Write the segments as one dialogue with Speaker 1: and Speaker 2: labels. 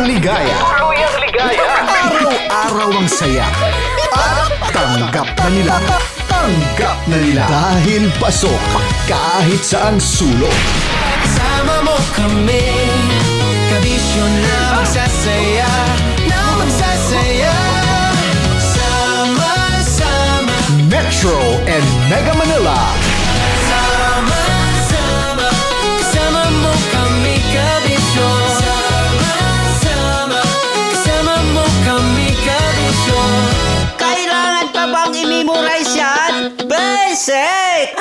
Speaker 1: ligaya. Araw-araw ang saya. At tanggap na nila. Tanggap na nila. Dahil pasok kahit saang sulok.
Speaker 2: Kasama mo kami, kabisyo na magsasaya, na magsasaya. Sama-sama,
Speaker 1: Metro and Mega Manila.
Speaker 2: sama-sama, kasama mo kami, kabisyo. Sama-sama, kasama mo kami, kabisyo. Kailangan pa bang i-memorize yan? Basic!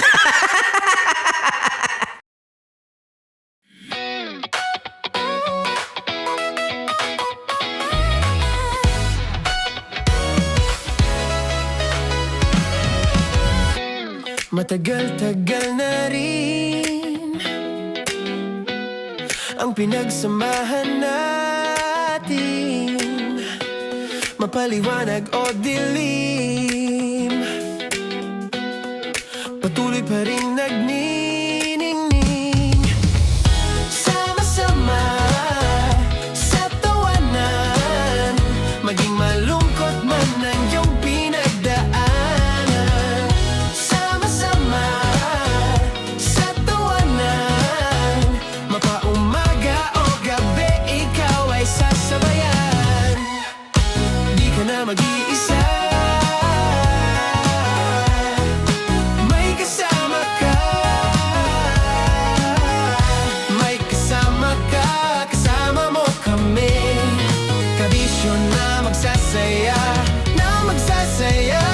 Speaker 2: Matagal-tagal na rin ang pinagsamahan natin, mapaliwanag o dilim, patuloy pa rin nagniningning. Sama-sama sa tawanan, maging malungkot man ang iyong pinagdaanan. Sama-sama sa tawanan, mapaumaga o gabi, ikaw ay sasabayan. Di ka na mag-iisa, may kasama ka. May kasama ka, kasama mo kami, kabisyo na magsasaya, na magsasaya.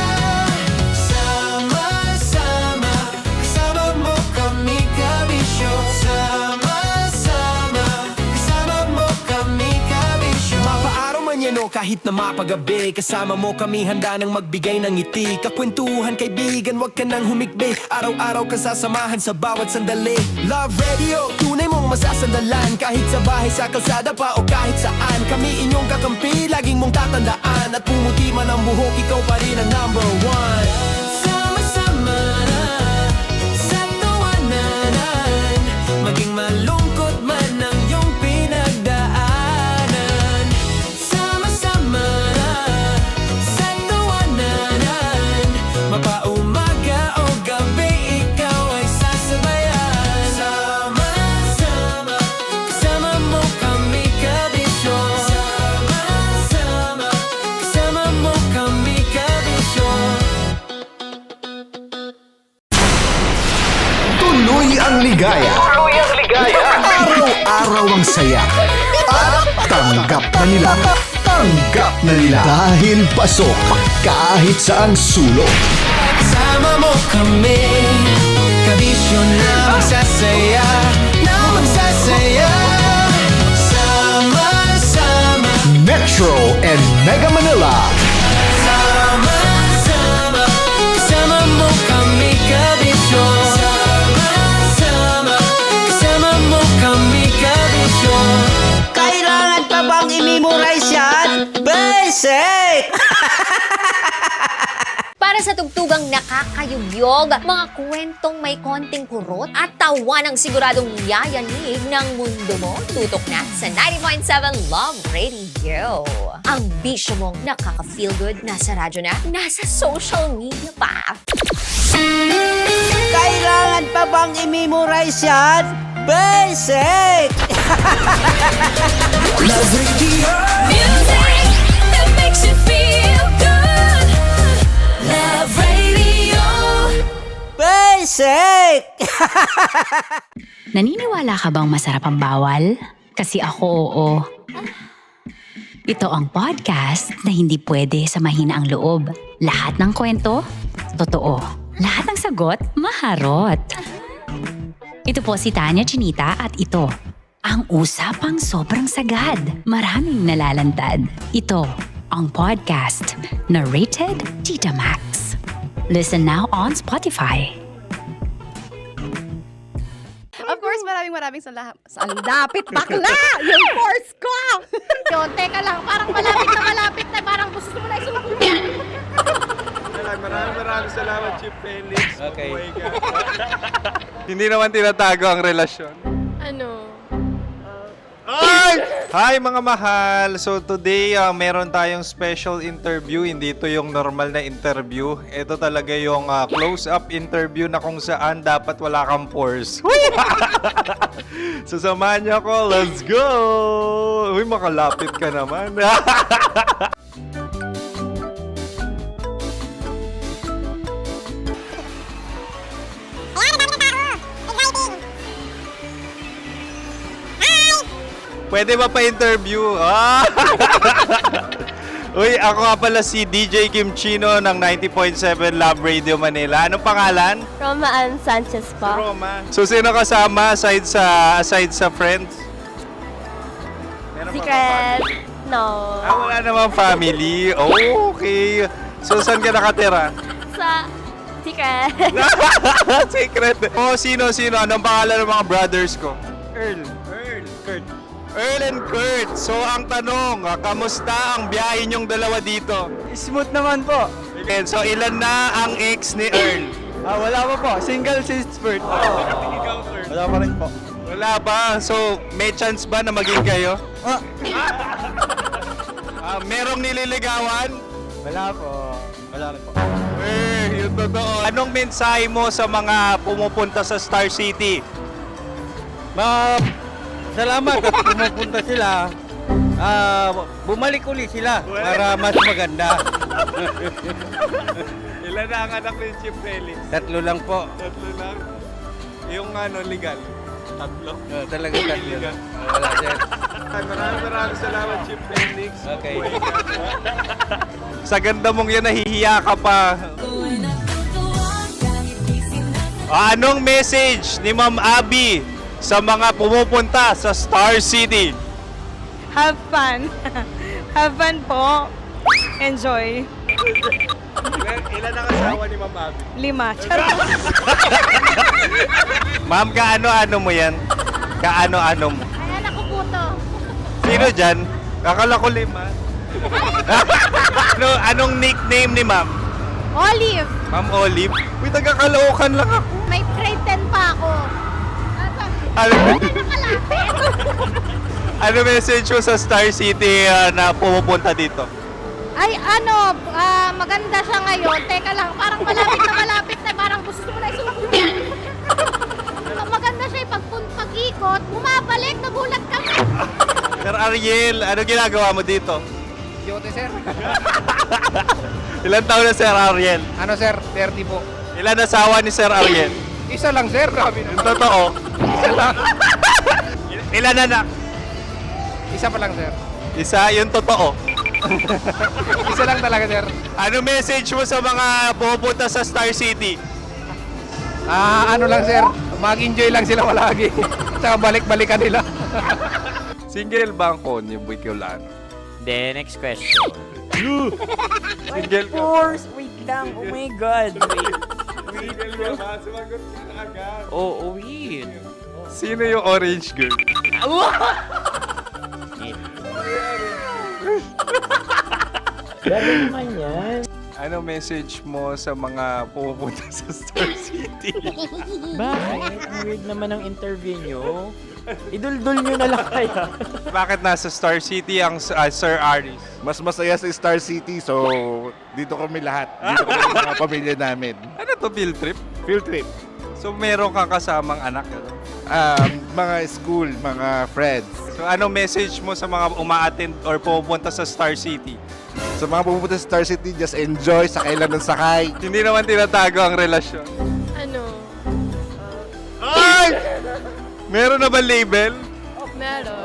Speaker 2: Sama-sama, kasama mo kami, kabisyo. Sama-sama, kasama mo kami, kabisyo. Mapaaraw man yan o kahit na mapagabi, kasama mo kami, handa nang magbigay ng ngiti. Kakwentuhan, kaibigan, wag ka nang humikbi. Araw-araw ka sasamahan sa bawat sandali. Love Radio, tunay mong masasandalan. Kahit sa bahay, sa kalsada pa o kahit saan, kami inyong kakampi, laging mong tatandaan. At pumuti man ang buhok, ikaw pa rin ang number one. Sama-sama na sa tawanan, maging malungkot man ang iyong pinagdaanan. Sama-sama na sa tawanan, mapaumaga o gabi, ikaw ay sasabayan. Sama-sama, kasama mo kami, kabisyo. Sama-sama, kasama mo kami, kabisyo.
Speaker 1: Tuloy ang ligaya. Araw-araw ang saya. At tanggap na nila. Tanggap na nila. Dahil pasok kahit saang sulok.
Speaker 2: Kasama mo kami, kabisyo na magsasaya, na magsasaya. Sama-sama,
Speaker 1: Metro and Mega Manila.
Speaker 2: sama-sama, kasama mo kami, kabisyo. Sama-sama, kasama mo kami, kabisyo. Kailangan pa bang i-memorize yan? Basic!
Speaker 3: Para sa tugtugang nakakayugyog, mga kwentong may konting kurot at tawa ng siguradong yayanig ng mundo mo, tutok na sa 90.7 Love Radio. Ang bisyo mong nakaka-feel good, nasa radyo na, nasa social media pa.
Speaker 2: Kailangan pa bang i-memorize yan? Basic! Love Radio!
Speaker 4: Music that makes you feel good. Love Radio.
Speaker 2: Basic!
Speaker 5: Naniniwala ka bang masarap ang bawal? Kasi ako oo. Ito ang podcast na hindi pwede sa mahina ang loob. Lahat ng kwento, totoo. Lahat ng sagot, maharot. Ito po si Tanya Chinita at ito, ang usapang sobrang sagad. Maraming nalalantad. Ito, ang podcast na rated Tita Max. Listen now on Spotify.
Speaker 6: Of course, maraming salamat. Ang lapit bakla! Yung course ko! Yun, teka lang, parang malapit na, parang gusto mo na isumakulit.
Speaker 7: Maraming salamat, Chief Felix.
Speaker 8: Okay.
Speaker 7: Oh my God. Hindi naman tinatago ang relasyon.
Speaker 6: Ano?
Speaker 7: Ay! Hi mga mahal! So today, meron tayong special interview. Hindi ito yung normal na interview. Ito talaga yung close-up interview na kung saan dapat wala kang pores. So samahan niyo ako. Let's go! Uy, makalapit ka naman. Pwede ba pa-interview? Ah! Uy, ako nga pala si DJ Kim Chino ng 90.7 Love Radio Manila. Anong pangalan?
Speaker 8: Roma Ann Sanchez po.
Speaker 7: Roma. So, sino kasama aside sa friends? Meron ba
Speaker 8: Secret. No.
Speaker 7: wala namang family. Oh, okay. So, saan ka nakatira?
Speaker 8: Sa Secret.
Speaker 7: Secret. Oh, sino? Anong pangalan ng mga brothers ko? Earl, Kurt. Earl and Kurt. So, ang tanong, kamusta ang biyahe niyong dalawa dito?
Speaker 9: Smooth naman po.
Speaker 7: Okay, so ilan na ang ex ni Earl?
Speaker 9: Wala pa po. Single since birth. Wala pa rin po.
Speaker 7: Wala ba? So, may chance ba na maging kayo? Merong nililigawan?
Speaker 9: Wala po. Wala rin po.
Speaker 7: Yung totoo. Anong mensahe mo sa mga pumupunta sa Star City?
Speaker 9: Salamat at pumupunta sila. Bumalik uli sila para mas maganda.
Speaker 7: Ilan na ang anak ni Chief Felix?
Speaker 9: 3 lang po.
Speaker 7: 3 lang. Yung legal? 3?
Speaker 9: Talaga 3 lang. Wala sir.
Speaker 7: Maraming salamat, Chief Felix.
Speaker 9: Okay.
Speaker 7: Sa ganda mong yan, nahihiya ka pa. Anong message ni Ma'am Abby sa mga pumupunta sa Star City?
Speaker 10: Have fun. Have fun po. Enjoy.
Speaker 7: Ilan ang asawa ni Ma'am Abby?
Speaker 10: 5. Charot.
Speaker 7: Ma'am, kaano-ano mo yan? Kaano-ano mo?
Speaker 6: Ay, anak ko po to.
Speaker 7: Sino dyan? Kakala ko 5. Anong nickname ni Ma'am?
Speaker 6: Olive,
Speaker 7: Ma'am Olive? Uy, taga-Caloocan lang ako.
Speaker 6: may grade 10 pa ako.
Speaker 7: Ano,
Speaker 6: Nakalapit.
Speaker 7: ano message mo sa Star City na pumupunta dito?
Speaker 6: Ay, maganda siya ngayon. Teka lang, parang malapit na. Parang gusto mo na isumpin. Maganda siya pag-ikot, bumabalik, nagulat ka.
Speaker 7: Sir Ariel, ano ginagawa mo dito?
Speaker 9: Yote sir.
Speaker 7: Ilan taon na Sir Ariel?
Speaker 9: Ano sir? 30 po.
Speaker 7: Ilan asawa ni Sir Ariel?
Speaker 9: Isa lang sir. Grabe
Speaker 7: Yung totoo.
Speaker 9: Isa lang.
Speaker 7: Ilan anak?
Speaker 9: Isa pa lang sir.
Speaker 7: Isa, yung totoo.
Speaker 9: Isa lang talaga sir.
Speaker 7: Ano message mo sa mga pumupunta sa Star City?
Speaker 9: Ano lang sir. Mag-enjoy lang sila palagi. Tsaka balik-balikan nila.
Speaker 7: Single ba ang konyo, Bicolano?
Speaker 11: Then, next question.
Speaker 7: Single ka?
Speaker 11: Course, wait lang. Oh my God.
Speaker 7: Single ka ba? Sumagot ka na agad.
Speaker 11: Oh, wait.
Speaker 7: Sino yung orange girl?
Speaker 11: Gano'n naman yan.
Speaker 7: Ano message mo sa mga pumupunta sa Star City?
Speaker 11: Bakit? Ang weird naman ang interview nyo. Idul-dul nyo na lang kaya.
Speaker 7: Bakit nasa Star City ang Sir Aris?
Speaker 12: Mas masaya sa Star City, so dito kami lahat. Dito kami mga pamilya namin.
Speaker 7: Ano to, field trip?
Speaker 12: Field trip.
Speaker 7: So meron kang kasamang anak? Ano?
Speaker 12: Mga school, mga friends.
Speaker 7: So ano message mo sa mga uma-attend or pumupunta sa Star City?
Speaker 12: Sa mga pumunta sa Star City, just enjoy, sakay lang ng sakay.
Speaker 7: Hindi naman tinatago ang relasyon.
Speaker 10: Ano?
Speaker 7: Ay! Meron na ba label?
Speaker 10: Meron.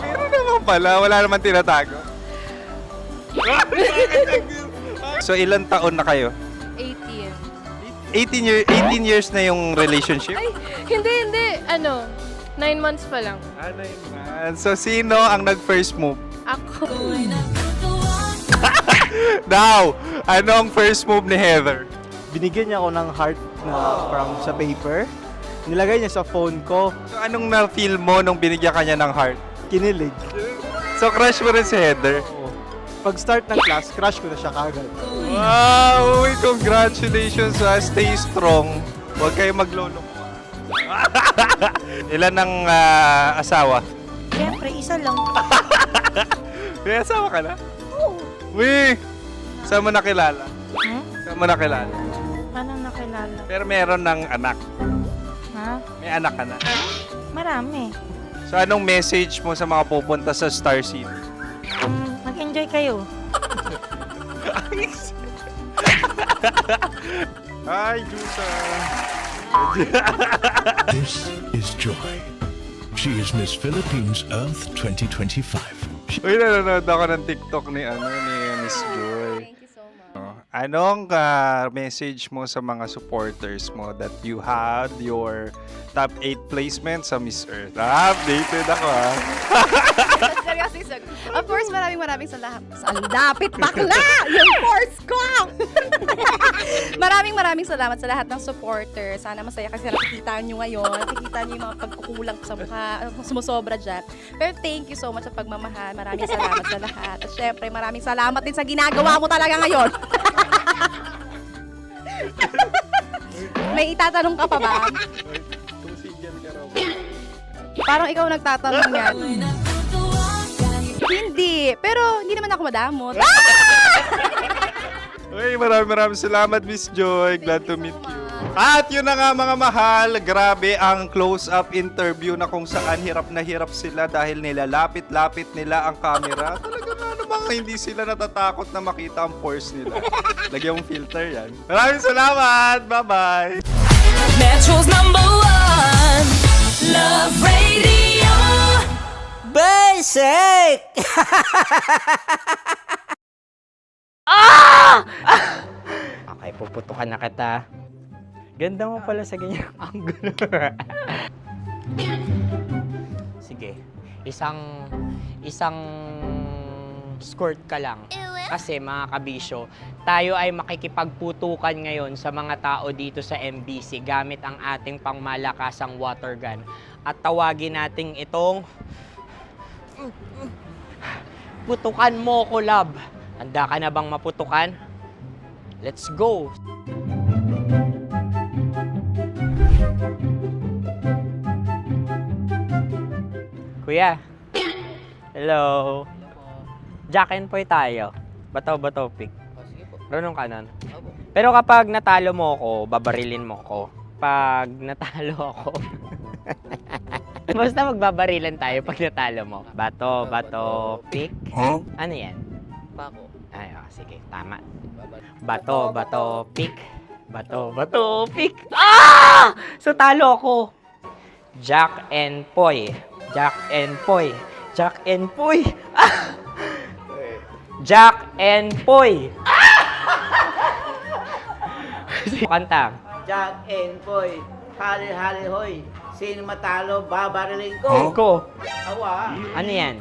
Speaker 7: Meron naman pala. Wala naman tinatago. So ilan taon na kayo?
Speaker 10: 18.
Speaker 7: 18 years na yung relationship?
Speaker 10: Ay, hindi. 9 months pa lang.
Speaker 7: 9 months. So sino ang nag-first move?
Speaker 10: Ako.
Speaker 7: Now, ano ang first move ni Heather?
Speaker 9: Binigyan niya ako ng heart na from sa paper. Nilagay niya sa phone ko.
Speaker 7: So anong na-feel mo nung binigyan kanya ng heart?
Speaker 9: Kinilig.
Speaker 7: So crush mo rin si Heather?
Speaker 9: Pag start ng class, crush ko na siya kagad.
Speaker 7: Wow! Uy, congratulations! Stay strong. Huwag kayo maglolo. Ilan ang asawa?
Speaker 8: Siyempre, Siyempre, isa lang.
Speaker 7: May asawa ka na? Oo. Uy! Saan mo nakilala? Saan mo nakilala?
Speaker 8: Paano nakilala?
Speaker 7: Pero meron ng anak.
Speaker 8: Ha?
Speaker 7: May anak ka na.
Speaker 8: Marami.
Speaker 7: So anong message mo sa mga pupunta sa Star City?
Speaker 8: Mag-enjoy kayo.
Speaker 7: Hi, Jusa!
Speaker 1: This is Joy. She is Miss Philippines Earth 2025.
Speaker 7: Uy, nanonood ako ng TikTok ni Miss Joy.
Speaker 10: Thank you so much.
Speaker 7: Anong message mo sa mga supporters mo that you had your top 8 placement sa Miss Earth? Updated ako
Speaker 10: Seryoso, of course, maraming salamat. Ang lapit bakla! Yung force ko! maraming salamat sa lahat ng supporters. Sana masaya kasi nakikita nyo ngayon. Nakikita nyo yung mga pagkukulang ko sa mukha. Sumusobra dyan. Pero thank you so much sa pagmamahal. Maraming salamat sa lahat. At syempre, maraming salamat din sa ginagawa mo talaga ngayon. May itatanong ka pa ba? Parang ikaw nagtatanong yan. Hindi. Pero hindi naman ako madamot.
Speaker 7: Uy, maraming salamat, Miss Joy. Glad to meet you. At yun na nga mga mahal, grabe ang close-up interview na kung saan hirap na hirap sila dahil nilalapit-lapit nila ang camera. Talaga nga namang hindi sila natatakot na makita ang pores nila. Lagyan mong filter yan. Maraming salamat! Bye-bye!
Speaker 4: Metro's #1 Love Radio.
Speaker 9: Basic! Okay, puputukan na kita. Ganda mo pala sa ganyang angulo. Sige, isang skirt ka lang. Kasi mga kabisyo, tayo ay makikipagputukan ngayon sa mga tao dito sa MBC gamit ang ating pangmalakasang water gun. At tawagin natin itong putukan mo ko, love. Handa ka na bang maputukan? Let's go! Kuya. Hello. Jack and Poy tayo. Bato-bato pick. Runong ka nun. Pero kapag natalo mo ako, babarilin mo ako. Pag natalo ako, basta magbabarilan tayo pag natalo mo. Bato, pick.
Speaker 1: Huh?
Speaker 9: Ano yan? Bako. Ay, sige, tama. Bato, pick. Bato, pick. Ah! So, talo ako. Jack and Poy. Jack and Poy. Jack and Poy. Ah! Jack and Poy. Kanta.
Speaker 13: Jack and Poy, hali-hali hoy. Sino matalo, babariling ko.
Speaker 9: Ko.
Speaker 13: Awa.
Speaker 9: Ano yan?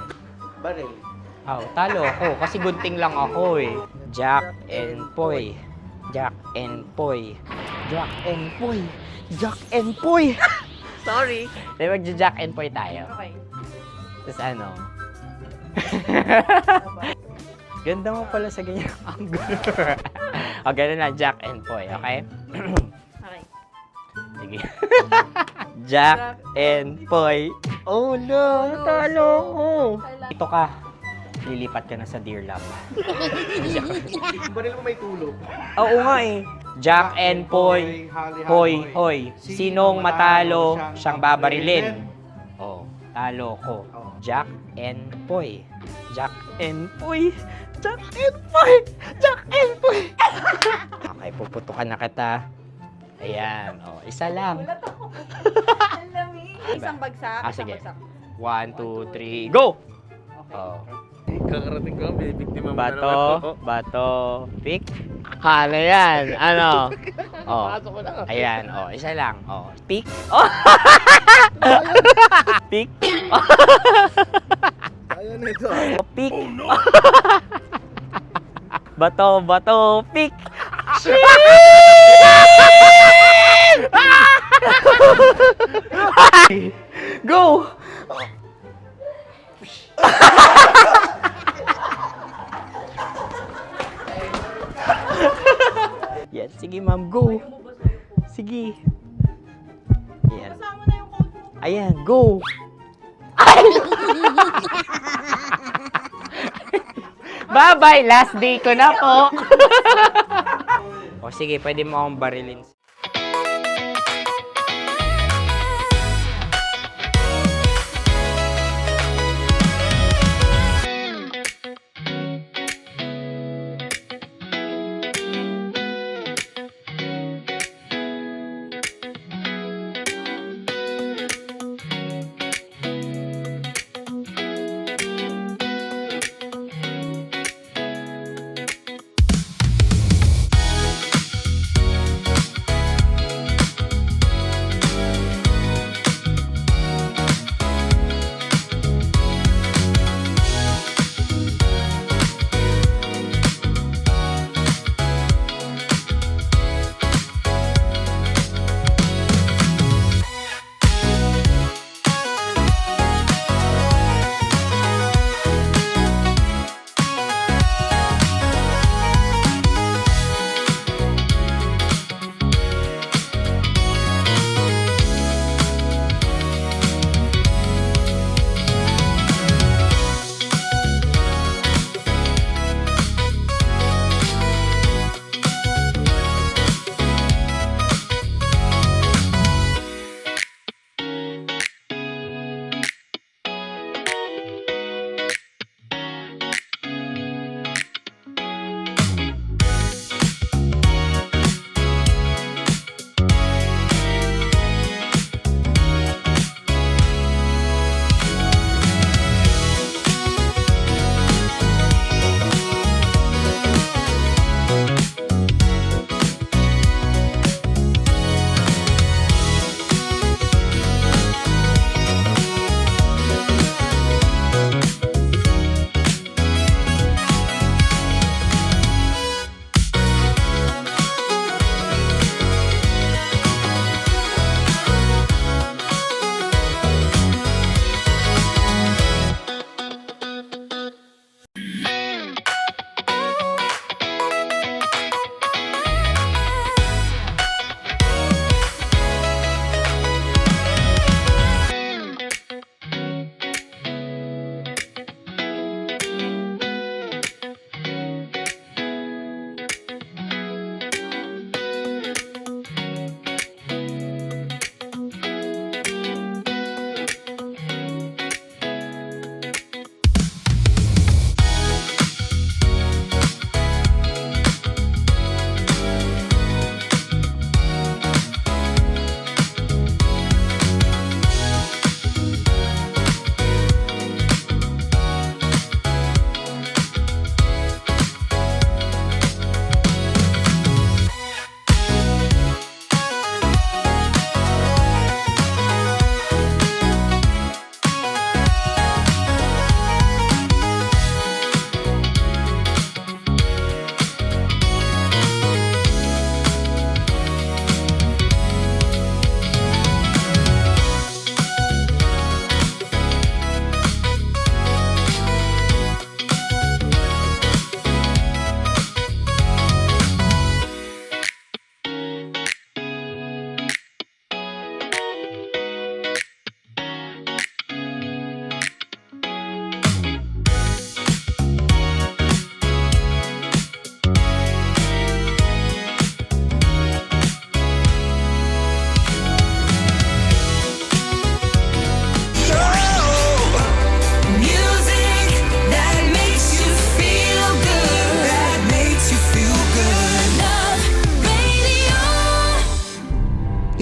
Speaker 13: Baril.
Speaker 9: Oh, talo ako kasi gunting lang ako eh. Jack and Poy. Jack and Poy. Jack and Poy. Jack and Poy. Sorry. Di magja-Jack and Poy tayo.
Speaker 10: Okay.
Speaker 9: Tapos ano? Ganda mo pala sa ganyang angulo. O, ganun na, Jack and Poy, okay?
Speaker 10: Okay.
Speaker 9: Sige. Jack and Poy. Oh no, talo ko. Ito ka. Lilipat ka na sa Dear Love.
Speaker 13: Baril mo may tulog.
Speaker 9: Oo nga eh. Jack and Poy. Hoy, hoy. Sinong matalo, siyang babarilin. Oh, talo ko. Jack and Poy. Jack and Poy. Jack and Poy. Jack and Poy. Okay, puputukan na kita. Ayan. Oh, isa lang.
Speaker 10: Isang bagsak.
Speaker 9: Sige. 1, 2, 3, go! Oh.
Speaker 13: Kakarating ko, binibiktima mo
Speaker 9: Bato, pick. Ano yan? Ano? Oh. Ayan, oh, isa lang. Oh, pick. Oh. Pick.
Speaker 13: Ayaw na ito.
Speaker 9: Oh, pick. Bato, pick. Go! Yan, sige ma'am, go. Sige. Ayan. Ayan, go. Ay! Bye-bye, last day ko na po. O sige, pwede mo akong barilin.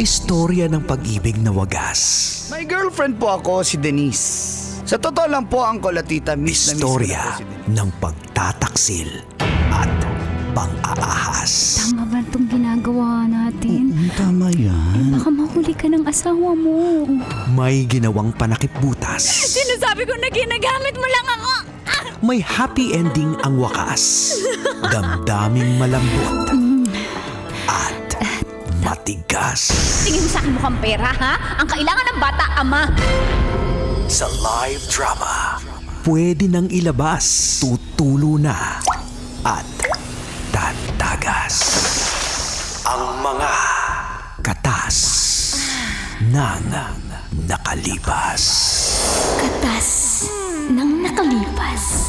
Speaker 1: Istorya ng pag-ibig na wagas.
Speaker 14: May girlfriend po ako, si Denise. Sa totoo lang po, Uncle at Tita, miss na miss ko
Speaker 1: Istorya
Speaker 14: na po si Denise.
Speaker 1: ng pagtataksil at pang-aahas.
Speaker 5: Tama ba itong ginagawa natin?
Speaker 14: Tama yan.
Speaker 5: Baka mahuli ka ng asawa mo.
Speaker 1: May ginawang panakipbutas.
Speaker 5: Sinasabi ko na ginagamit mo lang ako.
Speaker 1: May happy ending ang wakas. Damdaming malambot. At matigas.
Speaker 5: Tingin mo sa akin mukhang pera, ha? Ang kailangan ng bata, ama.
Speaker 1: Sa live drama, pwede nang ilabas, tutulo na, at tatagas. Ang mga katas ng nakalipas.
Speaker 5: Katas ng nakalipas.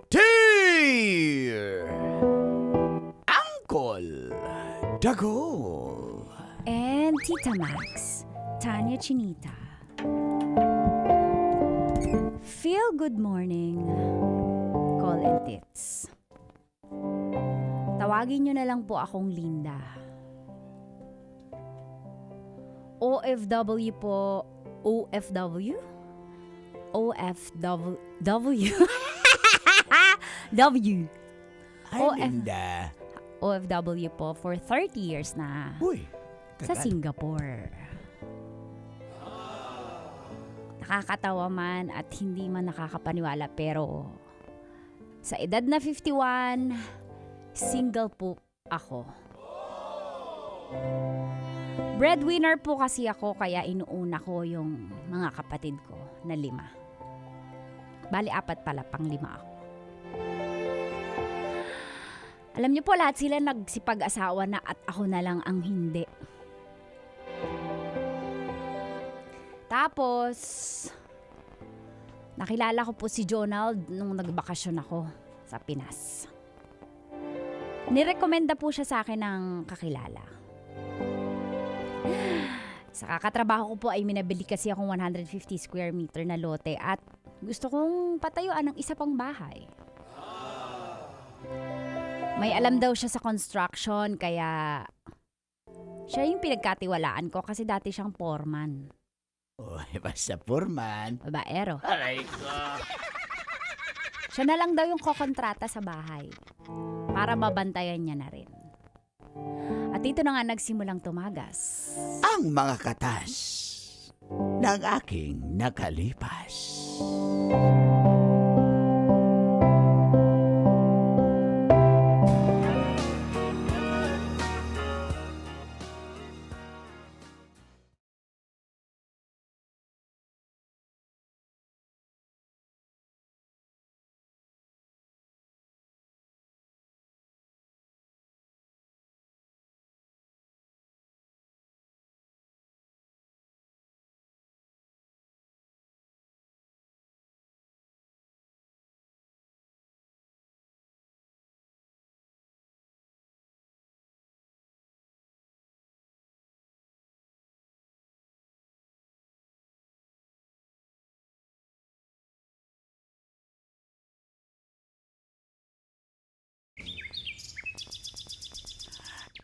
Speaker 14: Dear Uncle Dagol.
Speaker 5: And Tita Max, Tanya Chinita. Feel good morning, Call and Tits. Tawagin nyo na lang po akong Linda. OFW po. OFW? OFW. W.
Speaker 14: Hi, Linda.
Speaker 5: OFW po for 30 years na.
Speaker 14: Uy,
Speaker 5: Sa Singapore. Nakakatawa man at hindi man nakakapaniwala pero sa edad na 51, single po ako. Breadwinner po kasi ako kaya inuuna ko yung mga kapatid ko na 5. Bali 4 pala, pang 5 ako. Alam niyo po lahat sila nagsipag-asawa na at ako na lang ang hindi. Tapos, nakilala ko po si Jonald nung nagbakasyon ako sa Pinas. Nirekomenda po siya sa akin ng kakilala. Sa kakatrabaho ko po ay minabili kasi akong 150 square meter na lote at gusto kong patayuan ng isa pang bahay. May alam daw siya sa construction kaya siya yung pinagkatiwalaan ko kasi dati siyang foreman.
Speaker 14: Uy, basta foreman.
Speaker 5: Babaero.
Speaker 14: Aray ko.
Speaker 5: Siya na lang daw yung kokontrata sa bahay para mabantayan niya na rin. At dito na nga nagsimulang tumagas
Speaker 14: Ang mga katas ng aking nakalipas.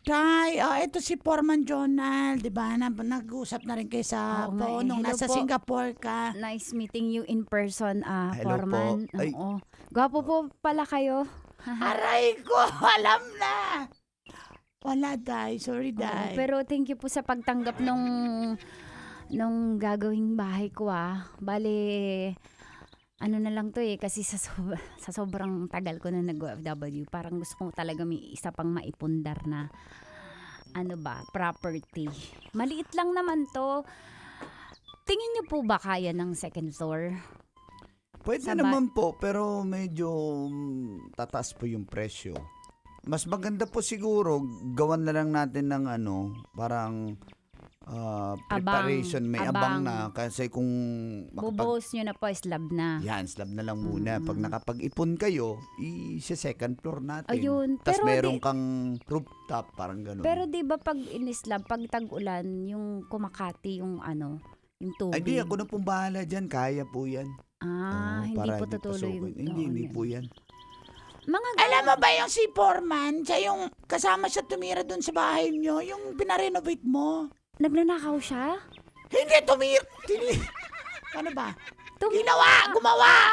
Speaker 8: Tay, ito si Foreman Jonald, di ba? Nag-usap na rin kayo sa
Speaker 5: Oo nga
Speaker 8: phone
Speaker 5: eh.
Speaker 8: nung
Speaker 5: Hello
Speaker 8: nasa
Speaker 5: po.
Speaker 8: Singapore ka.
Speaker 5: Nice meeting you in person,
Speaker 14: Hello
Speaker 5: Foreman.
Speaker 14: po. Ay.
Speaker 5: Oo. Gwapo po pala kayo.
Speaker 8: Aray ko, alam na. Wala, Day. Sorry,
Speaker 5: Oo,
Speaker 8: Day.
Speaker 5: pero thank you po sa pagtanggap nung gagawing bahay ko Bale, ano na lang to kasi sa sobrang tagal ko na nag-OFW, parang gusto ko talaga may isa pang maipundar na property. Maliit lang naman to. Tingin niyo po ba kaya ng second floor?
Speaker 14: Pwede
Speaker 5: Sa
Speaker 14: naman po, pero medyo tataas po yung presyo. Mas maganda po siguro, gawan na lang natin ng parang preparation, may abang na. Kasi kung
Speaker 5: Bubuhos nyo na po, slab na.
Speaker 14: yan, slab na lang muna. Pag nakapag-ipon kayo, second floor natin.
Speaker 5: Ayun,
Speaker 14: Tapos
Speaker 5: pero
Speaker 14: meron kang rooftop, parang gano'n.
Speaker 5: Pero di ba pag inislab, pag tag-ulan, yung kumakati yung yung tubig.
Speaker 14: Ay, di, ako na pong bahala dyan. Kaya po yan.
Speaker 5: Hindi
Speaker 14: para
Speaker 5: po tutuloy yung...
Speaker 14: Hindi po yan.
Speaker 8: Alam mo ba yung si Foreman, siya yung kasama siya tumira dun sa bahay nyo, yung pinarenovate mo?
Speaker 5: Nagnanakaw siya?
Speaker 8: Hindi, ano ba? Gumawa!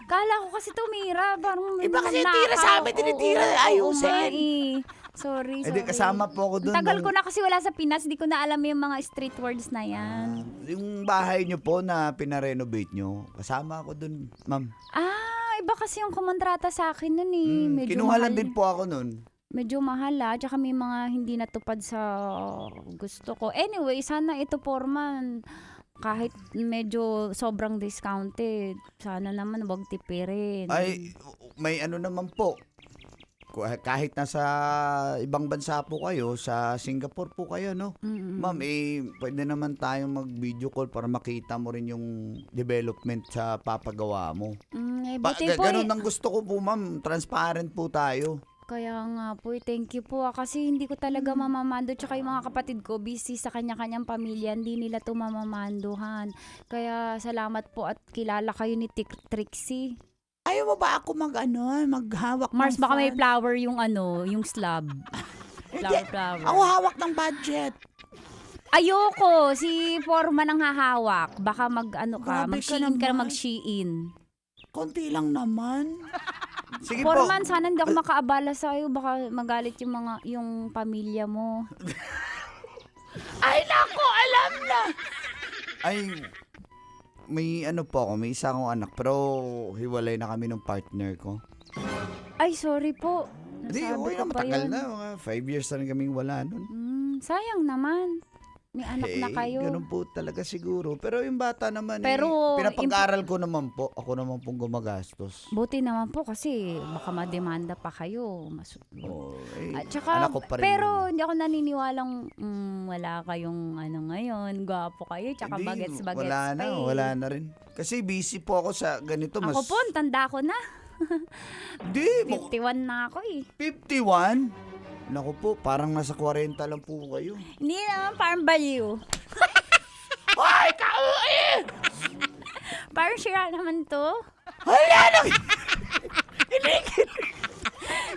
Speaker 5: Kala ko kasi tumira. Parang
Speaker 8: Iba kasi tira sa amin, tinitira, ayusin.
Speaker 5: Sorry.
Speaker 14: Hindi, kasama po ako doon.
Speaker 5: Tagal ko na kasi wala sa Pinas, di ko na alam yung mga street words na yan.
Speaker 14: Yung bahay nyo po na pinarenovate nyo, kasama ako doon, ma'am.
Speaker 5: Iba kasi yung kumontrata sa akin nun Medyo
Speaker 14: Kinuha lang
Speaker 5: mahal.
Speaker 14: din po ako nun.
Speaker 5: Medyo mahal tsaka may mga hindi natupad sa gusto ko. Anyway, sana ito Foreman,
Speaker 6: kahit medyo sobrang discounted, sana naman wag tipirin.
Speaker 14: Ay, may ano naman po. Kahit nasa ibang bansa po kayo, sa Singapore po kayo, no? Ma'am, pwede naman tayong mag-video call para makita mo rin yung development sa papagawa mo.
Speaker 6: Buti po
Speaker 14: Ganun ang gusto ko po, ma'am. Transparent po tayo.
Speaker 6: Kaya nga po, thank you po. Kasi hindi ko talaga mamamando. Tsaka yung mga kapatid ko, busy sa kanya-kanyang pamilya. Hindi nila to mamamanduhan. Kaya salamat po at kilala kayo ni Trixie.
Speaker 8: Ayaw mo ba ako maghawak
Speaker 6: Mars,
Speaker 8: ng
Speaker 6: baka may
Speaker 8: fan?
Speaker 6: flower yung yung slab. Flower.
Speaker 8: Ako hawak ng budget.
Speaker 6: Ayoko, si Foreman ang hahawak. Baka
Speaker 8: Grabe ka
Speaker 6: mag-Shein ka na
Speaker 8: naman.
Speaker 6: mag-Shein.
Speaker 8: Konti lang naman.
Speaker 14: Sige po.
Speaker 6: Foreman, sana hindi ako makaabala sa'yo. Baka magalit yung pamilya mo.
Speaker 8: Ay, nako, alam na.
Speaker 14: Ay, may ano po ako, may isa akong anak, pero hiwalay na kami ng partner ko.
Speaker 6: Ay, sorry po.
Speaker 14: Hindi,
Speaker 6: Nasabi
Speaker 14: okay
Speaker 6: ko
Speaker 14: na,
Speaker 6: pa
Speaker 14: matagal
Speaker 6: yun.
Speaker 14: na. Mga 5 years na rin kaming wala nun.
Speaker 6: Sayang naman. May anak na kayo.
Speaker 14: Ganun po talaga siguro. Pero yung bata naman,
Speaker 6: Pero,
Speaker 14: pinapag-aral ko naman po. Ako naman pong gumagastos.
Speaker 6: Buti naman po kasi baka mademanda pa kayo. At saka,
Speaker 14: anak ko pa rin
Speaker 6: pero hindi ako naniniwalang wala kayong ngayon. Gwapo kayo. Tsaka
Speaker 14: Hindi,
Speaker 6: bagets-bagets
Speaker 14: wala
Speaker 6: pa
Speaker 14: na,
Speaker 6: eh.
Speaker 14: wala na rin. Kasi busy po ako sa ganito.
Speaker 6: Ako po, ang tanda ko na.
Speaker 14: Di,
Speaker 6: 51 na ako eh.
Speaker 14: 51? Naku po, parang nasa 40 lang po kayo.
Speaker 6: Hindi naman, parang baliw.
Speaker 8: Ay, kauwi!
Speaker 6: Parang sira naman to.
Speaker 8: Wala na!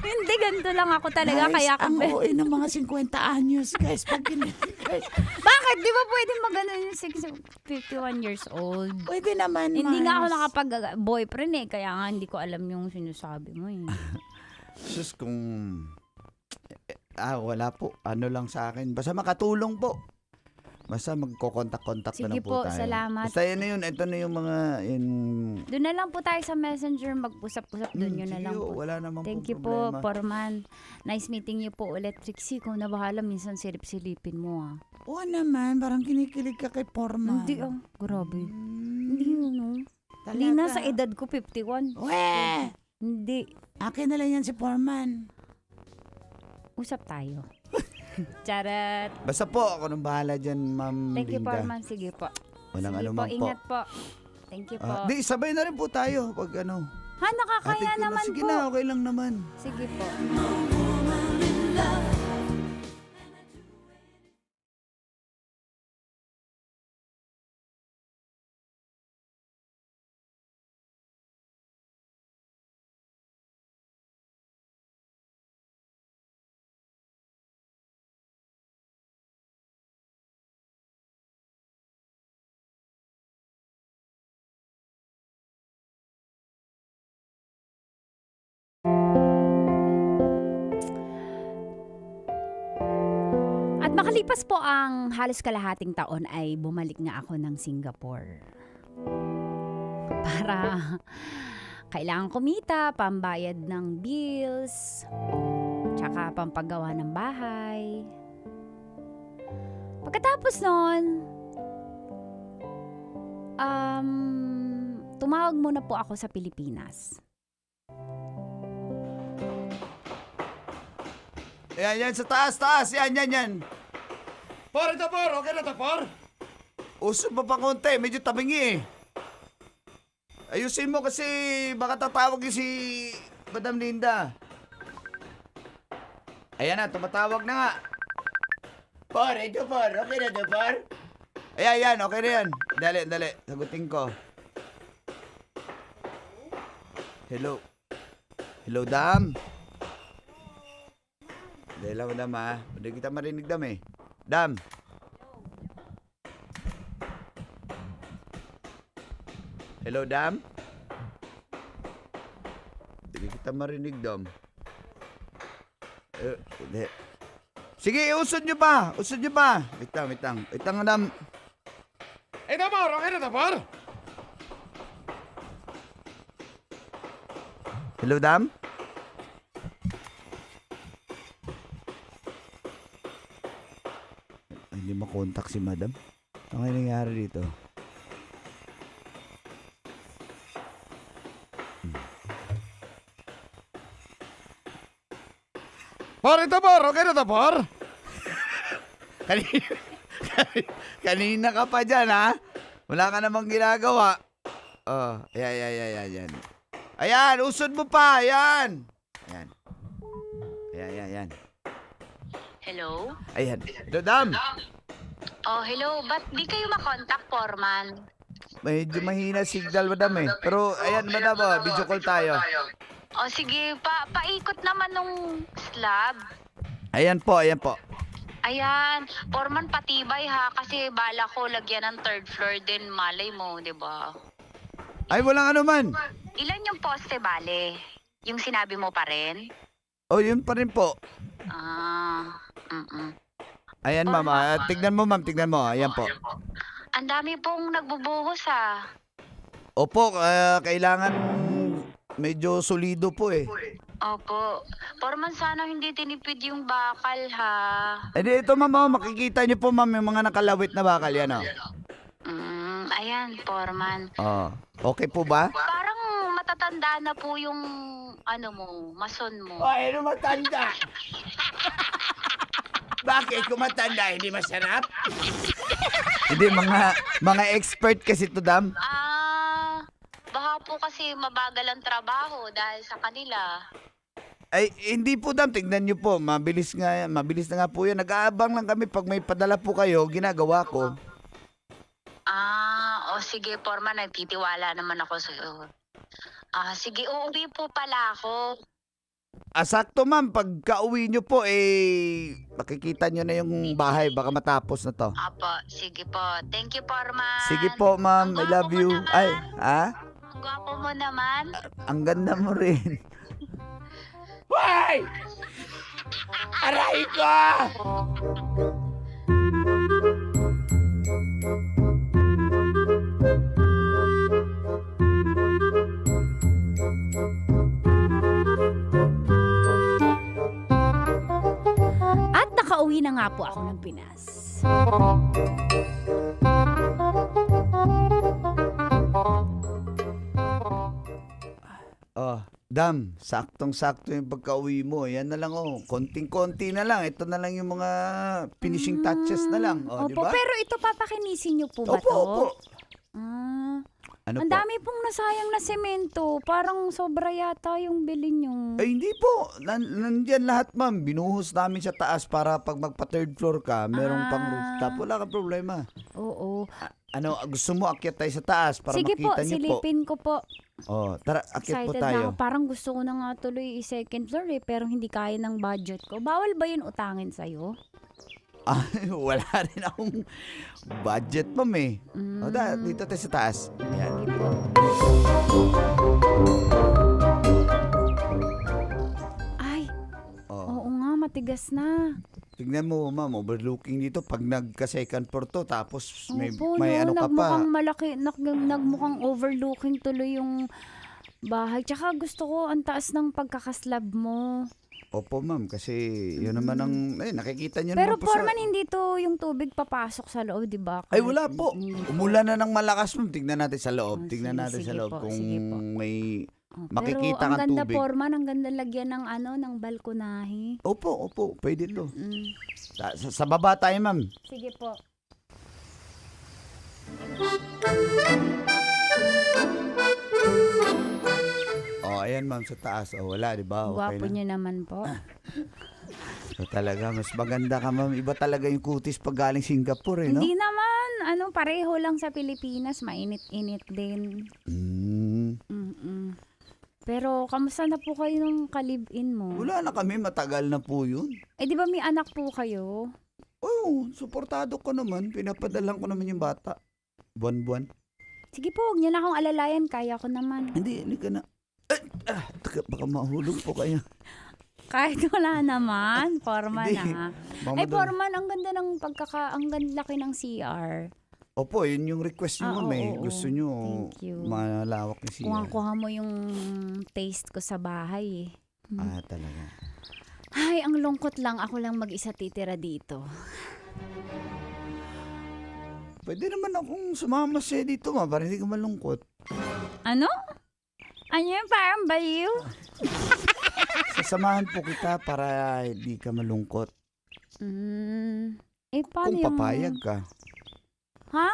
Speaker 6: Hindi, ganito lang ako talaga.
Speaker 8: Guys,
Speaker 6: Kaya
Speaker 8: ang OA ng mga 50 anyos, guys. Pag guys.
Speaker 6: Bakit? Di ba pwede magano yung 51 years old?
Speaker 8: Pwede naman,
Speaker 6: Hindi nga ako
Speaker 8: Mars.
Speaker 6: nakapag-boyfriend eh. Kaya nga hindi ko alam yung sinasabi mo eh.
Speaker 14: Sus, kung... wala po. Ano lang sa akin. Basta makatulong po. Basta magkokontak-kontak na
Speaker 6: Sige
Speaker 14: lang po
Speaker 6: po,
Speaker 14: tayo.
Speaker 6: salamat.
Speaker 14: Basta yan na yun. Ito na yung mga...
Speaker 6: Doon na lang po tayo sa messenger. Mag-usap-usap doon yun na lang po.
Speaker 14: Wala naman
Speaker 6: Thank you po, Foreman. Nice meeting you po ulit, Trixie. Kung nabahala, minsan silip-silipin mo ah.
Speaker 8: Oo naman, parang kinikilig ka kay Foreman.
Speaker 6: Hindi grabe. Hindi yun Hindi na sa edad ko, 51.
Speaker 8: Weh!
Speaker 6: Hindi.
Speaker 8: Akin na lang yan si Foreman.
Speaker 6: Usap tayo. Charat.
Speaker 14: Basta po, ako nang bahala dyan, Ma'am
Speaker 6: Thank you,
Speaker 14: Linda.
Speaker 6: Foreman. Sige po.
Speaker 14: Walang
Speaker 6: Sige
Speaker 14: anuman
Speaker 6: po,
Speaker 14: po.
Speaker 6: ingat po. Thank you po.
Speaker 14: Di, sabay na rin po tayo pag ano.
Speaker 6: Ha, nakakaya
Speaker 14: Hatid ko na.
Speaker 6: naman
Speaker 14: Sige
Speaker 6: po.
Speaker 14: na, okay lang naman.
Speaker 6: Sige po. At makalipas po ang halos kalahating taon ay bumalik nga ako ng Singapore. Para kailangan kumita, pambayad ng bills, tsaka pampagawa ng bahay. Pagkatapos nun, tumawag muna po ako sa Pilipinas.
Speaker 14: Yan, sa taas. Yan. Por, ito, Por. Okay na ito, Por. Uso pa konti. Medyo tabingi eh. Ayusin mo kasi baka tatawag yung si Madam Linda. Ayan na, tumatawag na nga. Por, ito, Por. Okay na ito, Por. Ayan, okay na yan. Dali. Sagutin ko. Hello, Dam. Dahil lang, Dam, ha? Hindi kita marinig, Dam, eh. Dam. Hello, Dam? Hindi kita marinig, Dam. Hindi. Sige, usod nyo pa. Wait lang, Dam.
Speaker 12: Ito, Por. Okay na ito, Por.
Speaker 14: Hello, Dam? Hindi makontak si Madam. Ano nangyari dito? Por, ito por. Okay na to, por? Kanina ka pa dyan, ha? Wala ka namang ginagawa. Oh, ayan. Ayan, usod mo pa, ayan. Ayan.
Speaker 15: Hello?
Speaker 14: Ayan. Dam,
Speaker 15: Oh, hello. Ba't di kayo makontak, Foreman?
Speaker 14: medyo mahina signal, madam eh. Pero, ayan, madam, video call tayo.
Speaker 15: O sige, paikot naman nung slab.
Speaker 14: Ayan po.
Speaker 15: Ayan, Foreman patibay ha, kasi bala ko lagyan ng third floor din, malay mo, di ba?
Speaker 14: Ay, walang ano man.
Speaker 15: Ilan yung poste, bale? Yung sinabi mo pa rin?
Speaker 14: Oh, yun pa rin po. Ayan, ma'am. Tignan mo, ma'am. Ayan po.
Speaker 15: Ang dami pong nagbubuhos ha.
Speaker 14: Opo, kailangan medyo solido po eh.
Speaker 15: Opo. Foreman, sana hindi tinipid yung bakal ha.
Speaker 14: Eh, ito, ma'am. Makikita niyo po, ma'am, yung mga nakalawit na bakal. Yan, oh.
Speaker 15: Ayan, Foreman.
Speaker 14: Oh. Okay po ba?
Speaker 15: Parang matatanda na po yung mason mo.
Speaker 8: Ay, ano matanda? Bakit kung matanda, hindi masarap?
Speaker 14: Hindi, mga expert kasi to, dam.
Speaker 15: Baka po kasi mabagal ang trabaho dahil sa kanila.
Speaker 14: Ay, hindi po, dam. Tignan niyo po. Mabilis na nga po yan. Nag-aabang lang kami. Pag may padala po kayo, ginagawa ko.
Speaker 15: O sige, Foreman, nagtitiwala naman ako sa'yo. Sige, uuwi po pala ako.
Speaker 14: Sakto, ma'am. Pagka-uwi niyo po, makikita niyo na yung bahay. Baka matapos na to.
Speaker 15: Apo, sige po. Thank you, Foreman.
Speaker 14: Sige po, ma'am. I love you. Ay, ha?
Speaker 15: Ang gwapo mo naman.
Speaker 14: Ang ganda mo rin.
Speaker 8: Why? Aray ko!
Speaker 6: At nakauwi na nga po ako ng Pinas.
Speaker 14: Oh, Dam, saktong-sakto yung pagka-uwi mo. Yan na lang, oh. Konting-konti na lang. Ito na lang yung mga finishing touches na lang. Oh,
Speaker 6: Opo,
Speaker 14: di ba?
Speaker 6: pero ito papakinisin niyo po ba
Speaker 14: Opo,
Speaker 6: to?
Speaker 14: opo. Ano
Speaker 6: Ang
Speaker 14: po?
Speaker 6: dami pong nasayang na semento. Parang sobra yata yung bilin yung...
Speaker 14: Ay, hindi po. Nandiyan lahat, ma'am. Binuhos namin sa taas para pag magpa-third floor ka, merong pang rooftop. Wala kang problema.
Speaker 6: Oo.
Speaker 14: Gusto mo akyat tayo sa taas para
Speaker 6: Sige po,
Speaker 14: makita niyo po?
Speaker 6: silipin ko po.
Speaker 14: Oh, tara, akyat po
Speaker 6: Excited
Speaker 14: tayo.
Speaker 6: na ako. Parang gusto ko na nga tuloy second floor pero hindi kaya ng budget ko. Bawal ba yun utangin sa'yo?
Speaker 14: Wala rin akong budget, ma'am eh. Dito tayo sa taas. Ayan.
Speaker 6: Ay, oo nga, matigas na.
Speaker 14: Tignan mo, ma'am, overlooking dito. Pag nagka-second floor to, tapos may
Speaker 6: Opo,
Speaker 14: ano ka pa.
Speaker 6: nagmukhang malaki, nagmukhang overlooking tuloy yung bahay. Tsaka gusto ko ang taas ng pagkakaslab mo.
Speaker 14: Opo, ma'am, kasi yun naman ang, nakikita nyo
Speaker 6: Pero
Speaker 14: naman po sa...
Speaker 6: Foreman, hindi to yung tubig papasok sa loob, di ba?
Speaker 14: Ay, wala po. Umulan na ng malakas, ma'am. Tignan natin sa loob. Tignan natin sa loob kung may makikita
Speaker 6: Pero ang
Speaker 14: kang
Speaker 6: ganda,
Speaker 14: tubig.
Speaker 6: Foreman, ang ganda lagyan ng ng balkonahe.
Speaker 14: Opo, pwede to. Sa baba tayo, ma'am.
Speaker 6: Sige po.
Speaker 14: Oh, ayan, ma'am, sa taas. Oh, wala, di ba? Okay
Speaker 6: Gwapo
Speaker 14: na.
Speaker 6: niyo naman po.
Speaker 14: So, talaga, mas maganda ka, ma'am. Iba talaga yung kutis pag galing Singapore, eh, no?
Speaker 6: Hindi naman. Pareho lang sa Pilipinas. Mainit-init din. Pero, kamusta na po kayo nung kalib-in mo?
Speaker 14: Wala na kami. Matagal na po yun.
Speaker 6: Eh, di ba may anak po kayo?
Speaker 14: Oo, suportado ko naman. Pinapadalan ko naman yung bata. Buwan-buwan.
Speaker 6: Sige po, huwag niyo na akong alalayan. Kaya ko naman.
Speaker 14: Hindi ka na. Baka mahulog po kayo.
Speaker 6: Kahit wala naman, Foreman
Speaker 14: Hindi.
Speaker 6: ah.
Speaker 14: Mama
Speaker 6: Ay,
Speaker 14: daw.
Speaker 6: Foreman, ang ganda ng ang ganda laki ng CR.
Speaker 14: Opo, yun yung request nyo, ma'am.
Speaker 6: oo,
Speaker 14: Gusto nyo
Speaker 6: thank you.
Speaker 14: malawak na siya.
Speaker 6: Kuha mo yung taste ko sa bahay eh.
Speaker 14: Talaga.
Speaker 6: Ay, ang lungkot lang. Ako lang mag-isa titira dito.
Speaker 14: Pwede naman akong sumama siya dito, ma. Para hindi ka malungkot.
Speaker 6: Ano? Ano yung parang baliw?
Speaker 14: Sasamahan po kita para hindi ka malungkot.
Speaker 6: Paano
Speaker 14: Kung papayag ka.
Speaker 6: Ha?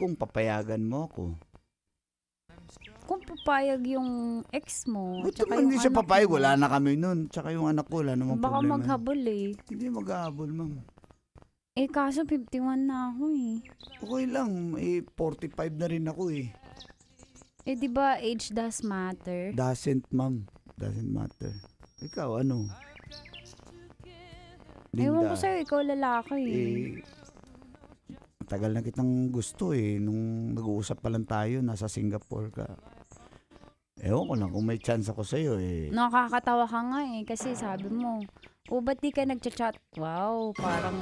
Speaker 14: Kung papayagan mo ako.
Speaker 6: Kung papayag yung ex mo,
Speaker 14: Buti
Speaker 6: tsaka
Speaker 14: naman hindi
Speaker 6: yung
Speaker 14: siya
Speaker 6: anak
Speaker 14: papayag,
Speaker 6: mo.
Speaker 14: wala na kami nun. Tsaka yung anak ko, wala namang
Speaker 6: Baka
Speaker 14: problema.
Speaker 6: maghabol eh.
Speaker 14: Hindi maghahabol, ma'am.
Speaker 6: Kaso 51 na ako eh.
Speaker 14: Okay lang, 45 na rin ako eh.
Speaker 6: Di ba age does matter?
Speaker 14: Doesn't, ma'am. Doesn't matter. Ikaw, ano?
Speaker 6: Ewan ko sa'yo, ikaw lalaki
Speaker 14: Tagal na kitang gusto eh. Nung nag-uusap pa lang tayo, nasa Singapore ka. Ewan ko lang kung may chance ako sa'yo eh.
Speaker 6: Nakakatawa ka nga eh, kasi sabi mo, ba't di ka nagchat-chat? Wow, parang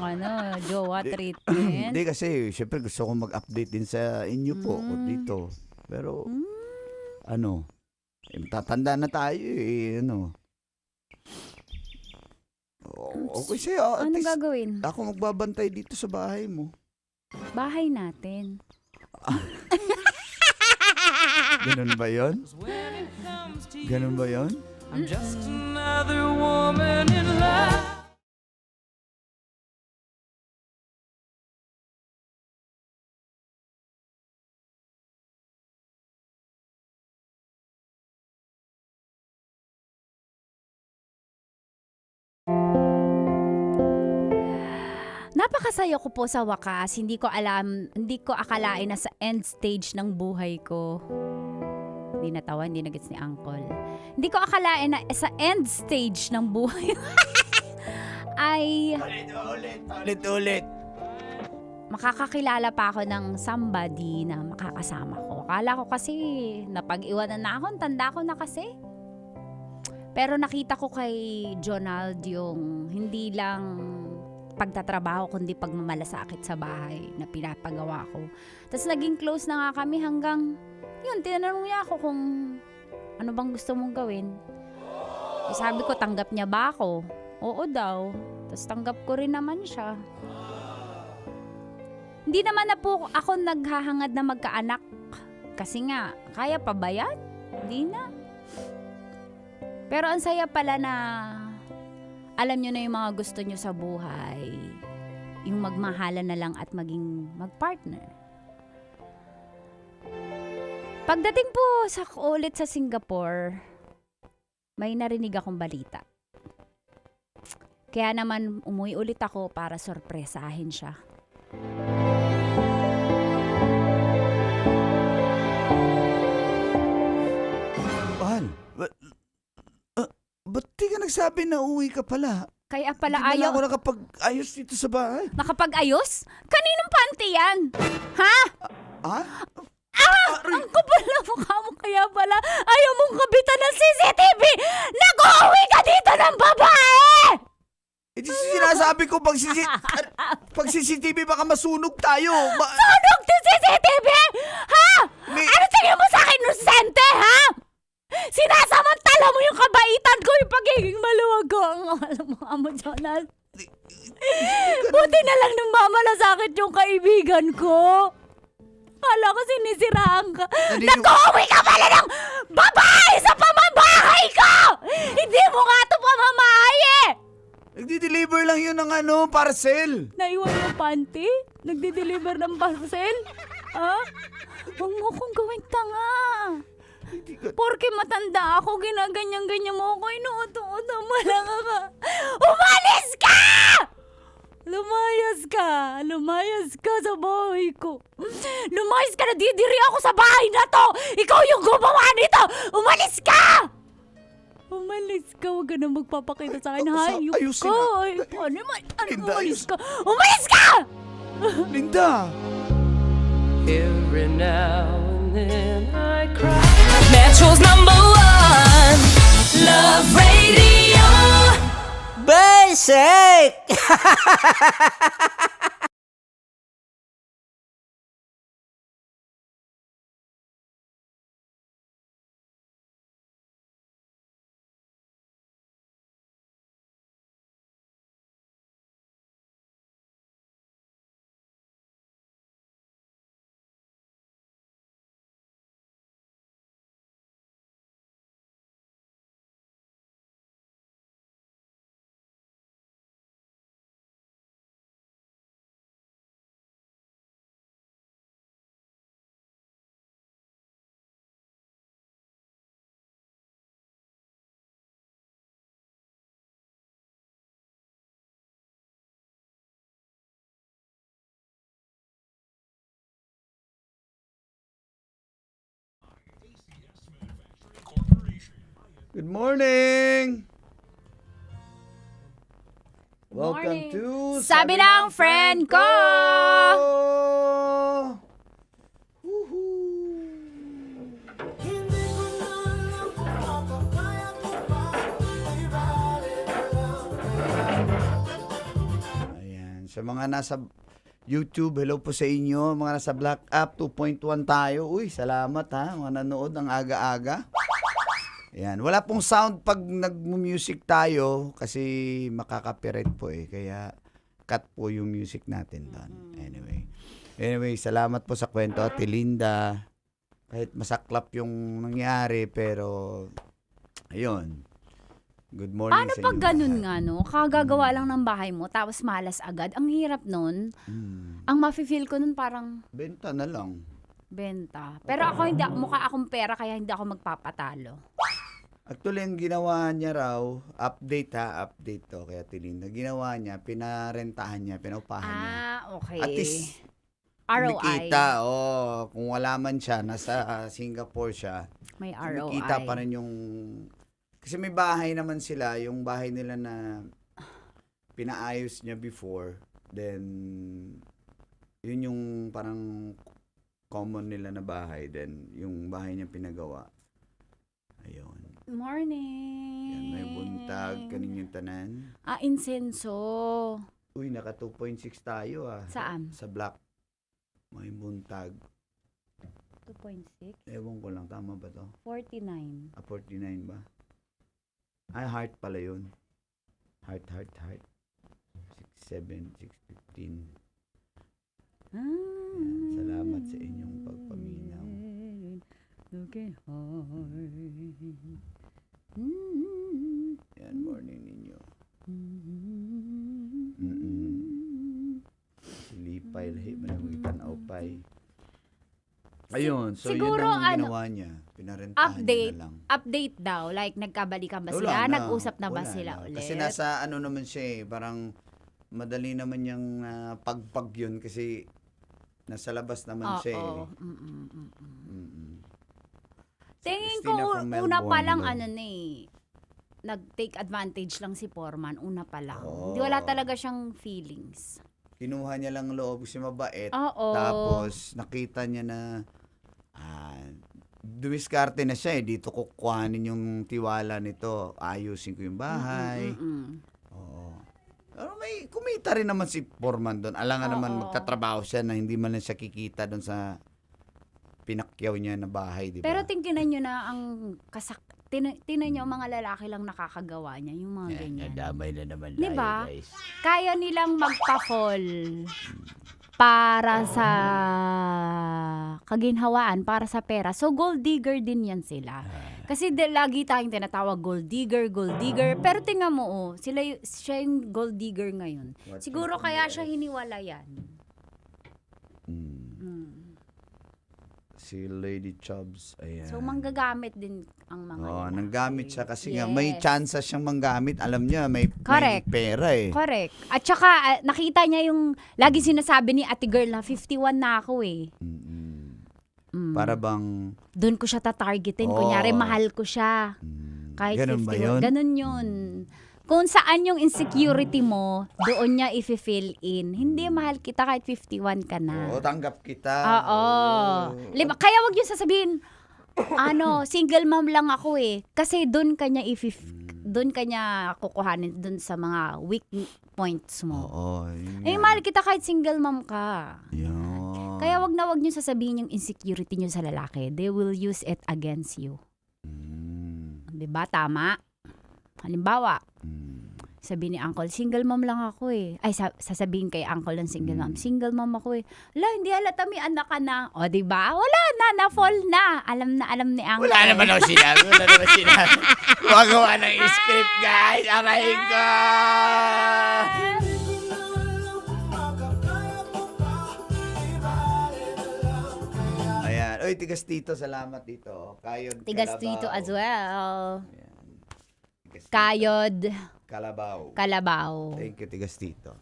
Speaker 6: jowa treatment.
Speaker 14: Hindi kasi, syempre gusto ko mag-update din sa inyo po dito. Pero, tatanda na tayo eh, Okay sa'yo.
Speaker 6: Ano gagawin?
Speaker 14: Ako magbabantay dito sa bahay mo.
Speaker 6: Bahay natin.
Speaker 14: Ganun ba yun? Ganun ba yun?
Speaker 4: I'm just another woman in love.
Speaker 6: Napakasaya ko po sa wakas. Hindi ko akalain na sa end stage ng buhay ko. Hindi natawa, hindi nagets ni Uncle. Hindi ko akalain na sa end stage ng buhay ay
Speaker 14: Ulit.
Speaker 6: makakakilala pa ako ng somebody na makakasama ko. Akala ko kasi napag-iwanan na ako, tanda ko na kasi. Pero nakita ko kay Jonald yung hindi lang pagtatrabaho kundi pagmamalasakit sa bahay na pinapagawa ko. Tapos naging close na nga kami hanggang yun, tinanong niya ako kung ano bang gusto mong gawin. Sabi ko, tanggap niya ba ako? Oo daw. Tapos tanggap ko rin naman siya. Hindi naman na po ako naghahangad na magkaanak. Kasi nga, kaya pa ba yan? Hindi na. Pero ang saya pala na alam nyo na yung mga gusto nyo sa buhay. Yung magmahalan na lang at maging magpartner. Pagdating po ulit sa Singapore, may narinig akong balita. Kaya naman umuwi ulit ako para sorpresahin siya.
Speaker 14: Mahal, ba't di ka nagsabi na uwi ka pala?
Speaker 6: Kaya pala
Speaker 14: Hindi
Speaker 6: ayaw.
Speaker 14: na ako nakapag-ayos dito sa bahay.
Speaker 6: Nakapag-ayos? Kaninong panty yan? Ha?
Speaker 14: Ha?
Speaker 6: Ang kapal na mukha mo, kaya pala ayaw mong kabitan ng CCTV! Nag-uwi ka dito ng babae!
Speaker 14: Sinasabi ko pag CCTV baka masunog tayo.
Speaker 6: Sunog to CCTV! Ha? Ano tingin mo sa akin, Nusente, ha? Sinasamantala mo yung kabaitan ko, yung pagiging maluwag ko. Ang mukha mo, Jonald. Buti na lang nung mamalasakit yung kaibigan ko. Kala ko sinisiraan ka. Nag-uwi ka pala ng babae sa pamamahay ko! Hindi mo nga ito pamamahay eh!
Speaker 14: Nagdi-deliver lang yun ng parcel.
Speaker 6: Naiwan yung panty? Nagdi-deliver ng parcel? Ha? Huwag mo kong gawin tanga. Porke matanda ako, ginaganyan-ganyan mo ako, inuuto-uto mo lang ako. Umalis ka! Lumayas ka sa bahay ko. Lumayas ka na, didiri ako sa bahay na to! Ikaw yung gumawa nito! Umalis ka! Umalis ka, huwag ka na magpapakita sa akin. Hayop ka! Ay, paano man? Umalis ka! Umalis ka!
Speaker 14: Linda!
Speaker 4: Every now and then I cry. Metro's #1 Love Radio.
Speaker 13: Basic!
Speaker 14: Good morning! Welcome
Speaker 5: Morning.
Speaker 14: to
Speaker 5: Sabi ng friend ko!
Speaker 14: Ayan. Sa mga nasa YouTube, hello po sa inyo. Mga nasa Black App, 2.1 tayo. Uy, salamat ha. Mga nanood ng aga-aga. Ayan. Wala pong sound pag nag-music tayo kasi makaka-copyright po eh. Kaya cut po yung music natin doon. Anyway, salamat po sa kwento, Ate Linda. Kahit masaklap yung nangyari, pero ayun. Good morning
Speaker 5: Paano
Speaker 14: sa
Speaker 5: pag
Speaker 14: inyo
Speaker 5: ganun
Speaker 14: lahat.
Speaker 5: nga, no? Kagagawa lang ng bahay mo, tapos malas agad. Ang hirap nun. Ang mafe-feel ko nun parang
Speaker 14: Benta na lang.
Speaker 5: benta. Pero ako hindi, mukha akong pera, kaya hindi ako magpapatalo.
Speaker 14: Actually, ang ginawa niya raw, update to kaya Tilinda. Ginawa niya, pinarentahan niya, pinaupahan niya.
Speaker 5: Okay.
Speaker 14: At least,
Speaker 5: ROI.
Speaker 14: kumikita. Kung wala man siya, nasa Singapore siya.
Speaker 5: May ROI.
Speaker 14: Kumikita pa rin yung... Kasi may bahay naman sila, yung bahay nila na pinaayos niya before. Then, yun yung parang common nila na bahay. Then, yung bahay niya pinagawa. Ayun.
Speaker 5: Morning.
Speaker 14: Yan, may buntag, kanin yung tanan.
Speaker 5: Insenso.
Speaker 14: Uy, naka 2.6 tayo ah.
Speaker 5: Saan?
Speaker 14: Sa black. May buntag.
Speaker 5: 2.6?
Speaker 14: Ewan ko lang, tama ba to?
Speaker 5: 49.
Speaker 14: 49 ba? Ay, heart pala yun. Heart. 6, 7, 6, 15. Yan, salamat sa inyong pagpaminaw. Yan, morning ninyo. Silipay, lahi, manawitan, aupay. Ayun, so
Speaker 5: Siguro,
Speaker 14: yun ang ginawa niya. Pinarentahan niya na lang.
Speaker 5: Update daw. Like, nagkabalikan ba sila?
Speaker 14: Wala na.
Speaker 5: Nag-usap na ba
Speaker 14: Wala
Speaker 5: sila
Speaker 14: na.
Speaker 5: ulit?
Speaker 14: Kasi nasa ano naman siya eh, parang madali naman yung pagpag yun kasi nasa labas naman siya eh.
Speaker 5: Tingin
Speaker 14: Christina
Speaker 5: ko,
Speaker 14: from
Speaker 5: una pa lang,
Speaker 14: Melbourne,
Speaker 5: nag-take advantage lang si Foreman. Una pa lang.
Speaker 14: Oo.
Speaker 5: Hindi, wala talaga siyang feelings.
Speaker 14: Kinuha niya lang loob kasi mabait.
Speaker 5: Oo.
Speaker 14: Tapos nakita niya na dumiskarte na siya eh. Dito kukuhanin yung tiwala nito. Ayusin ko yung bahay. Oo. Pero may kumita rin naman si Foreman doon. Alangan naman magtatrabaho siya na hindi man lang siya kikita doon sa pinakyaw niya na bahay, di ba?
Speaker 5: Pero tingnan nyo na ang tinan nyo, mga lalaki lang nakakagawa niya. Yung mga ganyan.
Speaker 14: Nadamay na naman
Speaker 5: Di ba? Kaya nilang magpa-fall para sa kaginhawaan, para sa pera. So, gold digger din yan sila. Kasi lagi tayong tinatawag gold digger. Pero tingnan mo, siya yung gold digger ngayon. Siguro kaya siya hiniwala yan.
Speaker 14: Si Lady Chubbs, ayan.
Speaker 5: So, manggagamit din ang mga lalaki.
Speaker 14: Nanggamit siya kasi nga
Speaker 5: Yes.
Speaker 14: may chance siyang manggamit. Alam niya, may
Speaker 5: Correct.
Speaker 14: pera eh.
Speaker 5: Correct. At saka, nakita niya yung lagi sinasabi ni ate girl na 51 na ako eh.
Speaker 14: Para bang...
Speaker 5: Doon ko siya tatargetin. Kunyari, mahal ko siya. Kahit
Speaker 14: Ganun
Speaker 5: 51.
Speaker 14: ba yun?
Speaker 5: Ganun yun. Kung saan yung insecurity mo, doon niya i-fill in. Hindi, mahal kita kahit 51 ka na.
Speaker 14: Oo, tanggap kita.
Speaker 5: Oo. Kaya wag yung sasabihin, single mom lang ako eh. Kasi doon kanya doon kanya kukuhanin doon sa mga weak points mo.
Speaker 14: Oo.
Speaker 5: Mahal kita kahit single mom ka.
Speaker 14: Yun.
Speaker 5: Kaya wag niyo sasabihin yung insecurity niyo sa lalaki. They will use it against you. 'Di ba? Tama? Halimbawa, sabi ni Uncle, single mom lang ako eh. Ay, sasabihin kay Uncle ng single mom, single mom ako eh. Hindi halata, may anak ka na. O, diba? Wala na, na-fall na. Alam ni Uncle.
Speaker 14: Wala naman ako sinabi. Gumagawa ng script, guys. Aray ko! Ayan. Uy, tigas dito. Salamat dito. Kayod,
Speaker 5: Tigas
Speaker 14: Kalabaw.
Speaker 5: dito as well.
Speaker 14: Tigas dito.
Speaker 5: Kayod.
Speaker 14: Kalabaw. Thank you, tigas dito.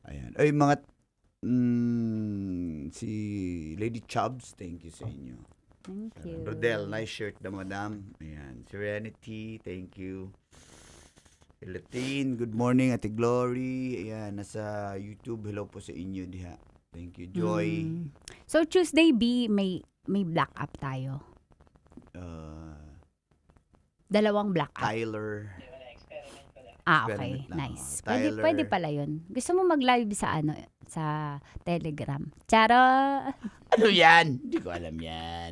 Speaker 14: Ayan. Uy, mga si Lady Chubbs, thank you sa inyo.
Speaker 5: Thank you.
Speaker 14: Rodel, nice shirt na madam. Ayan. Serenity, thank you. Elatin, good morning, Ate Glory. Ayan, nasa YouTube. Hello po sa inyo diha. Thank you, Joy.
Speaker 5: So, Tuesday B, may black up tayo. Dalawang black up.
Speaker 14: Tyler.
Speaker 5: Okay.
Speaker 14: Experiment lang,
Speaker 5: Nice.
Speaker 14: oh. Tyler.
Speaker 5: Pwede pala yun. Gusto mo mag-live sa sa Telegram? Charo!
Speaker 8: Ano yan? Hindi ko alam yan.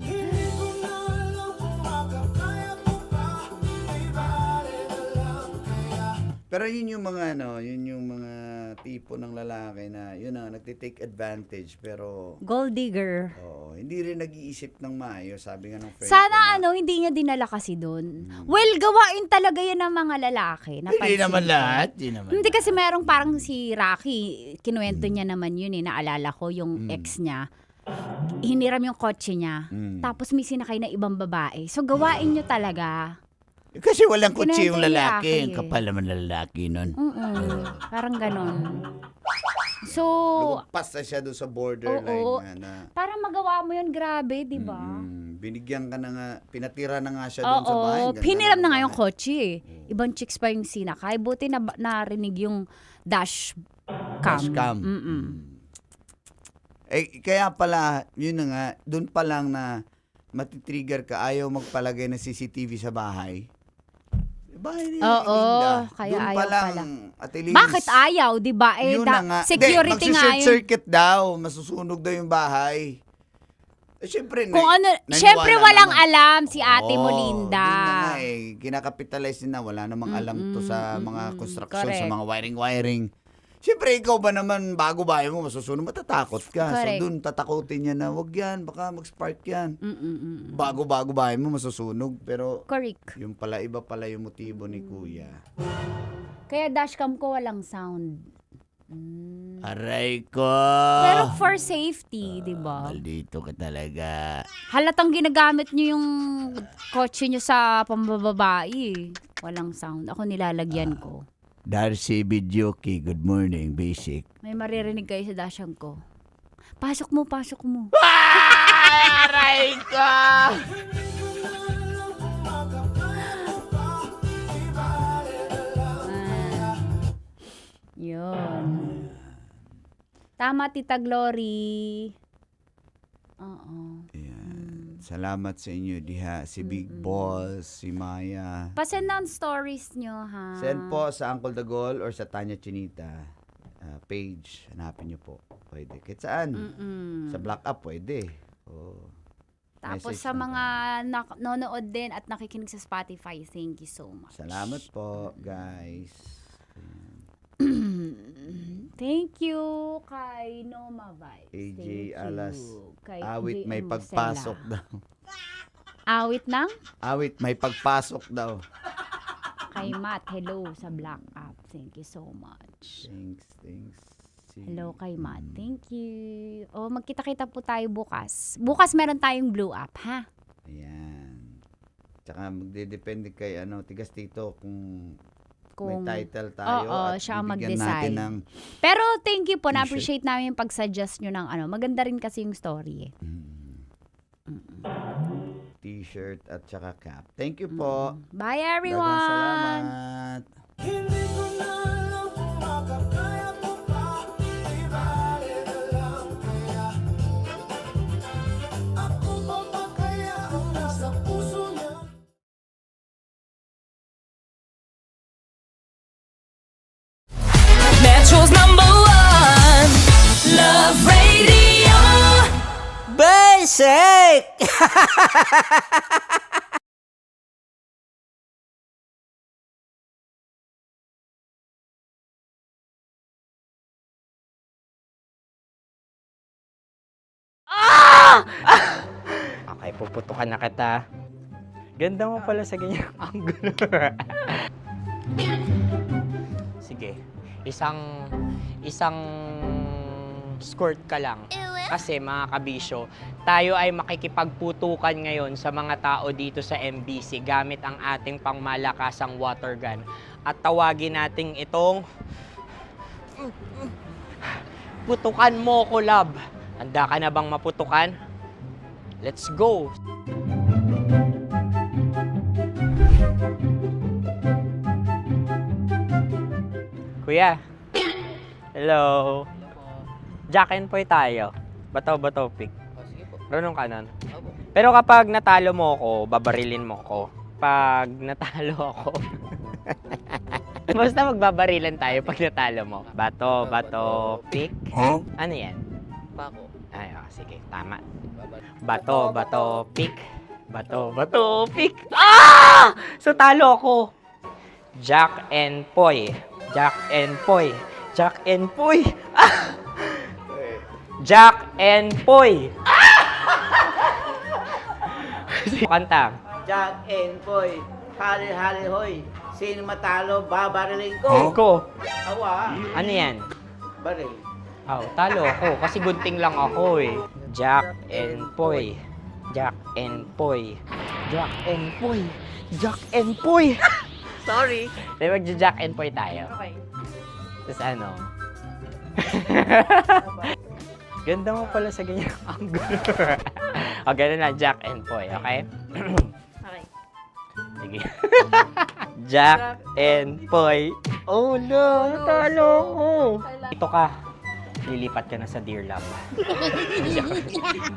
Speaker 14: Pero yun yung mga yun yung mga tipo ng lalaki na yun nagte-take advantage pero
Speaker 5: Gold digger.
Speaker 14: hindi rin nag-iisip ng maayos, sabi nga ng friend.
Speaker 5: Sana hindi niya dinala kasi doon. Well, gawain talaga yan ng mga lalaki.
Speaker 8: Hindi naman lahat.
Speaker 5: Hindi kasi merong parang si Rocky, kinuwento niya naman yun naalala ko yung ex niya. Hiniram yung kotse niya. Tapos may sinakay na ibang babae. So gawain nyo talaga.
Speaker 8: Kasi walang kutsi yung
Speaker 5: Kinuwento yung
Speaker 8: lalaki.
Speaker 5: lalaki,
Speaker 8: Ang kapal naman ng lalaki nun.
Speaker 5: Parang ganon. So,
Speaker 14: Lumagpas na siya doon sa borderline na
Speaker 5: para magawa mo yun, grabe, di ba?
Speaker 14: binigyan ka na nga, pinatira na nga siya doon sa bahay. Ganda
Speaker 5: Piniram na nga
Speaker 14: bahay.
Speaker 5: yung kotse. Ibang chicks pa yung sinakay. Buti na narinig yung dash cam.
Speaker 14: Dash cam. Kaya pala, yun na nga, doon pa lang na matitrigger ka, ayaw magpalagay ng CCTV sa bahay. Bahay ni Linda.
Speaker 5: Kaya
Speaker 14: Doon
Speaker 5: ayaw
Speaker 14: pa lang,
Speaker 5: pala.
Speaker 14: Ate Liz,
Speaker 5: Bakit ayaw, di ba?
Speaker 14: yun na nga.
Speaker 5: Security nga yun.
Speaker 14: circuit daw, masusunog daw yung bahay. Siyempre,
Speaker 5: Kung syempre walang alam si Ate Molinda.
Speaker 14: Yun na nga kinakapitalize na, wala namang alam to sa mga construction, sa
Speaker 5: Correct.
Speaker 14: mga wiring. Siyempre, ikaw ba naman, bago bahay mo, masusunog, matatakot ka.
Speaker 5: Correct.
Speaker 14: So, dun, tatakotin niya na, wag yan, baka mag-spark yan. Bago bahay mo, masusunog. Pero,
Speaker 5: Correct.
Speaker 14: yung pala, iba pala yung motibo ni Kuya.
Speaker 5: Kaya dashcam ko walang sound.
Speaker 8: Aray ko.
Speaker 5: Pero for safety, di ba?
Speaker 8: Maldito ka talaga.
Speaker 5: Halatang ginagamit niyo yung kotse niyo sa pambababae. Walang sound. Ako nilalagyan ko.
Speaker 8: Darcy Bidyoki, good morning, basic.
Speaker 5: May maririnig kayo sa dashcam ko. Pasok mo.
Speaker 8: Aray ko!
Speaker 5: Yun. Tama, Tita Glory. Oo.
Speaker 14: Salamat sa inyo, diha. Si Big Boss, si Maya.
Speaker 5: Pasend down stories nyo, ha?
Speaker 14: Send po sa Uncle Dagol or sa Tanya Chinita page. Hanapin nyo po. Pwede. Kahit saan. Sa Black Up, pwede.
Speaker 5: Tapos
Speaker 14: Message
Speaker 5: sa
Speaker 14: lang
Speaker 5: mga nanonood din at nakikinig sa Spotify, thank you so much.
Speaker 14: Salamat po, guys.
Speaker 5: Thank you kay Noma Vibes.
Speaker 14: AJ
Speaker 5: Thank you.
Speaker 14: Alas.
Speaker 5: Kay
Speaker 14: Awit
Speaker 5: JM
Speaker 14: may
Speaker 5: Rosella.
Speaker 14: pagpasok daw.
Speaker 5: Awit ng?
Speaker 14: Awit may pagpasok daw.
Speaker 5: Kay Matt, hello sa Black App. Thank you so much.
Speaker 14: Thanks.
Speaker 5: Hello kay Matt. Thank you. Magkita-kita po tayo bukas. Bukas meron tayong Blue App, ha?
Speaker 14: Ayan. Tsaka magdedepende kay Tigas Tito kung may title tayo at
Speaker 5: siya ang
Speaker 14: bibigyan natin
Speaker 5: mag-decide.
Speaker 14: ng
Speaker 5: Pero thank you po,
Speaker 14: t-shirt.
Speaker 5: na-appreciate namin yung pag-suggest nyo ng Maganda rin kasi yung story.
Speaker 14: t-shirt at tsaka cap. Thank you po.
Speaker 5: Bye
Speaker 14: Dagang
Speaker 5: everyone!
Speaker 14: salamat.
Speaker 4: Metro's #1 Love Radio.
Speaker 8: Basic!
Speaker 9: Okay, puputukan na kita. Ganda mo pala sa ganyang angulo. Sige, isang squirt ka lang. Kasi mga kabisyo, tayo ay makikipagputukan ngayon sa mga tao dito sa MBC gamit ang ating pangmalakasang water gun. At tawagin natin itong putukan mo ko, love. Handa ka na bang maputukan? Let's go! Kuya. Hello. Jack and Poy tayo. Bato-bato pick. Runong ka nun. Pero kapag natalo mo ako, babarilin mo ako. Pag natalo ako, basta magbabarilan tayo pag natalo mo. Bato, pick. Ano yan?
Speaker 13: Pako.
Speaker 9: Ay, sige, tama. Bato, pick. Bato, pick. Ah! So, talo ako. Jack and Poy. Jack and Poy. Jack and Poy. Ah! Jack and Poy. Kanta.
Speaker 13: Jack and Poy, hali-hali hoy. Sino matalo, babariling ko.
Speaker 9: Ko.
Speaker 13: Awa.
Speaker 9: Ano yan?
Speaker 13: Baril.
Speaker 9: Oh, talo ako kasi gunting lang ako eh. Jack and Poy. Jack and Poy. Jack and Poy. Jack and Poy. Sorry. Di magja-Jack and Poy tayo.
Speaker 10: Okay.
Speaker 9: Tapos ano? Ganda mo pala sa ganyan angle. O, ganun lang, Jack and Poy, okay?
Speaker 10: Okay.
Speaker 9: Sige. Jack and Poy. Oh no, natalo ko. Ito ka. Lilipat ka na sa Dear Love.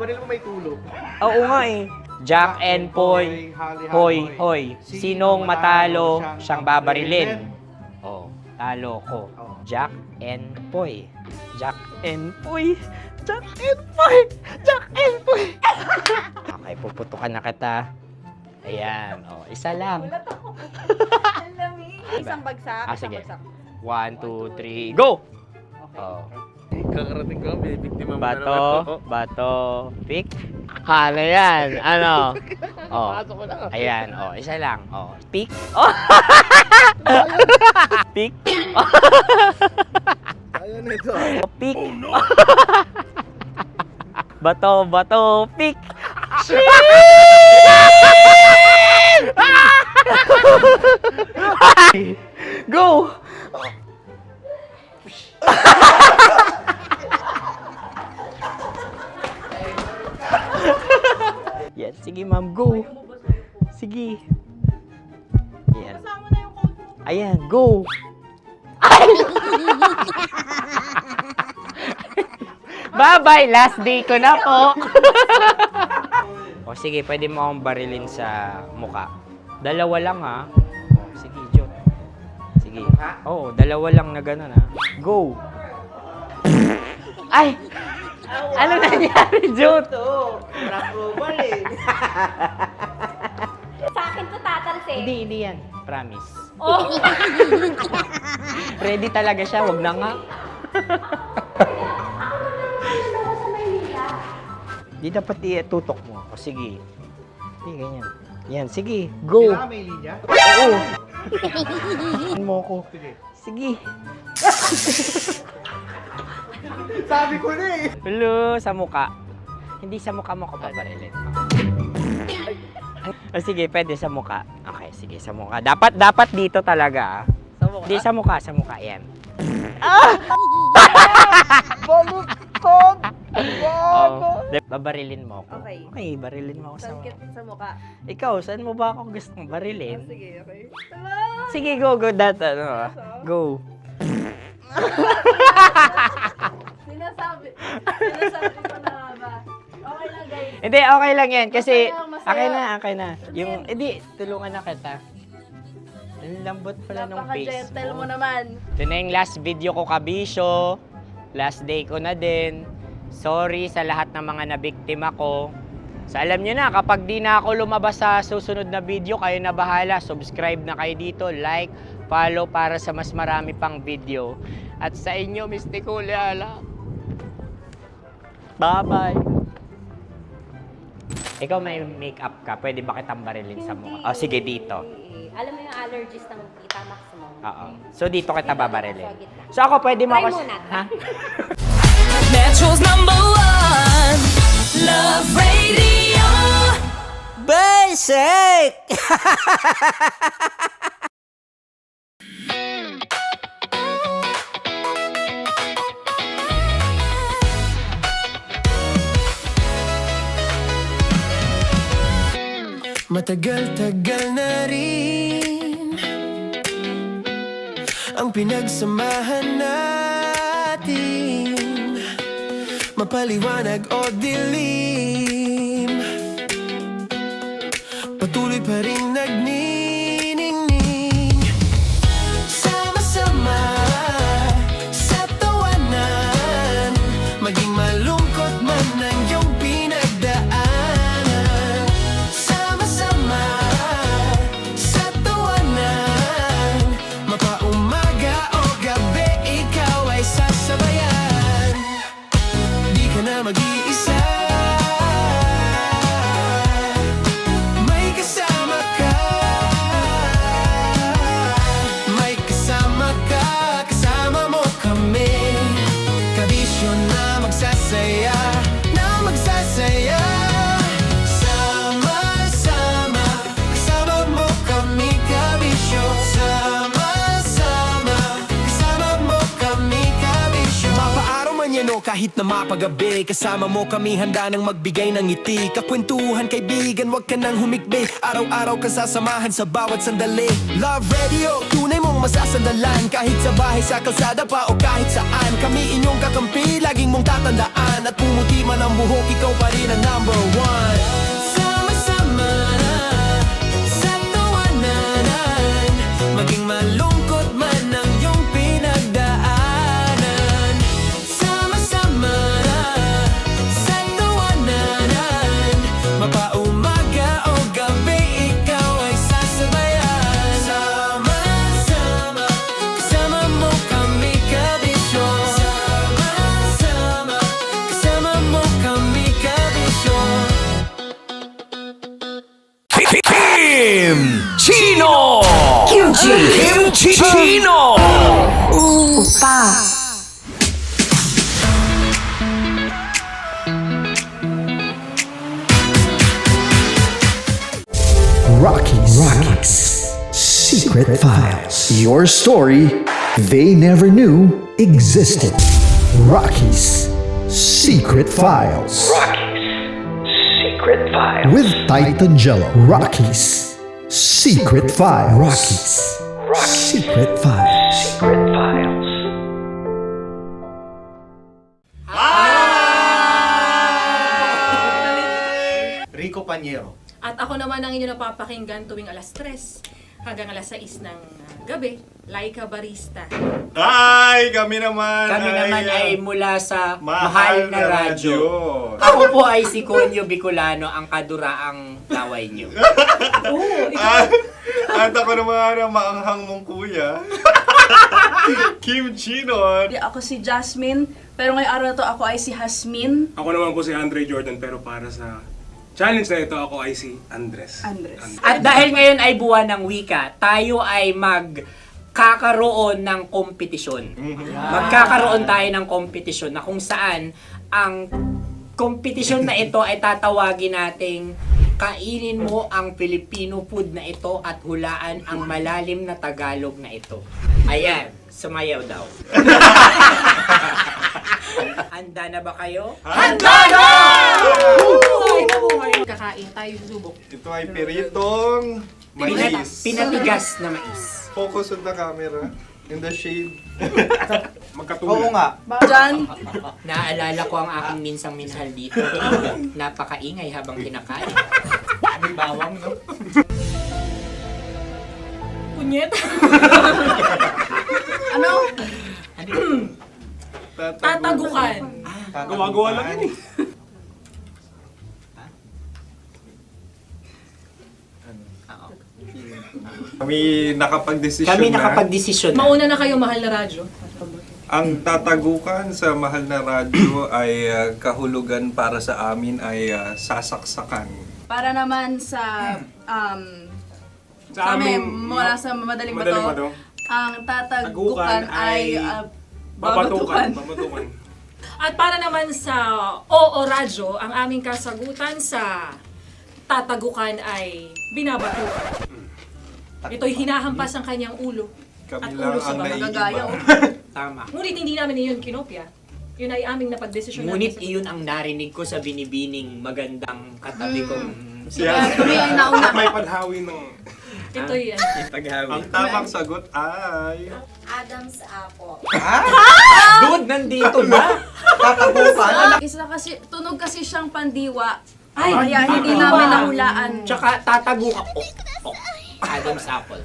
Speaker 7: Baril mo may tulog.
Speaker 9: Oo nga eh. Jack and Poy. Hoy, hoy. Sinong matalo, siyang babarilin. Oh, talo ko. Jack and Poy. Jack and Poy. Jack and Poy. Jack and Poy. Okay, puputukan na kita. Ayan. Oh, isa lang.
Speaker 10: Isang bagsak.
Speaker 9: Sige. 1, 2, 3, go! Oh.
Speaker 11: Kakarating ko, binibiktima mo
Speaker 9: Bato, pick. Ano yan? Ano? Oh. Ayan, oh, isa lang. Oh, pick. Oh. Pick.
Speaker 11: Ayan ito.
Speaker 9: Oh, pick. Bato, pick. Go! Yan, sige ma'am, go. Sige. Ayan. Ayan, go. Bye-bye, last day ko na po. O sige, pwede mo akong barilin sa muka. Dalawa lang ha. O, sige, Jot. Sige. Oo, dalawa lang na gano'n ha. Go. Ay! Ano nangyari, Jot?
Speaker 13: Ito, approval eh.
Speaker 3: Sa akin to tatalsik.
Speaker 9: Hindi yan. Promise.
Speaker 3: Oh.
Speaker 9: Ready talaga siya, wag na nga. Di dapat tutok mo. O sige. Hindi, ganyan. Yan, sige. Go.
Speaker 7: Kailangan may linya?
Speaker 9: Oo. Mo ko. Sige.
Speaker 7: Sabi ko na eh.
Speaker 9: Hello, sa muka. Hindi sa muka mo ko babarilin. O sige, pwede sa muka. Okay, sige, sa muka. Dapat dito talaga. Hindi sa muka, yan. Ah!
Speaker 10: Balukod!
Speaker 9: Oh, babarilin mo ako.
Speaker 10: Okay.
Speaker 9: Okay, barilin mo ako sa muka.
Speaker 10: Sa mukha.
Speaker 9: Ikaw, saan mo ba ako gustong barilin?
Speaker 10: Sige, okay.
Speaker 9: Sige, go. Go.
Speaker 10: Sinasabi ko na ba? Okay lang, guys.
Speaker 9: Hindi, okay lang yan. Kasi,
Speaker 10: Masaya.
Speaker 9: okay na. Yung, hindi, tulungan na kita. Ang lambot pala ng face
Speaker 10: Napaka-gentle
Speaker 9: mo.
Speaker 10: mo naman.
Speaker 9: Ito na yung last video ko, kabisyo. Last day ko na din. Sorry sa lahat ng mga nabiktima ko. So alam nyo na, kapag di na ako lumabas sa susunod na video, kayo na bahala. Subscribe na kayo dito, like, follow para sa mas marami pang video. At sa inyo, Mistiko Leala. Bye-bye. Ikaw may makeup ka, pwede ba kitang barilin sa mukha? O sige, dito.
Speaker 3: Alam mo yung allergies ng Tita Max mo?
Speaker 9: Oo. So dito kita babarilin. So ako, pwede mo ako...
Speaker 3: Try muna.
Speaker 9: Ha?
Speaker 4: Metro's #1 Love Radio
Speaker 13: Basic!
Speaker 2: Matagal-tagal na rin ang pinagsamahan natin, mapaliwanag o dilim, patuloy pa rin nagniningning. Sama-sama sa tawanan, maging malungkot man ang iyong pinagdaanan. Sama-sama sa tawanan, mapaumaga o gabi, ikaw ay sasabayan. Di ka na mag-iisa, may kasama ka. May kasama ka, kasama mo kami. Kabisyo na magsasaya, na magsasaya. Sama-sama, kasama mo kami, kabisyo. Sama-sama, kasama mo kami, kabisyo. Mapaaraw man yan o kahit na mapagabi, kasama mo kami, handa nang magbigay ng ngiti. Kakwentuhan, kaibigan, wag ka nang humikbi. Araw-araw ka sasamahan sa bawat sandali. Love Radio, tunay mong masasandalan. Kahit sa bahay, sa kalsada pa o kahit saan, kami inyong kakampi, laging mong tatandaan. At pumuti man ang buhok, ikaw pa rin ang number one. Sama-sama sa tawanan, maging malungkot man ang iyong pinagdaanan. Sama-sama sa tawanan, mapaumaga o gabi, ikaw ay sasabayan. Sama-sama, kasama mo kami, kabisyo. Sama-sama, kasama mo kami, kabisyo.
Speaker 1: Kim Chino! Kim Chino! Rocky's Secret Files. Your story they never knew existed. Rocky's Secret Files. Secret Files. With Titan Jello. Rocky's Secret Files. Rocky's Secret Files. Secret Files.
Speaker 16: Rico Panyero.
Speaker 10: At ako naman ang inyo napapakinggan tuwing alas 3 hanggang alas 6 ng gabi, Laika Barista.
Speaker 7: Ay, kami naman.
Speaker 9: Kami naman ay mula sa
Speaker 7: Mahal na Radyo.
Speaker 9: Ako po ay si Conyo Bicolano, ang kaduraang laway niyo.
Speaker 7: At ako naman ang maanghang mong kuya. Kim Chino.
Speaker 10: Ako si Jasmine, pero ngayong araw na to ako ay si Hasmin.
Speaker 16: Ako naman po si Andre Jordan, pero para sa challenge na ito, ako ay si Andres.
Speaker 9: At dahil ngayon ay buwan ng wika, tayo ay magkakaroon ng kompetisyon. Magkakaroon tayo ng kompetisyon na kung saan ang kompetisyon na ito ay tatawagin nating kainin mo ang Filipino food na ito at hulaan ang malalim na Tagalog na ito. Ayan, sumayaw daw. Handa na ba kayo?
Speaker 7: Handa na!
Speaker 10: Kakain tayo, subok.
Speaker 7: Ito ay piritong mais.
Speaker 9: Pinatigas na mais.
Speaker 7: Focus on the camera. In the shade.
Speaker 16: Magkatulad.
Speaker 14: Oo nga.
Speaker 10: Diyan,
Speaker 9: Naalala ko ang aking minsang minahal dito. Napakaingay habang kinakain. May bawang, no?
Speaker 10: punyet. Ano? Tatagukan.
Speaker 16: Gawa-gawa lang yun eh.
Speaker 7: Kami nakapag-desisyon
Speaker 9: Kami
Speaker 7: na.
Speaker 9: nakapag-desisyon na.
Speaker 10: Mauna na kayo, mahal na radyo.
Speaker 7: Ang tatagukan sa Mahal na Radyo ay kahulugan para sa amin ay sasaksakan.
Speaker 10: Para naman sa
Speaker 16: Sa amin,
Speaker 10: mula sa madaling
Speaker 16: madaling
Speaker 10: bato,
Speaker 16: bato.
Speaker 10: ang tatagukan ay
Speaker 16: babatukan.
Speaker 10: babatukan. At para naman sa Oo Radyo, ang aming kasagutan sa tatagukan ay binabatukan. Ito'y hinahampas ang kanyang ulo.
Speaker 7: Kami
Speaker 10: At
Speaker 7: lang
Speaker 10: ulo sa
Speaker 7: ang
Speaker 10: magagaya.
Speaker 9: Tama.
Speaker 10: Ngunit hindi namin iyon kinopya. Yun ay aming napagdesisyon
Speaker 9: Ngunit
Speaker 10: namin.
Speaker 9: iyon ang narinig ko sa binibining magandang katabi kong
Speaker 10: Kami ay nauna.
Speaker 16: May paghawi ng...
Speaker 10: Ito yan.
Speaker 7: Ang tamang sagot ay...
Speaker 3: Adam's apple.
Speaker 9: Dude, nandito ba?
Speaker 10: Isa kasi, tunog kasi siyang pandiwa. Ay, kaya hindi namin nahulaan.
Speaker 9: Tsaka tatago ka. Adam's apple.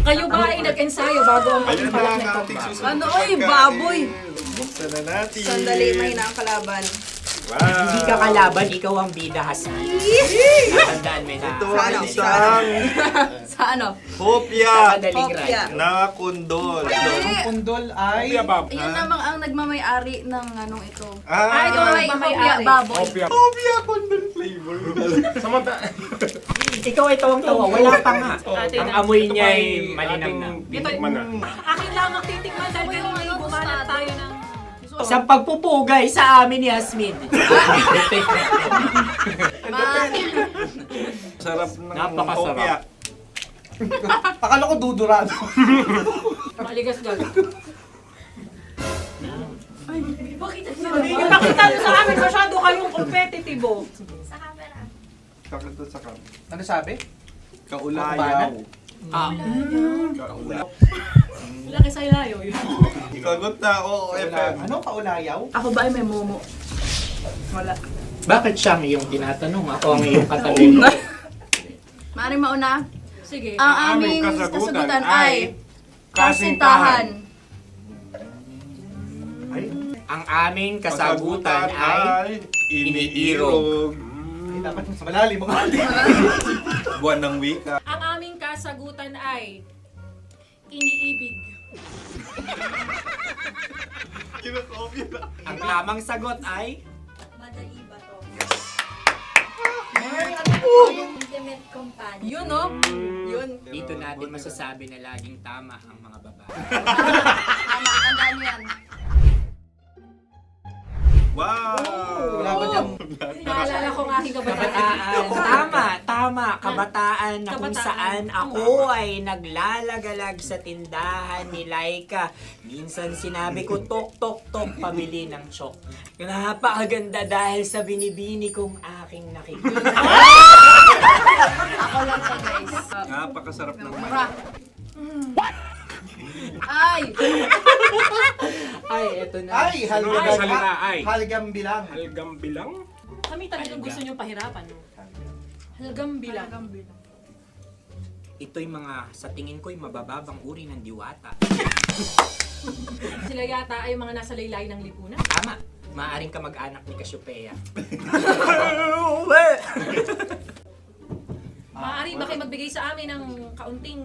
Speaker 10: Kayo ba ay nag-ensayo bago ang
Speaker 7: Ayun na
Speaker 10: pagpalak
Speaker 7: ang
Speaker 10: nito?
Speaker 7: ating susunod
Speaker 10: Ano,
Speaker 7: na
Speaker 10: oy,
Speaker 7: pagkain.
Speaker 10: baboy!
Speaker 7: Buksan na natin.
Speaker 10: Sandali, may nakakalaban.
Speaker 7: Wow.
Speaker 9: Hindi ka kalaban, ikaw ang bida, Hasmi. Natandaan mo na.
Speaker 7: Ito ang isang
Speaker 10: Sa ano?
Speaker 7: hopya
Speaker 9: Madaling
Speaker 10: Hopya.
Speaker 9: ride.
Speaker 7: na kundol.
Speaker 10: Hindi.
Speaker 11: Pundol ay...
Speaker 16: Hopya Bob.
Speaker 10: Yan namang ang nagmamayari ng anong ito.
Speaker 7: Ah,
Speaker 10: Ito ay hopya baboy.
Speaker 16: Hopya.
Speaker 7: hopya kundol flavor.
Speaker 16: Samanta...
Speaker 9: Ikaw ay tawang-tawa, wala pa nga. Ang amoy niya ay malinam na.
Speaker 16: Titikman na.
Speaker 10: Akin lang ang titikman dahil kayo may bumanat tayo ng...
Speaker 9: Sa pagpupugay sa amin ni Hasmin.
Speaker 7: Sarap ng
Speaker 9: Napakasarap.
Speaker 7: hopya.
Speaker 11: Akala ko dudurado.
Speaker 10: Maligas gal. Ay, bakit? Ipakita nyo sa amin, masyado kayong competitive.
Speaker 7: Sakit to sa kam.
Speaker 11: Ano sabi?
Speaker 7: Kaulayaw.
Speaker 10: Laki sa ilayo yun.
Speaker 7: Sagot na, oo, FM.
Speaker 11: Ano kaulayaw?
Speaker 10: Ako ba ay may momo? Wala.
Speaker 9: Bakit siya ang iyong tinatanong? Ako ang iyong katabi.
Speaker 10: Maaaring mauna? Sige. Ang
Speaker 16: Ang
Speaker 10: aming
Speaker 16: aming
Speaker 10: kasagutan ay kasintahan.
Speaker 9: Ang aming kasagutan ay
Speaker 7: iniirog.
Speaker 11: Dapat sa malalim mga
Speaker 7: Buwan ng wika.
Speaker 10: Ang aming kasagutan ay iniibig.
Speaker 7: Kinakopya na.
Speaker 9: ang tamang sagot ay
Speaker 3: Madali ba to?
Speaker 10: Intimate companion. Yun, no? Yun.
Speaker 9: dito natin masasabi na laging tama ang mga babae.
Speaker 10: Tama, tandaan nyo yan.
Speaker 7: Wow!
Speaker 11: Wala ba dyan?
Speaker 10: Naalala ko ang aking kabataan.
Speaker 9: Kabataan. Tama. Kabataan na kung
Speaker 10: Kabataan.
Speaker 9: saan ako ay naglalagalag sa tindahan ni Laika. Minsan sinabi ko, tok, tok, tok, pamili ng chok. Napakaganda dahil sa binibini kong aking nakikita.
Speaker 10: Ako lang to, guys.
Speaker 7: Napakasarap ng
Speaker 10: Mura. Ay!
Speaker 9: Ay, eto na.
Speaker 11: Ay,
Speaker 16: Ay, salita ay.
Speaker 11: halgam bilang.
Speaker 16: Halgam bilang?
Speaker 10: Kami talagang gusto niyong pahirapan, no? Halgam bilang.
Speaker 9: Ito'y mga, sa tingin ko'y mabababang uri ng diwata.
Speaker 10: Sila yata ay mga nasa laylay ng lipunan.
Speaker 9: Tama. Maaring ka mag-anak ni Cassiopeia.
Speaker 10: Maaari ba kayo magbigay sa amin ng kaunting...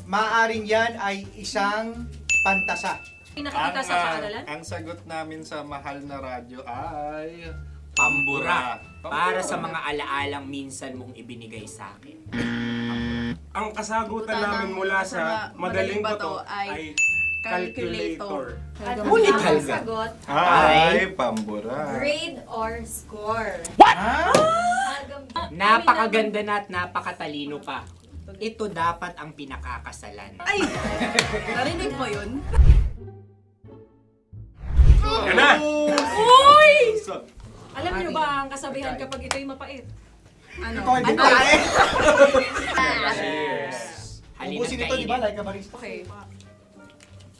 Speaker 11: Maaring yan ay isang pantasa.
Speaker 10: Nakikita sa paaralan?
Speaker 7: Ang sagot namin sa mahal na radyo ay...
Speaker 9: Pambura. Para sa mga alaalang minsan mong ibinigay sa akin.
Speaker 16: Ang kasagutan namin mula sa madaling bato ay calculator.
Speaker 9: Ulit halga.
Speaker 3: Sagot,
Speaker 7: Ay, pambura.
Speaker 3: grade or score?
Speaker 9: Napakaganda na at napakatalino pa. Ito dapat ang pinakakasalan.
Speaker 10: Ay! Narinig mo yun?
Speaker 16: Yan na!
Speaker 10: Uy! Alam niyo ba ang kasabihan kapag ito'y mapait? Ano?
Speaker 11: Ano?
Speaker 9: Halina't
Speaker 11: Ubusin ito, di ba?
Speaker 9: kainin.
Speaker 11: Like a barista.
Speaker 10: Okay.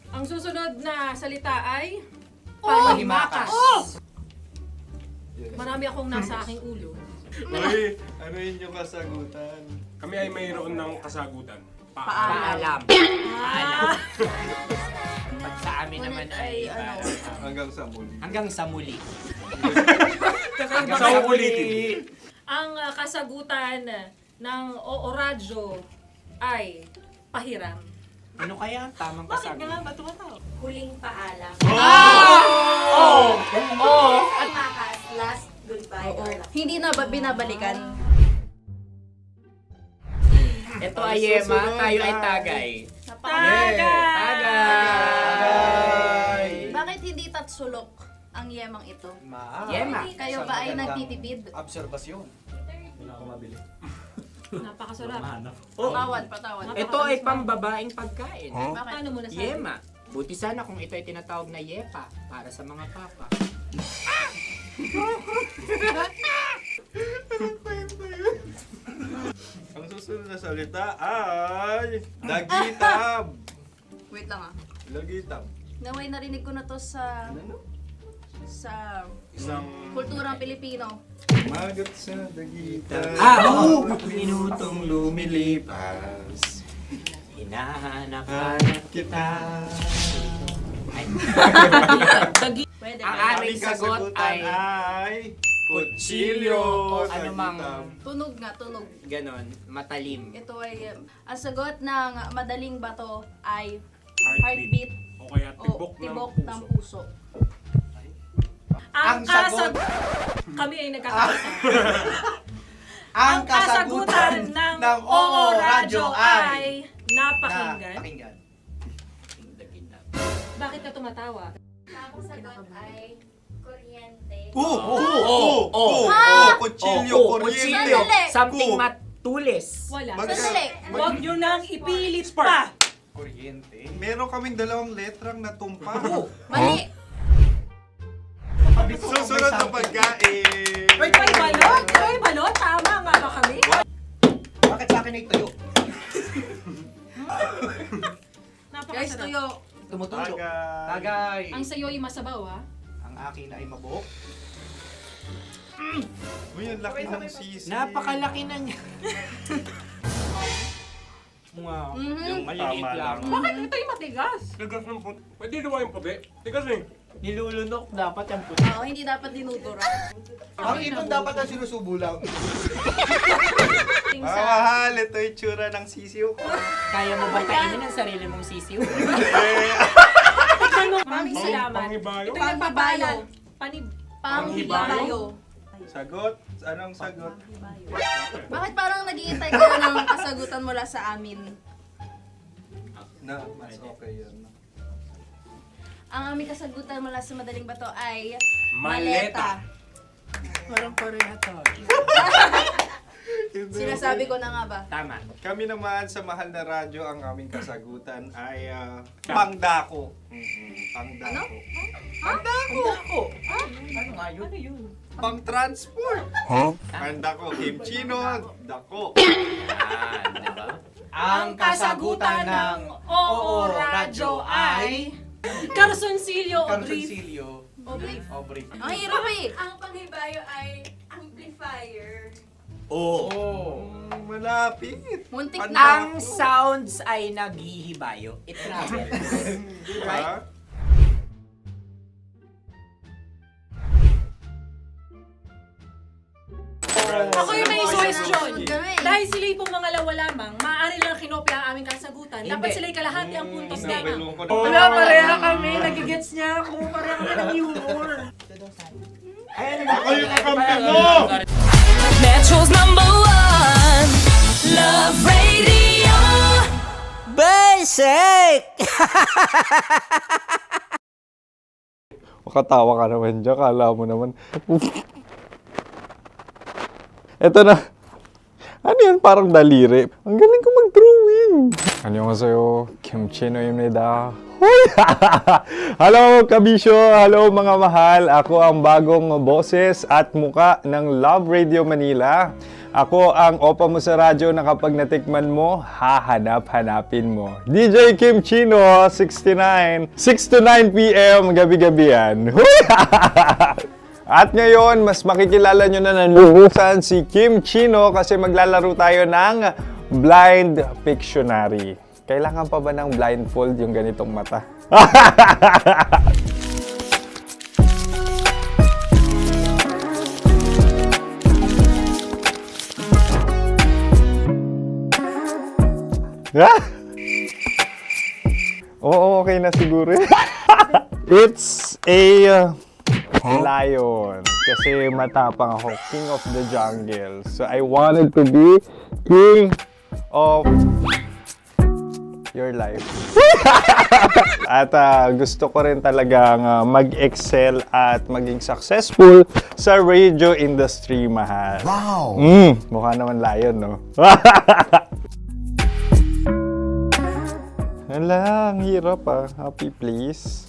Speaker 10: Ang susunod na salita ay...
Speaker 9: Palimakas.
Speaker 10: Marami akong nasa aking ulo.
Speaker 7: Uy, ano yun yung kasagutan?
Speaker 16: Kami ay mayroon ng kasagutan.
Speaker 9: Paalam. Paalam. Pag sa amin naman ay
Speaker 7: Hanggang sa muli.
Speaker 9: hanggang sa muli.
Speaker 16: Sa ulitin.
Speaker 10: Ang kasagutan ng Oo Radyo ay pahiram.
Speaker 9: Ano kaya ang tamang kasagutan?
Speaker 10: Ba't tumatawa?
Speaker 3: Huling paalam.
Speaker 10: At
Speaker 3: Makas, last goodbye or last.
Speaker 10: hindi na ba binabalikan?
Speaker 9: Ito ay Yema, tayo ay tagay.
Speaker 10: Tagay! Bakit hindi tatsulok ang yemang ito?
Speaker 9: Yema.
Speaker 10: Kayo ba ay nagtitipid?
Speaker 11: Obserbasyon.
Speaker 10: Napakasarap. Patawad.
Speaker 9: Ito ay pambabaeng pagkain.
Speaker 10: Bakit? Ano mo nasabi?
Speaker 9: Yema. Buti sana kung ito ay tinatawag na yepa para sa mga papa.
Speaker 7: Ang susunod na salita ay lagitab.
Speaker 10: Wait lang ah.
Speaker 7: Lagitab.
Speaker 10: Naway narinig ko na to sa
Speaker 7: Isang
Speaker 10: kulturang Pilipino.
Speaker 7: magat sa lagitab.
Speaker 9: Oo!
Speaker 7: Minutong lumilipas.
Speaker 9: Hinahanap kita.
Speaker 10: Pwede.
Speaker 9: Ang aming sagot ay kutsilyo o anumang
Speaker 10: Tunog nga, tunog.
Speaker 9: ganon, matalim.
Speaker 10: Ito ay, ang sagot ng madaling bato ay
Speaker 16: Heartbeat.
Speaker 10: heartbeat
Speaker 16: O kaya
Speaker 10: o tibok ng puso.
Speaker 9: Ang sagot,
Speaker 10: Kami ay nagkakaisa.
Speaker 9: ang kasagutan ng Oo Radyo ay
Speaker 10: napakinggan. Bakit ka tumatawa?
Speaker 6: Ang sagot ay kuryente.
Speaker 7: Kutsilyo, kuryente.
Speaker 10: Sandali.
Speaker 9: Something matulis.
Speaker 10: Wala.
Speaker 7: Magka-
Speaker 10: Sandali.
Speaker 16: Huwag
Speaker 10: nyo nang ipilit pa.
Speaker 7: Kuryente. Meron kaming dalawang letrang natumpa.
Speaker 10: Mali.
Speaker 7: Susunod na pagkain.
Speaker 10: Wait, may balot? May balot? Tama nga ba kami?
Speaker 9: Bakit sa akin ay tuyo?
Speaker 10: Guys, tuyo.
Speaker 9: Tumutulo.
Speaker 7: Tagay.
Speaker 9: Tagay.
Speaker 10: Ang sayo ay masabaw, ha?
Speaker 9: Ang akin ay mabuhok.
Speaker 7: Uy, ang laki ng sisi.
Speaker 9: Napakalaki na niya. Wow. Yung maliliit
Speaker 7: Tama
Speaker 9: lang.
Speaker 7: lang.
Speaker 10: Bakit ito yung matigas?
Speaker 16: Tigas ng puti. Pwede nawa yung puti. Tigas eh.
Speaker 9: Nilulunok dapat yung puti.
Speaker 10: Oo, hindi dapat dinudura.
Speaker 9: Ang ibon dapat ang sinusubo lang.
Speaker 7: Mahal, ito yung tsura ng sisiw ko.
Speaker 9: Kaya mo ba kainin ang sarili mong sisiw?
Speaker 10: Maraming salamat.
Speaker 16: Panghibayo.
Speaker 10: Ito yung pabayo. Panghibayo.
Speaker 7: Sagot? Anong sagot?
Speaker 10: Bakit parang naghihintay kayo ng kasagutan mula sa amin?
Speaker 7: Na, mas okay yan.
Speaker 10: Ang aming kasagutan mula sa madaling bato ay
Speaker 16: Maleta.
Speaker 9: Parang Koreato.
Speaker 10: Sinasabi ko na nga ba?
Speaker 9: Tama.
Speaker 7: Kami naman sa mahal na radyo, ang aming kasagutan ay pangdako. Pangdako.
Speaker 9: Pangdako. Ano nga yun? Ano yun?
Speaker 7: Pang-transport. Pangdako, kimchino, dako.
Speaker 9: Yan, diba? Ang kasagutan ng Oo Radyo ay
Speaker 10: Karsunsilyo o brief.
Speaker 9: Karsunsilyo.
Speaker 10: O brief.
Speaker 9: O brief.
Speaker 10: Ang hirap eh.
Speaker 6: Ang panghibayo ay amplifier.
Speaker 9: Oo.
Speaker 7: Malapit.
Speaker 10: Muntik
Speaker 7: Pangdako.
Speaker 10: na.
Speaker 9: Ang sounds ay naghihibayo. It travels.
Speaker 7: Diba?
Speaker 10: Ako yung may question.
Speaker 6: Kami.
Speaker 10: Dahil sila yung mga lawa lamang, maaari lang kinopya ang aming kasagutan. Dapat
Speaker 9: Hindi.
Speaker 10: sila yung kalahati ang puntos lamang.
Speaker 7: Nabulong ko na.
Speaker 10: Wala, pareha kami. Nagigets niya ako. Pareha kami ng humor.
Speaker 7: Ako yung kakampi mo!
Speaker 4: Metro's #1 Love Radio.
Speaker 9: Basic!
Speaker 7: Makatawa ka naman dyan, kala mo naman. Eto na. Ano yan? Parang daliri. Ang galing ko mag-drawing. 안녕하세요. 김치노입니다. Hello, kabisyo! Hello, mga mahal! Ako ang bagong boses at muka ng Love Radio Manila. Ako ang opa mo sa radyo na kapag natikman mo, hahanap-hanapin mo. DJ Kim Chino, 69. 6 to 9 p.m. gabi-gabi yan. At ngayon, mas makikilala nyo na ng lubusan si Kim Chino kasi maglalaro tayo ng Blind Pictionary. Kailangan pa ba ng blindfold yung ganitong mata? Oo, okay na siguro. It's a lion. Kasi matapang ako. King of the jungle. So I wanted to be king of your life. At gusto ko rin talagang mag-excel at maging successful sa radio industry, mahal.
Speaker 1: Wow!
Speaker 7: Mukha naman lion, no? Hala, ang hirap ah. Happy, please.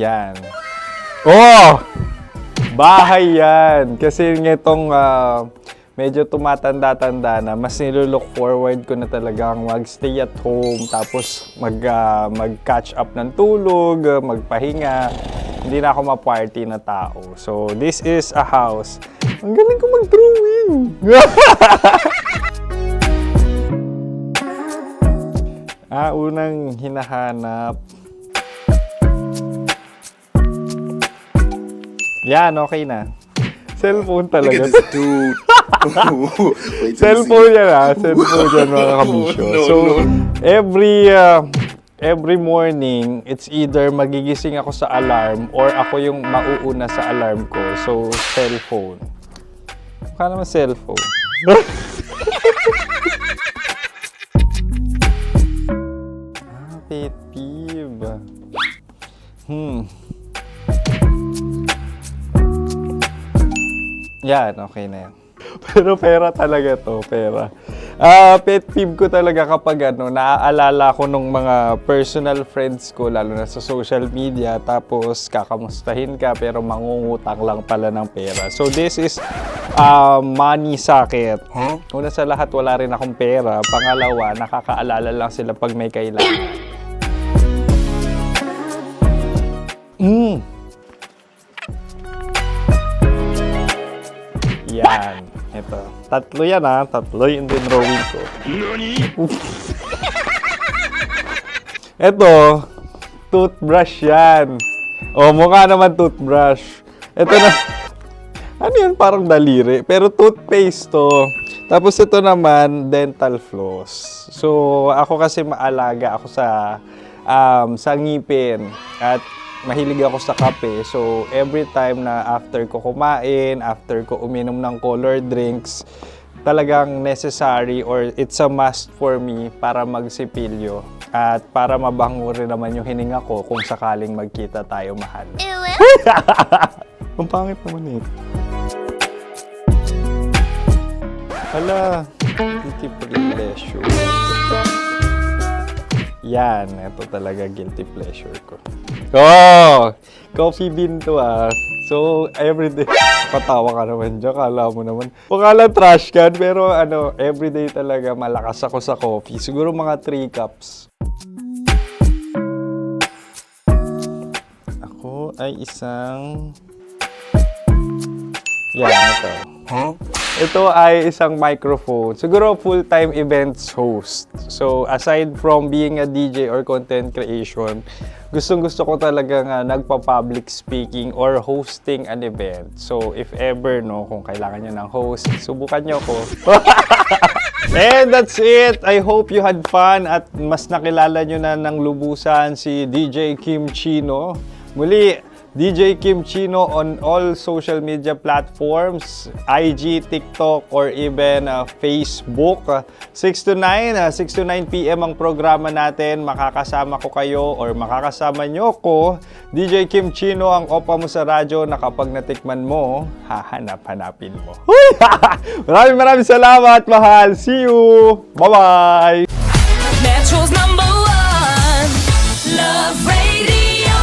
Speaker 7: Yan. Oh! Bahay yan. Kasi nitong medyo tumatanda-tanda na, mas nilulook forward ko na talagang mag-stay at home, tapos mag-catch up ng tulog, magpahinga. Hindi na ako ma-party na tao. So, this is a house. Ang galing ko mag-drawing! Unang hinahanap. Yan, okay na. Cellphone talaga. Cellphone yan Cellphone yan mga kabisyo. So, every morning, it's either magigising ako sa alarm or ako yung mauuna sa alarm ko. So, cellphone. Mukha naman cellphone. Pet peeve. Yan, okay na yan. Pero pera talaga to, pera. Pet peeve ko talaga kapag naaalala ko nung mga personal friends ko, lalo na sa social media, tapos kakamustahin ka pero mangungutang lang pala ng pera. So this is money sakit. Una sa lahat, wala rin akong pera. Pangalawa, nakakaalala lang sila pag may kailangan. Yan. Ito. Tatlo yan Tatlo yung drawing ko. Ito. Toothbrush yan. Mukha naman toothbrush. Ito na. Ano yan? Parang daliri. Pero toothpaste to. Tapos ito naman, dental floss. So, ako kasi maalaga ako sa ngipin. At mahilig ako sa kape. So, every time na after ko kumain, after ko uminom ng colored drinks, talagang necessary or it's a must for me para magsipilyo at para mabango rin naman yung hininga ko kung sakaling magkita tayo, mahal. Ang pangit naman ito. Hala, guilty pleasure. Yan, ito talaga guilty pleasure ko. Coffee bean to So, everyday, patawa ka naman dyan, kala mo naman. Pakala trash can, pero everyday talaga malakas ako sa coffee. Siguro mga 3 cups. Ako ay isang... Yan, ito. Ito ay isang microphone. Siguro full-time events host. So, aside from being a DJ or content creation, gustong-gusto ko talagang nagpa-public speaking or hosting an event. So, if ever, kung kailangan nyo ng host, subukan nyo ko. And that's it. I hope you had fun at mas nakilala nyo na ng lubusan si DJ Kim Chino. Muli, DJ Kim Chino on all social media platforms, IG, TikTok, or even Facebook. 6 to 9 p.m. ang programa natin. Makakasama ko kayo or makakasama nyo ko. DJ Kim Chino, ang opa mo sa radyo na kapag natikman mo, hahanap-hanapin mo. Maraming salamat, mahal. See you! Bye-bye!
Speaker 4: Metro's #1 Love Radio.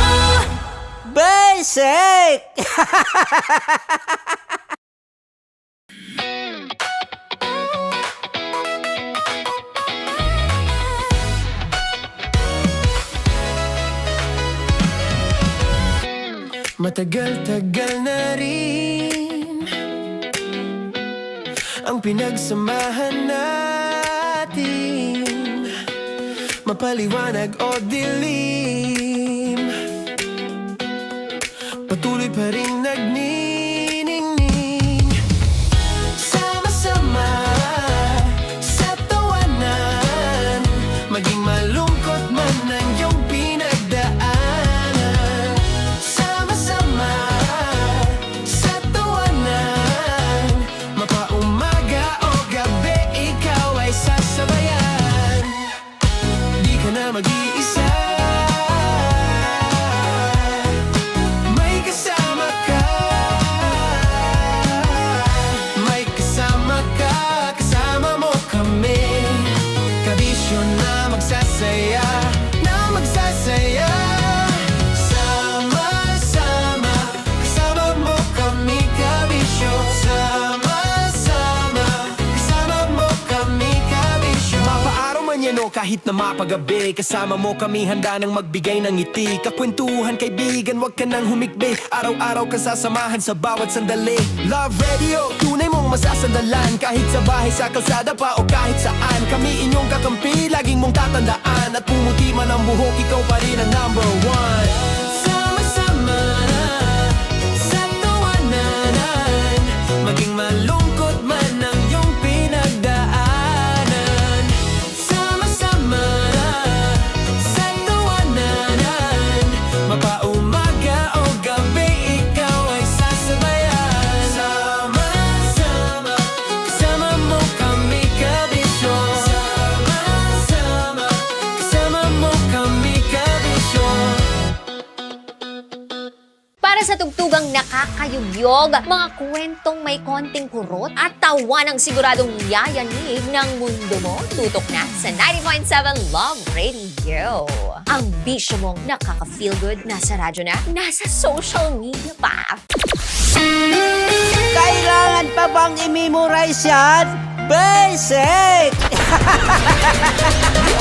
Speaker 13: Basic!
Speaker 2: Matagal-tagal na rin ang pinagsamahan natin, mapaliwanag o dilim, patuloy pa rin nagniningning. Sama-sama sa tawanan, maging malungkot man ang iyong pinagdaanan. Sama-sama sa tawanan, mapaumaga o gabi, ikaw ay sasabayan. Di ka na mag-iisa, may kasama ka. kahit na mapagabi. Kasama mo kami handa nang magbigay ng ngiti. Kakwentuhan kaibigan, wag ka nang humikbi. Araw-araw kasasamahan sa bawat sandali. Love Radio, tunay mong masasandalan. Kahit sa bahay, sa kalsada pa o kahit saan. Kami inyong kakampi, laging mong tatandaan. At pumuti man ang buhok, ikaw pa rin ang number one. Sama-sama sa tawanan, maging malungkot man ang iyong pinagdaanan. Sama-sama sa tawanan, mapaumaga o gabi, ikaw ay sasabayan. Sama-sama, kasama mo kami kabisyo. Sama-sama, kasama mo kami kabisyo.
Speaker 3: Para sa tugtugang nakakayugyog, mga kwentong may konting kurot at tawa ng siguradong yayanig ng mundo mo, tutok na sa 90.7 Love Radio. Ang bisyo mong nakaka-feel good, nasa radyo na, nasa social media pa.
Speaker 13: Kailangan pa bang i-memorize yan? Basic!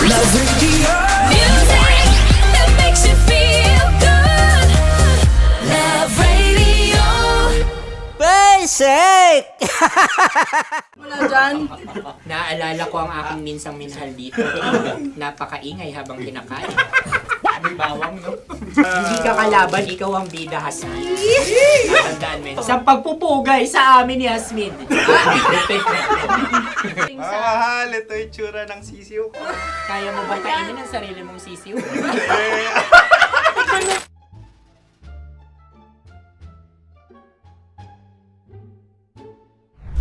Speaker 2: Love Radio.
Speaker 4: Music that makes you feel good. Love Radio.
Speaker 13: Basic!
Speaker 10: Wala dyan.
Speaker 9: Naalala ko ang aking minsang minahal dito. Napakaingay habang kinakain. May bawang, no? Hindi ka kalaban, ikaw ang bida, Hasmin. Tandaan mo yun. Sa pagpupugay sa amin ni Hasmin.
Speaker 7: Mahal, ito yung tsura ng sisiw ko.
Speaker 9: Kaya mo ba kainin ang sarili mong sisiw?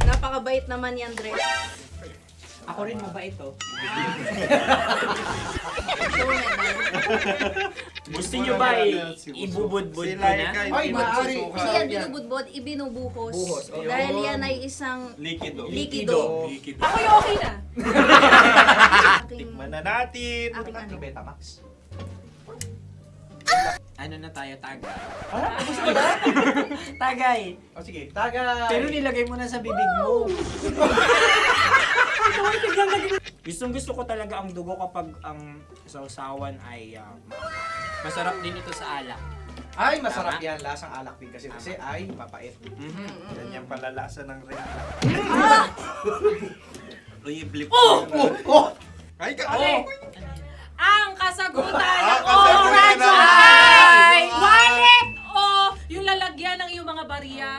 Speaker 10: Napakabait naman ni Andres.
Speaker 9: Ako rin mabait, oh. Gusto nyo ba ibubudbud ko na?
Speaker 7: Ay, maaari.
Speaker 10: Kasi yan binubudbod, ibinubuhos.
Speaker 9: Buhos, oh.
Speaker 10: Dahil yan ay isang
Speaker 7: Likido.
Speaker 10: likido.
Speaker 7: Likido.
Speaker 10: Ako yung okay na.
Speaker 7: Tikman na natin.
Speaker 10: Aking ano?
Speaker 7: Betamax.
Speaker 9: Ano na tayo, Tagay?
Speaker 10: Gusto mo ba?
Speaker 9: Tagay!
Speaker 7: O sige, tagay.
Speaker 9: Pero nilagay mo na sa bibig mo. Gustong gusto ko talaga ang dugo kapag ang sausawan ay masarap din ito sa alak.
Speaker 11: Ay, masarap yan. Lasang alak din kasi ay mapait.
Speaker 7: Yan yung palalasa ng rin. Uy, blip. Ay,
Speaker 10: Ang kasagutan
Speaker 7: Ang
Speaker 10: o
Speaker 7: kasagutan
Speaker 10: radyo
Speaker 7: ay
Speaker 10: ay wallet o yung lalagyan ng iyong mga barya.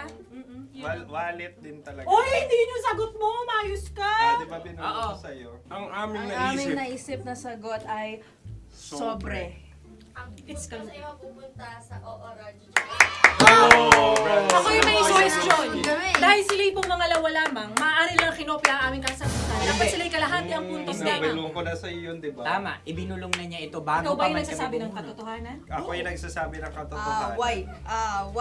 Speaker 7: wallet din talaga.
Speaker 10: Oy, hindi yun yung sagot mo. Mayos ka.
Speaker 7: Di ba binulong ko sa'yo?
Speaker 16: Ang aming
Speaker 10: Ang
Speaker 16: naisip.
Speaker 10: aming naisip na sagot ay sobre. It's ka. Ako yung may question. Dahil sila yung mangalawa lamang, maaari lang kinopya ang aming kasagutan. Dapat sila yung kalahati ang puntos lamang.
Speaker 7: Binulong ko na sa'yo yun, di ba?
Speaker 9: Tama, ibinulong na niya ito bago
Speaker 10: Ikaw ba
Speaker 9: pa
Speaker 10: yung
Speaker 9: man
Speaker 10: nagsasabi
Speaker 9: kami
Speaker 10: ng
Speaker 9: bumulong.
Speaker 10: katotohanan?
Speaker 7: Ako yung nagsasabi ng katotohanan.
Speaker 6: Why?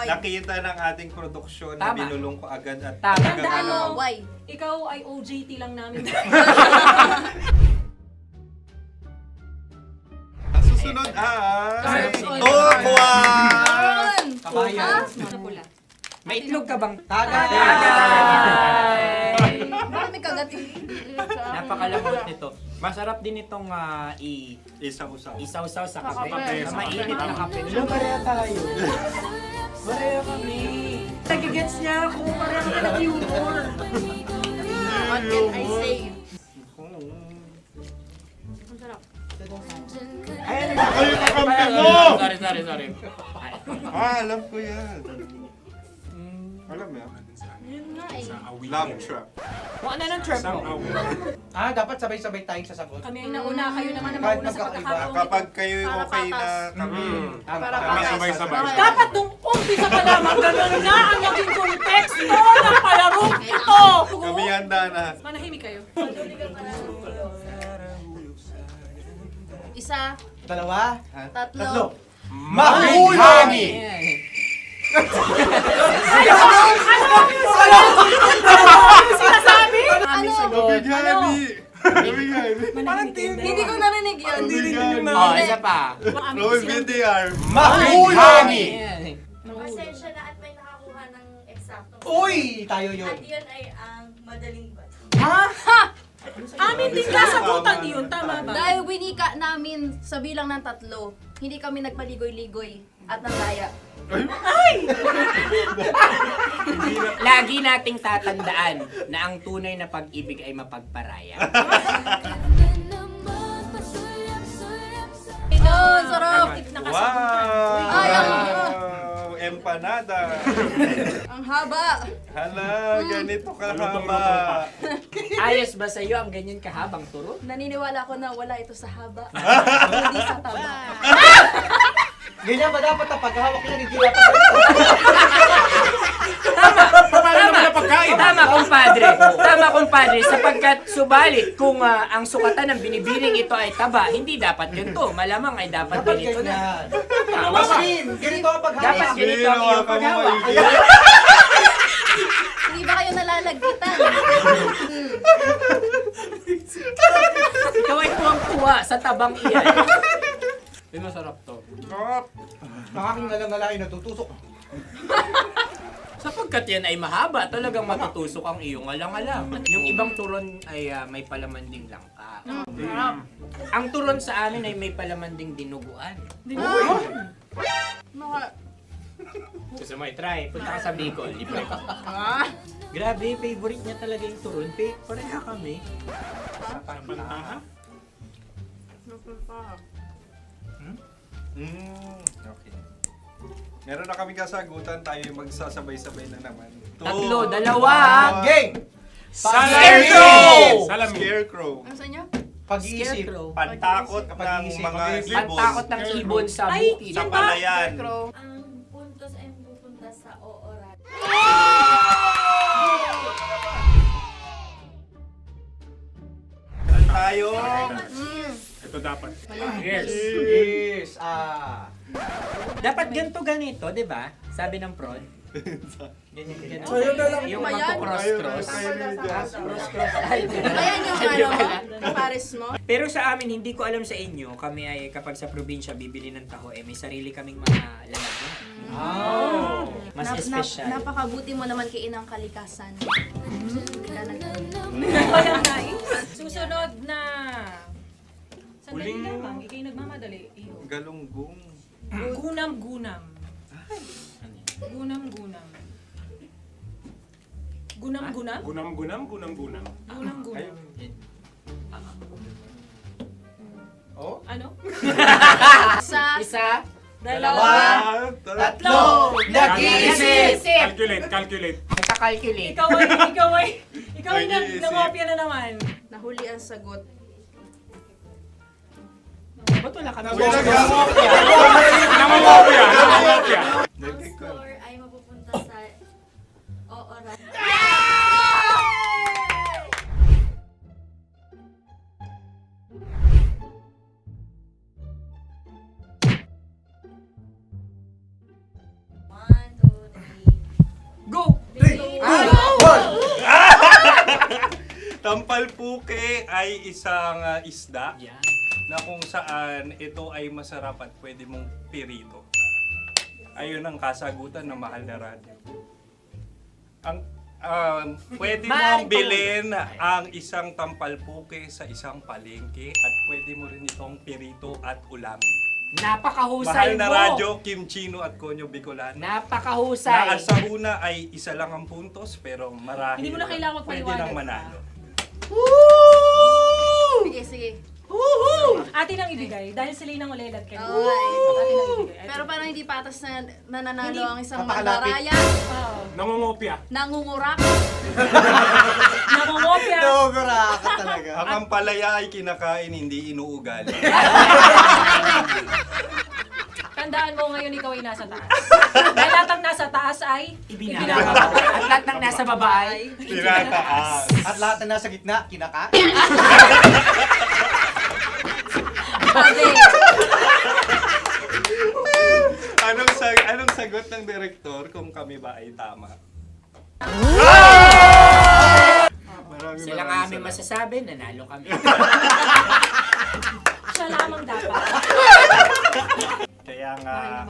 Speaker 7: Nakita ng ating produksyon na
Speaker 9: Tama.
Speaker 7: binulong ko agad at
Speaker 9: Tama.
Speaker 10: Tandaan mo,
Speaker 6: Why?
Speaker 10: ikaw ay OJT lang namin.
Speaker 7: Ang susunod ay...
Speaker 10: Sorry.
Speaker 7: Okwan!
Speaker 9: Kabayan.
Speaker 10: Napula.
Speaker 9: May itlog ka bang?
Speaker 10: Tagay!
Speaker 6: Marami kagat.
Speaker 9: Napakalambot nito. Masarap din itong
Speaker 7: Isaw-saw.
Speaker 9: isaw-saw sa kape.
Speaker 16: kape.
Speaker 9: Sa mainit na kape. Ano, pareha tayo. Pareha kami. Nagigets niya ako. Pareha ka ng humor.
Speaker 6: What can I say?
Speaker 9: Ay,
Speaker 7: Ako yung kakampi mo!
Speaker 9: Sorry.
Speaker 7: Alam ko yan. Alam mo yan?
Speaker 6: Yun nga eh.
Speaker 7: Love trap.
Speaker 9: Kung ano ng trap mo?
Speaker 11: Dapat sabay-sabay tayong sasagot.
Speaker 10: Kami ang nauna, kayo naman ang
Speaker 11: Kahit
Speaker 10: mauna sa
Speaker 11: magkakaiba.
Speaker 10: pagkakataon.
Speaker 7: Kapag kayo
Speaker 10: Para
Speaker 7: okay na
Speaker 10: patas.
Speaker 7: kami,
Speaker 10: Para
Speaker 7: kami
Speaker 10: patas.
Speaker 7: sabay-sabay.
Speaker 10: Dapat nung umpisa pa lamang ganun na ang naging konteksto ng palarong ito.
Speaker 7: Kami handa na.
Speaker 10: Manahimik kayo.
Speaker 6: Isa,
Speaker 11: Dalawa.
Speaker 6: tatlo.
Speaker 11: Mahulani!
Speaker 10: Sinasabi?
Speaker 6: Ano?
Speaker 7: Mabighani!
Speaker 6: Hindi ko narinig yun.
Speaker 9: Oh, isa pa.
Speaker 7: Roll VTR.
Speaker 11: Mahulani!
Speaker 6: Pasensya na at may nakakuha ng eksakto.
Speaker 11: Uy! Tayo yun.
Speaker 6: At yun ay ang madaling bato.
Speaker 11: Ha?
Speaker 10: Amin din kasagutan yun, tama ba?
Speaker 6: Dahil winika namin sa bilang ng 3, hindi kami nagpaligoy-ligoy at nandaya.
Speaker 9: Lagi nating tatandaan na ang tunay na pag-ibig ay mapagparaya.
Speaker 6: Ayun, sarap!
Speaker 7: Wow! Empanada!
Speaker 6: Ang haba!
Speaker 7: Hala, ganito kahaba.
Speaker 9: Ayos ba sa'yo ang ganyan kahabang turo?
Speaker 6: Naniniwala ko na wala ito sa haba, hindi sa taba.
Speaker 13: Ganyan ba dapat ang paghahawak niya, hindi dapat
Speaker 9: Tama, kumpadre. Tama, kumpadre. Sapagkat subalit kung ang sukatan ng binibining ito ay taba, hindi dapat ganito. Malamang ay dapat ganito na. Tama ba?
Speaker 13: Ganito ang paghahawak.
Speaker 9: Dapat ganito ang iyong paghawak.
Speaker 6: Hindi ba kayo nalalagkitan?
Speaker 9: Ikaw ay tuwang-tuwa sa tabang iyan. Ay, masarap to.
Speaker 13: Nakaking nalang-nalain, natutusok.
Speaker 9: Sapagkat yan ay mahaba, talagang matutusok ang iyong alang-alang. Yung ibang turon ay may palaman ding langka. Ang turon sa amin ay may palaman ding dinuguan. Gusto mo i-try? Punta ka sa Bicol, libre ka. Grabe, favorite niya talaga yung turon. Pareha kami.
Speaker 7: Okay. Meron na kaming kasagutan, tayo yung magsasabay-sabay na naman.
Speaker 9: 3, 2,
Speaker 13: Game!
Speaker 7: Scarecrow! Scarecrow.
Speaker 6: Ano sa inyo?
Speaker 13: Pag-iisip.
Speaker 7: Pantakot ng mga ibon.
Speaker 9: Pantakot ng ibon sa bukid.
Speaker 7: Sa palayan.
Speaker 6: Ang puntos ay pupunta sa ooran.
Speaker 7: Tayo.
Speaker 16: Ito dapat.
Speaker 13: Yes.
Speaker 9: Dapat ganito, di ba? Sabi ng prod. Ganyan. Yung magko-cross-cross. Cross-cross.
Speaker 6: Ayan yung pares mo.
Speaker 9: Pero sa amin, hindi ko alam sa inyo, kami ay kapag sa probinsya bibili ng taho, may sarili kaming mga lalagyan. Mas espesyal.
Speaker 6: Napakabuti mo naman kay Inang Kalikasan.
Speaker 10: Susunod na. Sandali lamang, ikay nagmamadali.
Speaker 7: Galunggong.
Speaker 10: Gunam-gunam. Gunam-gunam. Gunam-gunam?
Speaker 16: Gunam-gunam, gunam-gunam.
Speaker 10: Gunam-gunam.
Speaker 7: Oh?
Speaker 10: Ano?
Speaker 9: Isa.
Speaker 10: Dalawa.
Speaker 7: Tatlo.
Speaker 9: Nag-iisip.
Speaker 16: Calculate.
Speaker 9: Nagka-calculate.
Speaker 10: Ikaw ay nangopya na naman.
Speaker 6: Nahuli ang sagot.
Speaker 9: Ba't wala kami?
Speaker 16: Nangongopya.
Speaker 6: Ang score ay mapupunta sa ooran.
Speaker 10: Go!
Speaker 7: Tampalpuke ay isang isda na kung saan ito ay masarap at pwede mong pirito. Ayun ang kasagutan ng Mahal na Radyo. Ang pwede mong bilhin ang isang tampalpuke sa isang palengke at pwede mo rin itong pirito at ulamin.
Speaker 9: Napakahusay
Speaker 7: Mahal na
Speaker 9: mo.
Speaker 7: Radyo, Kim Chino at Konyo Bicolano.
Speaker 9: Napakahusay.
Speaker 7: Na sa una ay isa lang ang puntos pero marahil
Speaker 10: Hindi mo na kailangan
Speaker 7: pwede
Speaker 10: magpaliwanag.
Speaker 7: nang manalo.
Speaker 6: Sige.
Speaker 10: Atin ang ibigay dahil sila yung nangulelat kayo.
Speaker 6: Okay.
Speaker 10: Atin ang ibigay.
Speaker 6: Pero parang hindi patas na nananalo
Speaker 10: Hindi.
Speaker 6: ang isang
Speaker 13: Napakalapit.
Speaker 6: mandaraya.
Speaker 16: Nangongopya.
Speaker 6: Nangungurak.
Speaker 10: Nangungopya.
Speaker 13: Ka talaga.
Speaker 7: Ang ampalaya ay kinakain, hindi inuugali.
Speaker 10: Tandaan mo ngayon ikaw ay nasa taas. Dahil lahat ng nasa taas ay
Speaker 9: Ibinababa. At lahat ng nasa baba ay
Speaker 7: Tinataas.
Speaker 13: At lahat na nasa gitna, kinaka.
Speaker 7: Anong sagot ng direktor kung kami ba ay tama?
Speaker 9: Sila nga aming masasabi, nanalo kami.
Speaker 10: siya lamang dapat.
Speaker 7: Kaya nga,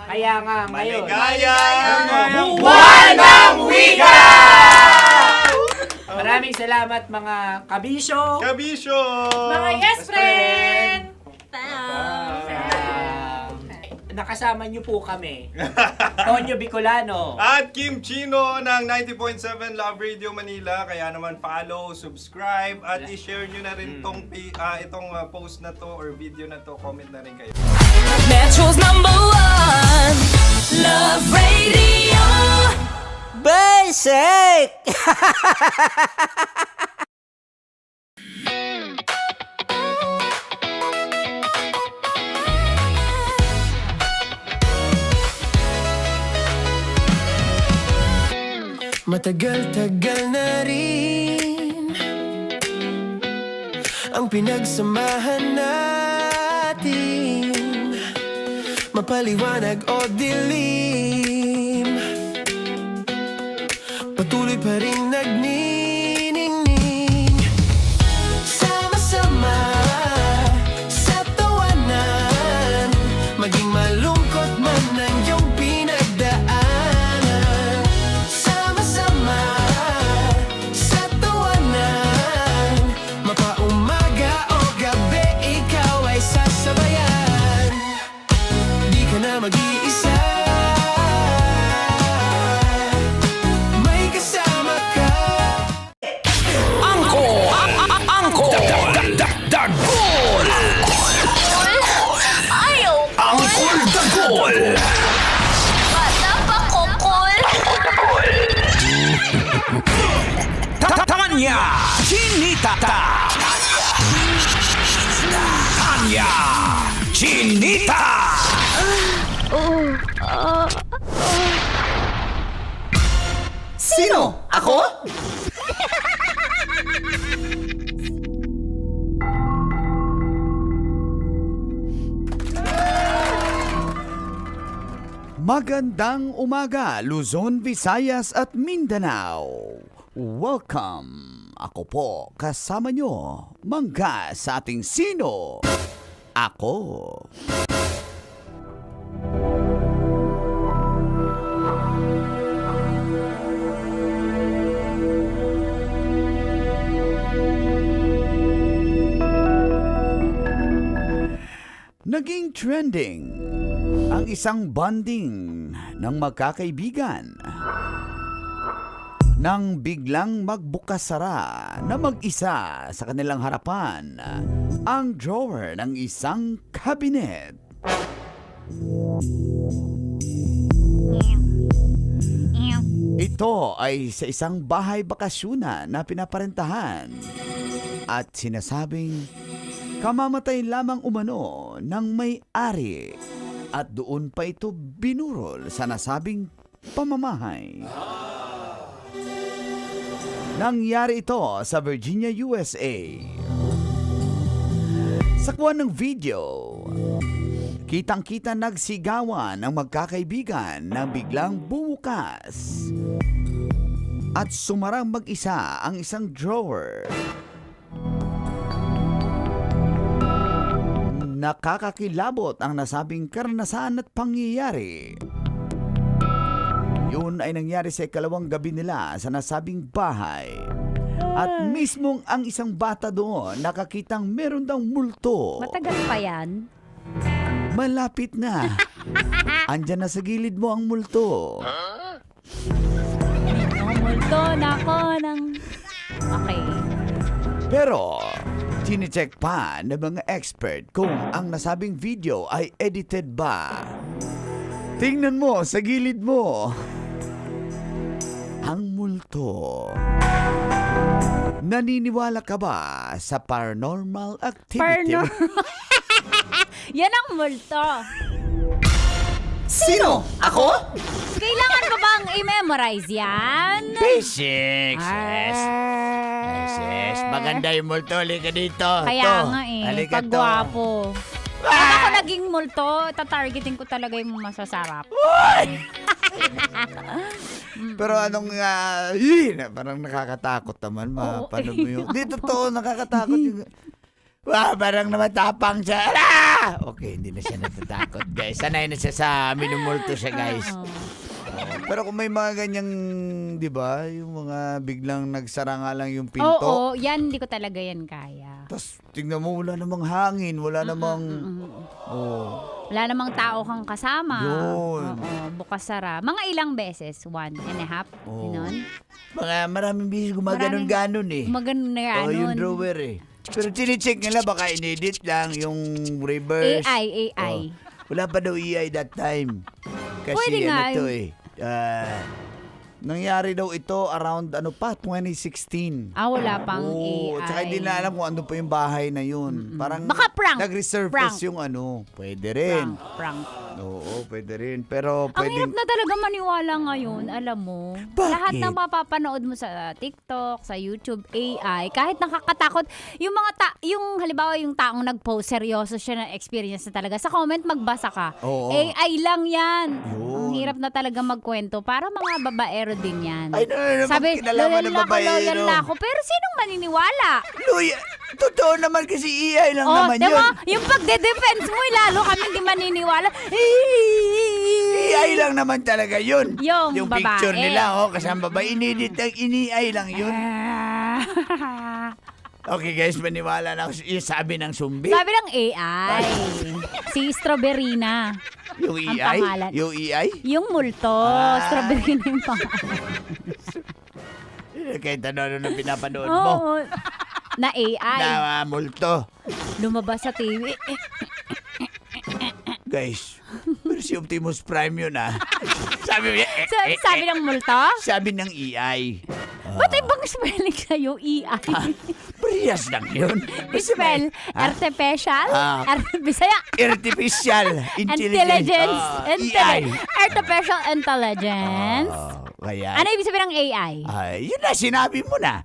Speaker 9: ngayon.
Speaker 7: maligaya!
Speaker 9: Buwan ng Wika! Maraming salamat. salamat mga kabisyo.
Speaker 7: Kabisyo!
Speaker 10: Mga yes friend!
Speaker 9: Nakasama niyo po kami. Tonyo Bicolano.
Speaker 7: At Kim Chino ng 90.7 Love Radio Manila. Kaya naman follow, subscribe, at i-share nyo na rin itong post na to or video na to. Comment na rin kayo.
Speaker 4: Metro's #1 Love Radio.
Speaker 13: Basic!
Speaker 2: Matagal-tagal na rin ang pinagsamahan natin, mapaliwanag o dilim, patuloy pa rin nagniningning. Sama-sama sa tawanan, maging malungkot man ang iyong pinagdaanan. Sama-sama sa tawanan, mapaumaga o gabi, ikaw ay sasabayan. Di ka na mag-iisa, may kasama ka.
Speaker 4: Angkol! Dagol!
Speaker 3: Ayaw!
Speaker 4: Angkol Dagol!
Speaker 3: Bata pa kokol!
Speaker 4: Tanya Chinita! Tanya Chinita!
Speaker 1: Sino? Ako?
Speaker 14: Magandang umaga, Luzon, Visayas at Mindanao. Welcome! Ako po, kasama nyo, mangga sa ating Sino? Ako. Naging trending ang isang bonding ng magkakaibigan nang biglang magbukasara na mag-isa sa kanilang harapan ang drawer ng isang cabinet. Ito ay sa isang bahay bakasyunan na pinaparentahan at sinasabing kamamatay lamang umano ng may-ari at doon pa ito binurol sa nasabing pamamahay. Nangyari ito sa Virginia, USA. Sa kuha ng video, kitang-kita nagsigawan ng magkakaibigan na biglang bumukas at sumarang mag-isa ang isang drawer. Nakakakilabot ang nasabing karanasan at pangyayari. Yun ay nangyari sa ikalawang gabi nila sa nasabing bahay. At mismong ang isang bata doon nakakitang meron daw multo.
Speaker 6: Matagal pa yan?
Speaker 14: Malapit na. Andyan na sa gilid mo ang multo.
Speaker 6: Multo na ako ng... Okay.
Speaker 14: Pero, chine-check pa ng mga expert kung ang nasabing video ay edited ba. Tingnan mo sa gilid mo. Ang multo. Naniniwala ka ba sa paranormal activity?
Speaker 6: Yan ang multo.
Speaker 1: Sino? Ako?
Speaker 6: Kailangan ba bang i-memorize yan?
Speaker 14: Basics, yes. Yes. Maganda yung multo. Halika dito.
Speaker 6: Kaya nga eh,
Speaker 14: Halika
Speaker 6: pagwapo. Pag ako naging multo, tatargeting ko talaga yung masasarap.
Speaker 14: Pero anong, parang nakakatakot naman. Paano mo yun? Di totoo, nakakatakot yung... parang namatapang siya. Okay, hindi na siya natatakot, guys. Sanay na siya sa minumulto siya, guys. Pero kung may mga ganyang, di ba, yung mga biglang nagsara nga lang yung pinto.
Speaker 6: Oo, yan, hindi ko talaga yan kaya.
Speaker 14: Tapos tingnan mo, wala namang hangin, wala namang...
Speaker 6: Wala namang tao kang kasama.
Speaker 14: Yun.
Speaker 6: Oo, bukas sara. Mga ilang beses? 1.5? Ganon?
Speaker 14: Mga maraming bisis gumaganon-ganon eh.
Speaker 6: Gumaganon na ganon.
Speaker 14: Yung drawer eh. Pero tinicheck nila baka inedit lang yung reverse.
Speaker 6: AI.
Speaker 14: Wala pa daw AI that time. Kasi
Speaker 6: Pwede nga.
Speaker 14: ano to eh. Nangyari daw ito around 2016.
Speaker 6: Wala pang AI.
Speaker 14: Tsaka hindi na alam kung ano pa yung bahay na yun. Parang
Speaker 6: Baka prank.
Speaker 14: nag-resurface yung ano. Pwede rin.
Speaker 6: Prank.
Speaker 14: Oo, pwede rin. Pero
Speaker 6: Ang hirap na talaga maniwala ngayon, alam mo.
Speaker 14: Bakit?
Speaker 6: Lahat ng mapapanood mo sa TikTok, sa YouTube, AI, kahit nakakatakot, yung mga yung halimbawa yung taong nag-post, seryoso siya na experience na talaga. Sa comment, magbasa ka.
Speaker 14: Oo.
Speaker 6: AI lang yan.
Speaker 14: Yun.
Speaker 6: Ang hirap na talaga magkwento. Para mga babaero din yan.
Speaker 14: Ay, no,
Speaker 6: Sabi,
Speaker 14: kinalaman ng
Speaker 6: loyal
Speaker 14: babaero.
Speaker 6: na ako. Pero sinong maniniwala?
Speaker 14: Totoo naman kasi AI lang naman
Speaker 6: diba?
Speaker 14: yun.
Speaker 6: Yung pagde-defense mo, lalo kami hindi maniniwala.
Speaker 14: AI lang naman talaga yun.
Speaker 6: Yung babae.
Speaker 14: Picture nila, kasama babae. Inedit lang, ini-AI lang yun. Okay guys, maniwala na ako. Yung sabi ng sumbi.
Speaker 6: Sabi ng AI. Si Strawberry na.
Speaker 14: Yung
Speaker 6: ang
Speaker 14: AI?
Speaker 6: pangalan.
Speaker 14: Yung AI?
Speaker 6: Yung multo. Strawberry na yung pangalan.
Speaker 14: Kahit ano na pinapanood mo.
Speaker 6: Oo. Na AI.
Speaker 14: Na multo.
Speaker 6: Lumabas sa TV.
Speaker 14: Guys, pero si Optimus Prime yun Sabi
Speaker 6: Sabi ng multo?
Speaker 14: Sabi ng AI.
Speaker 6: Ba't ibang spelling sa'yo, AI?
Speaker 14: Parehas lang yun.
Speaker 6: Spell, artificial, Bisaya.
Speaker 14: Artificial Intelligence. AI.
Speaker 6: Artificial Intelligence.
Speaker 14: Kaya,
Speaker 6: Ano ibig sabihin ng AI?
Speaker 14: yun na, sinabi mo na.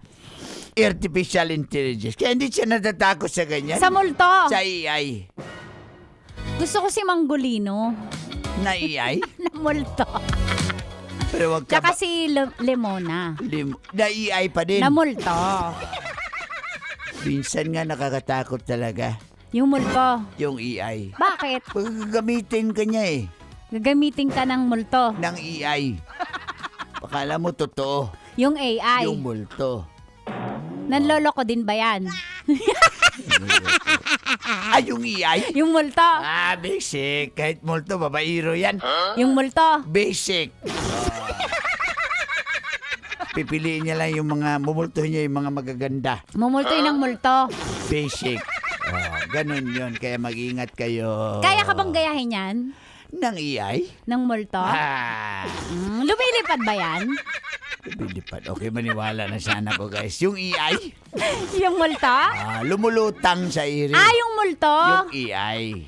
Speaker 14: Artificial Intelligence. Kaya hindi siya natatakot sa ganyan.
Speaker 6: Sa multo.
Speaker 14: Sa AI.
Speaker 6: Gusto ko si Manggolino.
Speaker 14: Na AI?
Speaker 6: Na multo.
Speaker 14: Pero wag ka
Speaker 6: Tsaka si Lemona.
Speaker 14: Na AI pa din.
Speaker 6: Na multo.
Speaker 14: Minsan nga nakakatakot talaga.
Speaker 6: Yung multo.
Speaker 14: Yung AI.
Speaker 6: Bakit?
Speaker 14: Gagamitin ka niya eh.
Speaker 6: Gagamitin ka ng multo.
Speaker 14: Ng AI. Pakala mo totoo.
Speaker 6: Yung AI.
Speaker 14: Yung multo.
Speaker 6: Nanloloko din ba yan?
Speaker 14: Yung AI?
Speaker 6: Yung multo.
Speaker 14: Basic. Kahit multo, babairo yan.
Speaker 6: Yung multo.
Speaker 14: Basic. Pipiliin niya lang yung mga, mumultuhin niya yung mga magaganda.
Speaker 6: Mumultoy ng multo.
Speaker 14: Basic. Ganun yun. Kaya mag-ingat kayo.
Speaker 6: Kaya ka bang gayahin yan?
Speaker 14: Ng AI?
Speaker 6: Ng multo? Lumilipad ba yan?
Speaker 14: Lumilipad. Okay, maniwala na sana ko guys. Yung AI?
Speaker 6: Yung multo?
Speaker 14: Lumulutang sa iri.
Speaker 6: Yung multo?
Speaker 14: Yung AI.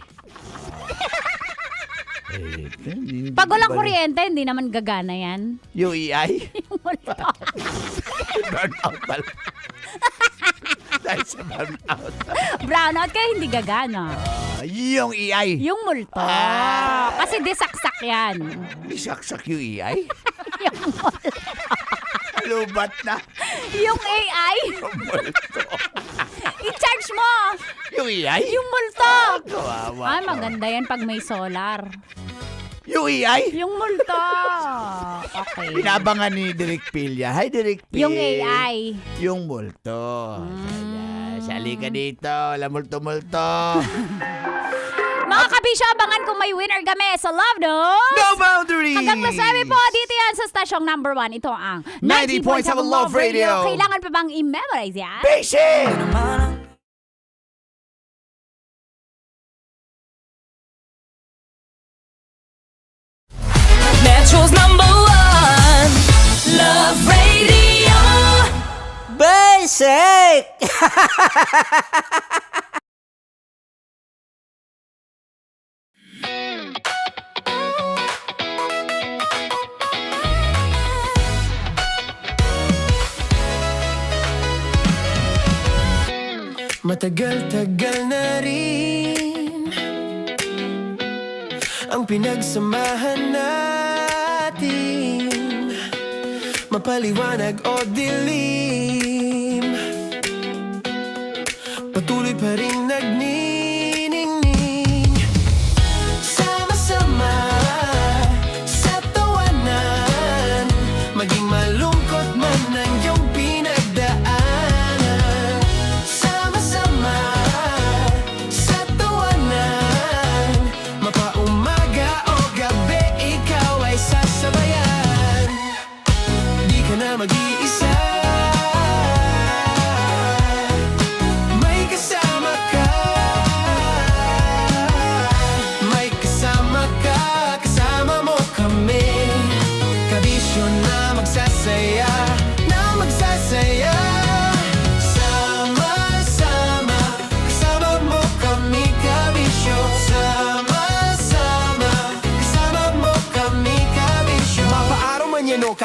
Speaker 6: Pag walang kuryente, hindi naman gagana yan.
Speaker 14: Yung AI?
Speaker 6: Yung multo.
Speaker 14: Burnout pala. Dahil sa burnout.
Speaker 6: Brownout kaya hindi gagana.
Speaker 14: Yung AI?
Speaker 6: Yung multo. Kasi disaksak yan.
Speaker 14: Disaksak yung AI?
Speaker 6: Yung multo.
Speaker 14: Lubat na.
Speaker 6: Yung AI?
Speaker 14: Yung multo.
Speaker 6: I-charge mo.
Speaker 14: Yung AI?
Speaker 6: Yung multo.
Speaker 14: Kawawa.
Speaker 6: Ay, maganda yan pag may solar.
Speaker 14: Yung AI?
Speaker 6: Yung multo. Okay.
Speaker 14: Inabangan ni Direk Pilya. Hi, Direk Pil.
Speaker 6: Yung AI.
Speaker 14: Yung multo. Sali ka dito. La multo-multo.
Speaker 6: Mga kabisyo, abangan kung may winner kami sa Love Notes.
Speaker 14: No boundaries!
Speaker 6: Hanggang masabi po, dito yan sa stasyong number 1. Ito ang
Speaker 14: 90.7 Love Radio.
Speaker 6: Kailangan pa bang i-memorize yan?
Speaker 14: Basic!
Speaker 4: Metro's number 1 Love Radio.
Speaker 13: Basic!
Speaker 2: Matagal-tagal na rin ang pinagsamahan natin, mapaliwanag o dilim, patuloy pa rin nagniningning, sama-sama sa tawanan.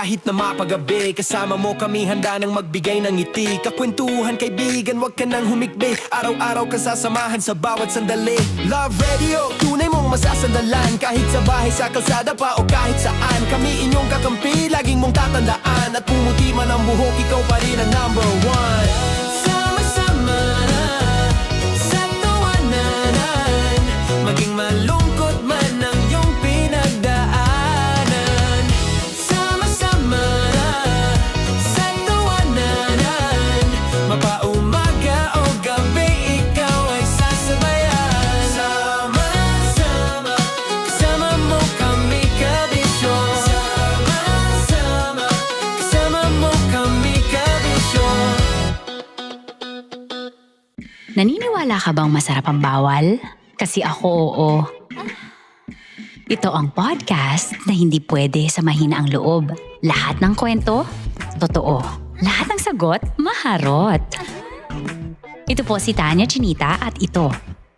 Speaker 2: kahit na mapagabi. Kasama mo kami handa nang magbigay ng ngiti. Kakwentuhan kaibigan, wag ka nang humikbi. Araw-araw kasasamahan sa bawat sandali. Love Radio, tunay mong masasandalan. Kahit sa bahay, sa kalsada pa o kahit saan. Kami inyong kakampi, laging mong tatandaan. At pumuti man ang buhok, ikaw pa rin ang number one. Sama-sama sa tawanan, maging malungkot man ang iyong pinagdaanan. Sama-sama sa tawanan, mapaumaga o gabi, ikaw ay sasabayan. Sama-sama, kasama mo kami kabisyo. Sama-sama, kasama mo kami kabisyo.
Speaker 5: Naniniwala ka bang masarap ang bawal? Kasi ako oo. Ito ang podcast na hindi pwede sa mahina ang loob. Lahat ng kwento, totoo. Lahat ng sagot, maharot. Ito po si Tanya Chinita at ito,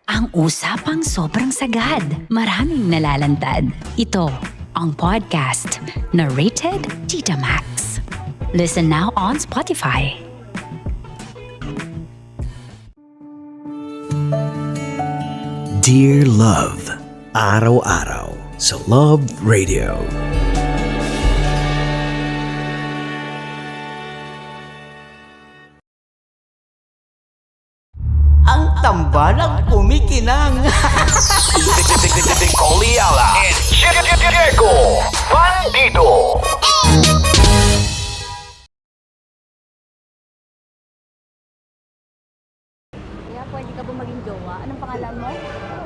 Speaker 5: ang usapang sobrang sagad. Maraming nalalantad. Ito, ang podcast na rated Tita Max. Listen now on Spotify.
Speaker 1: Dear Love, araw-araw sa Love Radio.
Speaker 13: Ang tambalang kumikinang.
Speaker 1: Nicole Ayala and Diego Bandido.
Speaker 6: Kaya pwede ka ba maging jowa? Anong pangalan mo?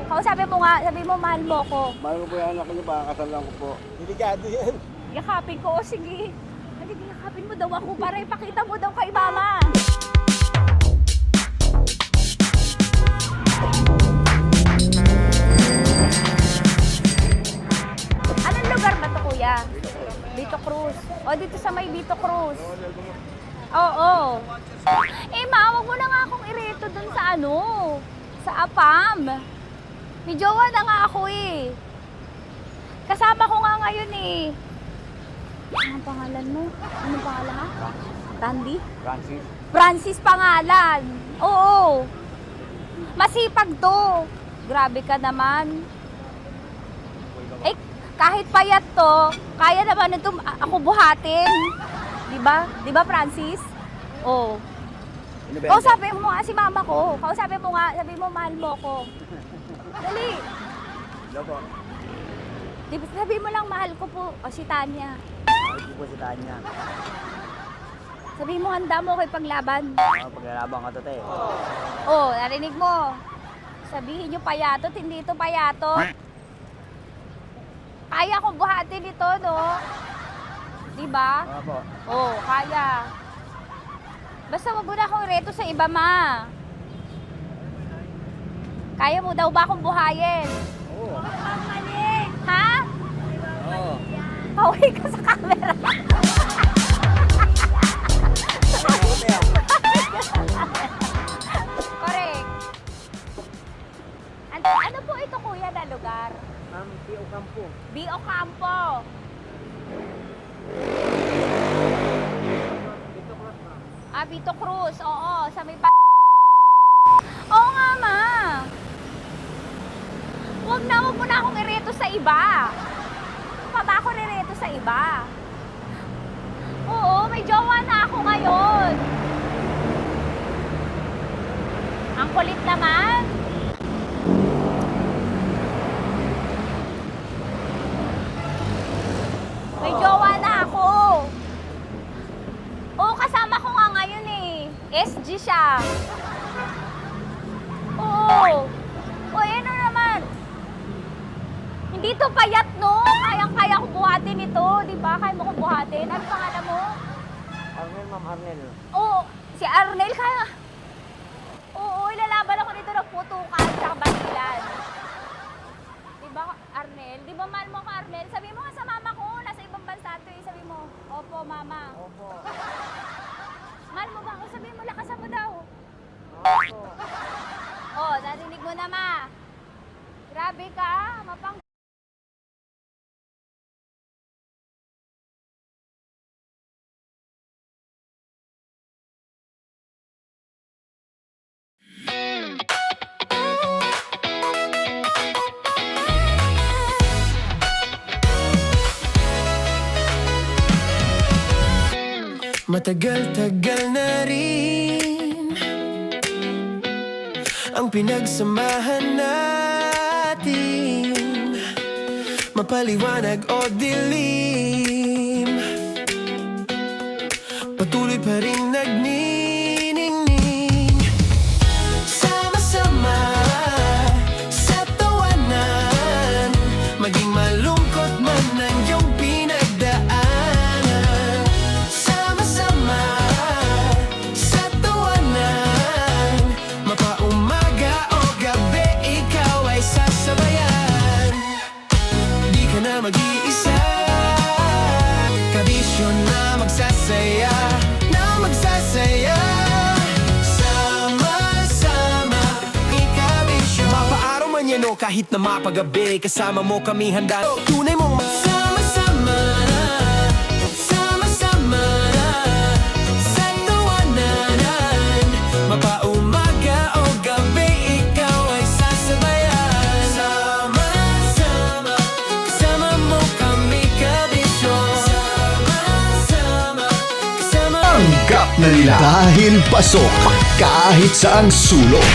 Speaker 6: Kausapin mo nga, sabi mo mahal mo ko.
Speaker 13: Mahal ko po yan, ako niyo, pakakasal lang ko po. Delikado yan.
Speaker 6: Yakapin ko, o sige. Halika, yakapin mo daw ako para ipakita mo daw kay mama. Anong lugar ba to, kuya? Vito Cruz. O, dito sa may Vito Cruz. Oo. Eh, ma, wag mo na nga akong ireto dun sa ano, sa APAM. May jowa na nga ako eh. Kasama ko nga ngayon eh. Anong pangalan mo? Anong pangalan ha? Randy?
Speaker 13: Francis.
Speaker 6: Francis pangalan. Oo. Masipag to. Grabe ka naman. Eh, kahit payat to, kaya naman ito ako buhatin. Diba? Diba, Francis? Oo. Kausapin mo nga si mama ko. Kausapin mo nga, sabi mo mahal mo ko. Dali.
Speaker 13: Hello po.
Speaker 6: Sabi mo lang mahal ko po. O, si Tanya.
Speaker 13: Mahal ko po si Tanya.
Speaker 6: Sabi mo handa mo kay paglaban.
Speaker 13: Paglalabang ka to, te.
Speaker 6: Oh, narinig mo. Sabihin nyo payatot, hindi ito payatot. Kaya kong buhatin ito, no? Diba?
Speaker 13: Opo.
Speaker 6: Oh, kaya. Basta wag mo na akong reto sa iba, ma. Kaya mo daw ba akong buhayin?
Speaker 13: Oo.
Speaker 6: Ha?
Speaker 13: Oo.
Speaker 6: Pauwi ka sa camera. Correct. Ano po ito, kuya, na lugar?
Speaker 13: B.O. Campo.
Speaker 6: B.O. Campo. Vito Cruz. Oo, sa may Oo nga, ma. Wag mo na akong ireto sa iba. Pa ba ako nireto sa iba? Oo, may jowa na ako ngayon. Ang kulit naman. May jowa na ako. Oo, kasama ko nga ngayon eh. SG siya. Oo. O, ano naman? Hindi to payat, no? Kayang-kaya ko buhatin ito, di ba? Kaya mo kong buhatin. Ano pangalan mo?
Speaker 13: Arnel, ma'am, Arnel.
Speaker 6: Oo, si Arnel kaya. Oo, ilalaban ako nito ng putukan sa Basilan. Di ba, Arnel? Di ba mahal mo ka, Arnel? Sabi mo nga sa mama ko, nasa ibang bansa to eh. Sabi mo, opo, mama.
Speaker 13: Opo.
Speaker 6: Mahal mo ba ako? Sabi mo, lakasan mo daw.
Speaker 13: Opo.
Speaker 6: Oh, narinig mo na, ma. Grabe ka, mapang
Speaker 2: Matagal-tagal na rin ang pinagsamahan natin, mapaliwanag o dilim, patuloy pa rin nagniningning. Sama-sama sa tawanan, maging malungkot man ang iyong pinagdaanan. Sama-sama sa tawanan, mapaumaga o gabi, ikaw ay sasabayan. Di ka na mag-iisa, kabisyo na magsasaya, na magsasaya. Sama-sama, ikabisyo. Mapaaraw man yan o kahit na mapagabi, kasama mo kami handa. Tunay mong sama-sama, sama-sama sa tawanan, mapaumaga o gabi, ikaw ay sasabayan. Sama-sama, kasama mo kami kabisyo. Sama-sama, kasama
Speaker 1: Tanggap na nila dahil pasok kahit saang sulok.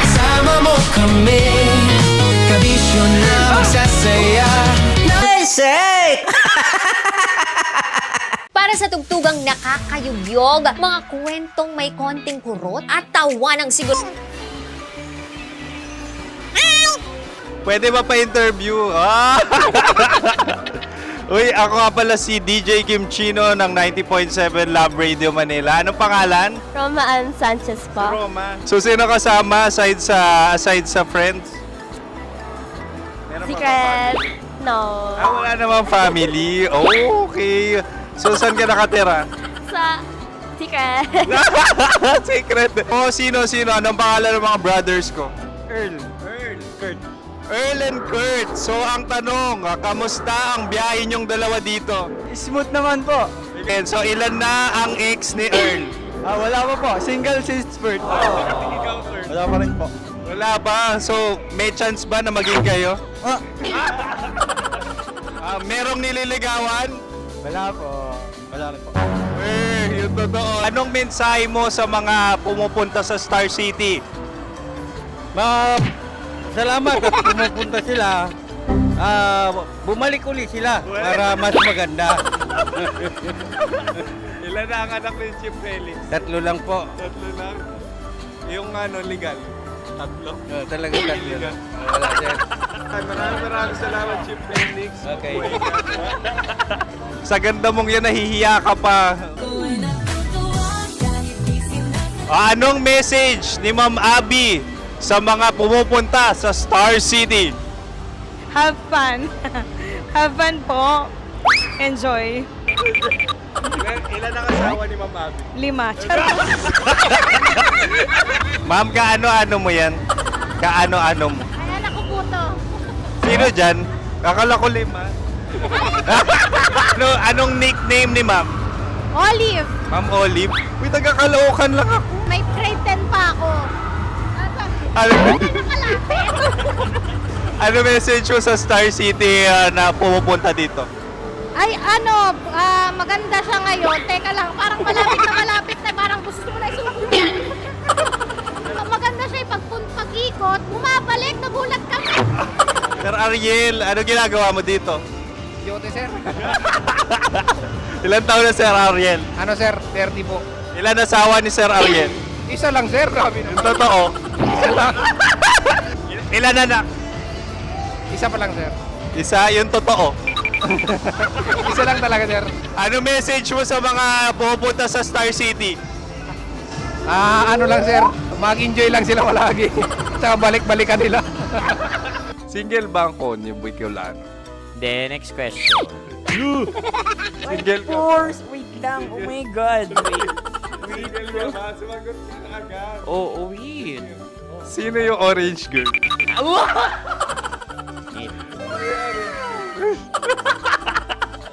Speaker 2: kasama mo kami, kabisyo na magsasaya.
Speaker 3: Para sa tugtugang nakakayugyog, mga kwentong may konting kurot at tawa ng siguro.
Speaker 7: Pwede ba pa-interview? Ah! Uy, ako nga pala si DJ Kim Chino ng 90.7 Love Radio Manila. Anong pangalan?
Speaker 17: Roma Ann Sanchez po.
Speaker 7: Roma. So, sino kasama aside sa friends? Meron ba
Speaker 17: Secret. No.
Speaker 7: wala namang family. Oh, okay. So, saan ka nakatira?
Speaker 17: Sa Secret.
Speaker 7: Secret. Oh, sino? Anong pangalan ng mga brothers ko? Earl, Kurt. Earl and Kurt. So, ang tanong, kamusta ang biyahe niyong dalawa dito?
Speaker 11: Smooth naman po.
Speaker 7: And so, ilan na ang ex ni Earl?
Speaker 11: Wala pa po. Single since birth. Wala pa rin po.
Speaker 7: Wala pa. So, may chance ba na maging kayo? Merong nililigawan?
Speaker 11: Wala po. Wala rin po.
Speaker 7: Yung totoo. Anong mensahe mo sa mga pumupunta sa Star City?
Speaker 11: Salamat at pumupunta sila. Bumalik uli sila para mas maganda.
Speaker 7: Ilan na ang anak ni Chief Felix?
Speaker 11: 3 lang po.
Speaker 7: 3 lang? Yung legal? 3?
Speaker 11: Talaga 3 lang. Wala sir.
Speaker 7: Maraming salamat, Chief Felix.
Speaker 11: Okay.
Speaker 7: Sa ganda mong yan, nahihiya ka pa. Anong message ni Ma'am Abby sa mga pumupunta sa Star City?
Speaker 10: Have fun. Have fun po. Enjoy.
Speaker 7: Ilan ang asawa ni Ma'am Abby?
Speaker 10: 5. Charot.
Speaker 7: Ma'am, kaano-ano mo yan? Kaano-ano mo?
Speaker 6: Ay, anak ko po to.
Speaker 7: Sino dyan? Kakala ko 5. Anong nickname ni Ma'am?
Speaker 6: Olive,
Speaker 7: Ma'am Olive? Uy, taga-Caloocan lang ako.
Speaker 6: may grade 10 pa ako.
Speaker 7: Ano,
Speaker 6: Nakalapit.
Speaker 7: ano message mo sa Star City na pumupunta dito?
Speaker 6: Ay, maganda siya ngayon. Teka lang, parang malapit na, parang gusto mo na isuot. Maganda siya pag-ikot, bumabalik, nagulat kami.
Speaker 7: Sir Ariel, ano ginagawa mo dito?
Speaker 11: Yote sir.
Speaker 7: Ilan taon na Sir Ariel?
Speaker 11: Ano sir? 30 po.
Speaker 7: Ilan asawa ni Sir Ariel?
Speaker 11: Isa lang sir.
Speaker 7: Yung totoo.
Speaker 11: Isa lang.
Speaker 7: Ilan anak?
Speaker 11: Isa pa lang sir.
Speaker 7: Isa, yung totoo.
Speaker 11: Isa lang talaga sir.
Speaker 7: Ano message mo sa mga pumupunta sa Star City?
Speaker 11: Ano lang sir. Mag-enjoy lang sila palagi. Tsaka balik-balikan nila.
Speaker 7: Single ba ang konyo, Boy Kiolano?
Speaker 9: Then, next question.
Speaker 7: Single ka?
Speaker 9: course! Wait lang. Oh my God. Wait.
Speaker 7: Single ka ba? Sumagot ka na agad.
Speaker 9: Oh, wait.
Speaker 7: Sino yung orange girl?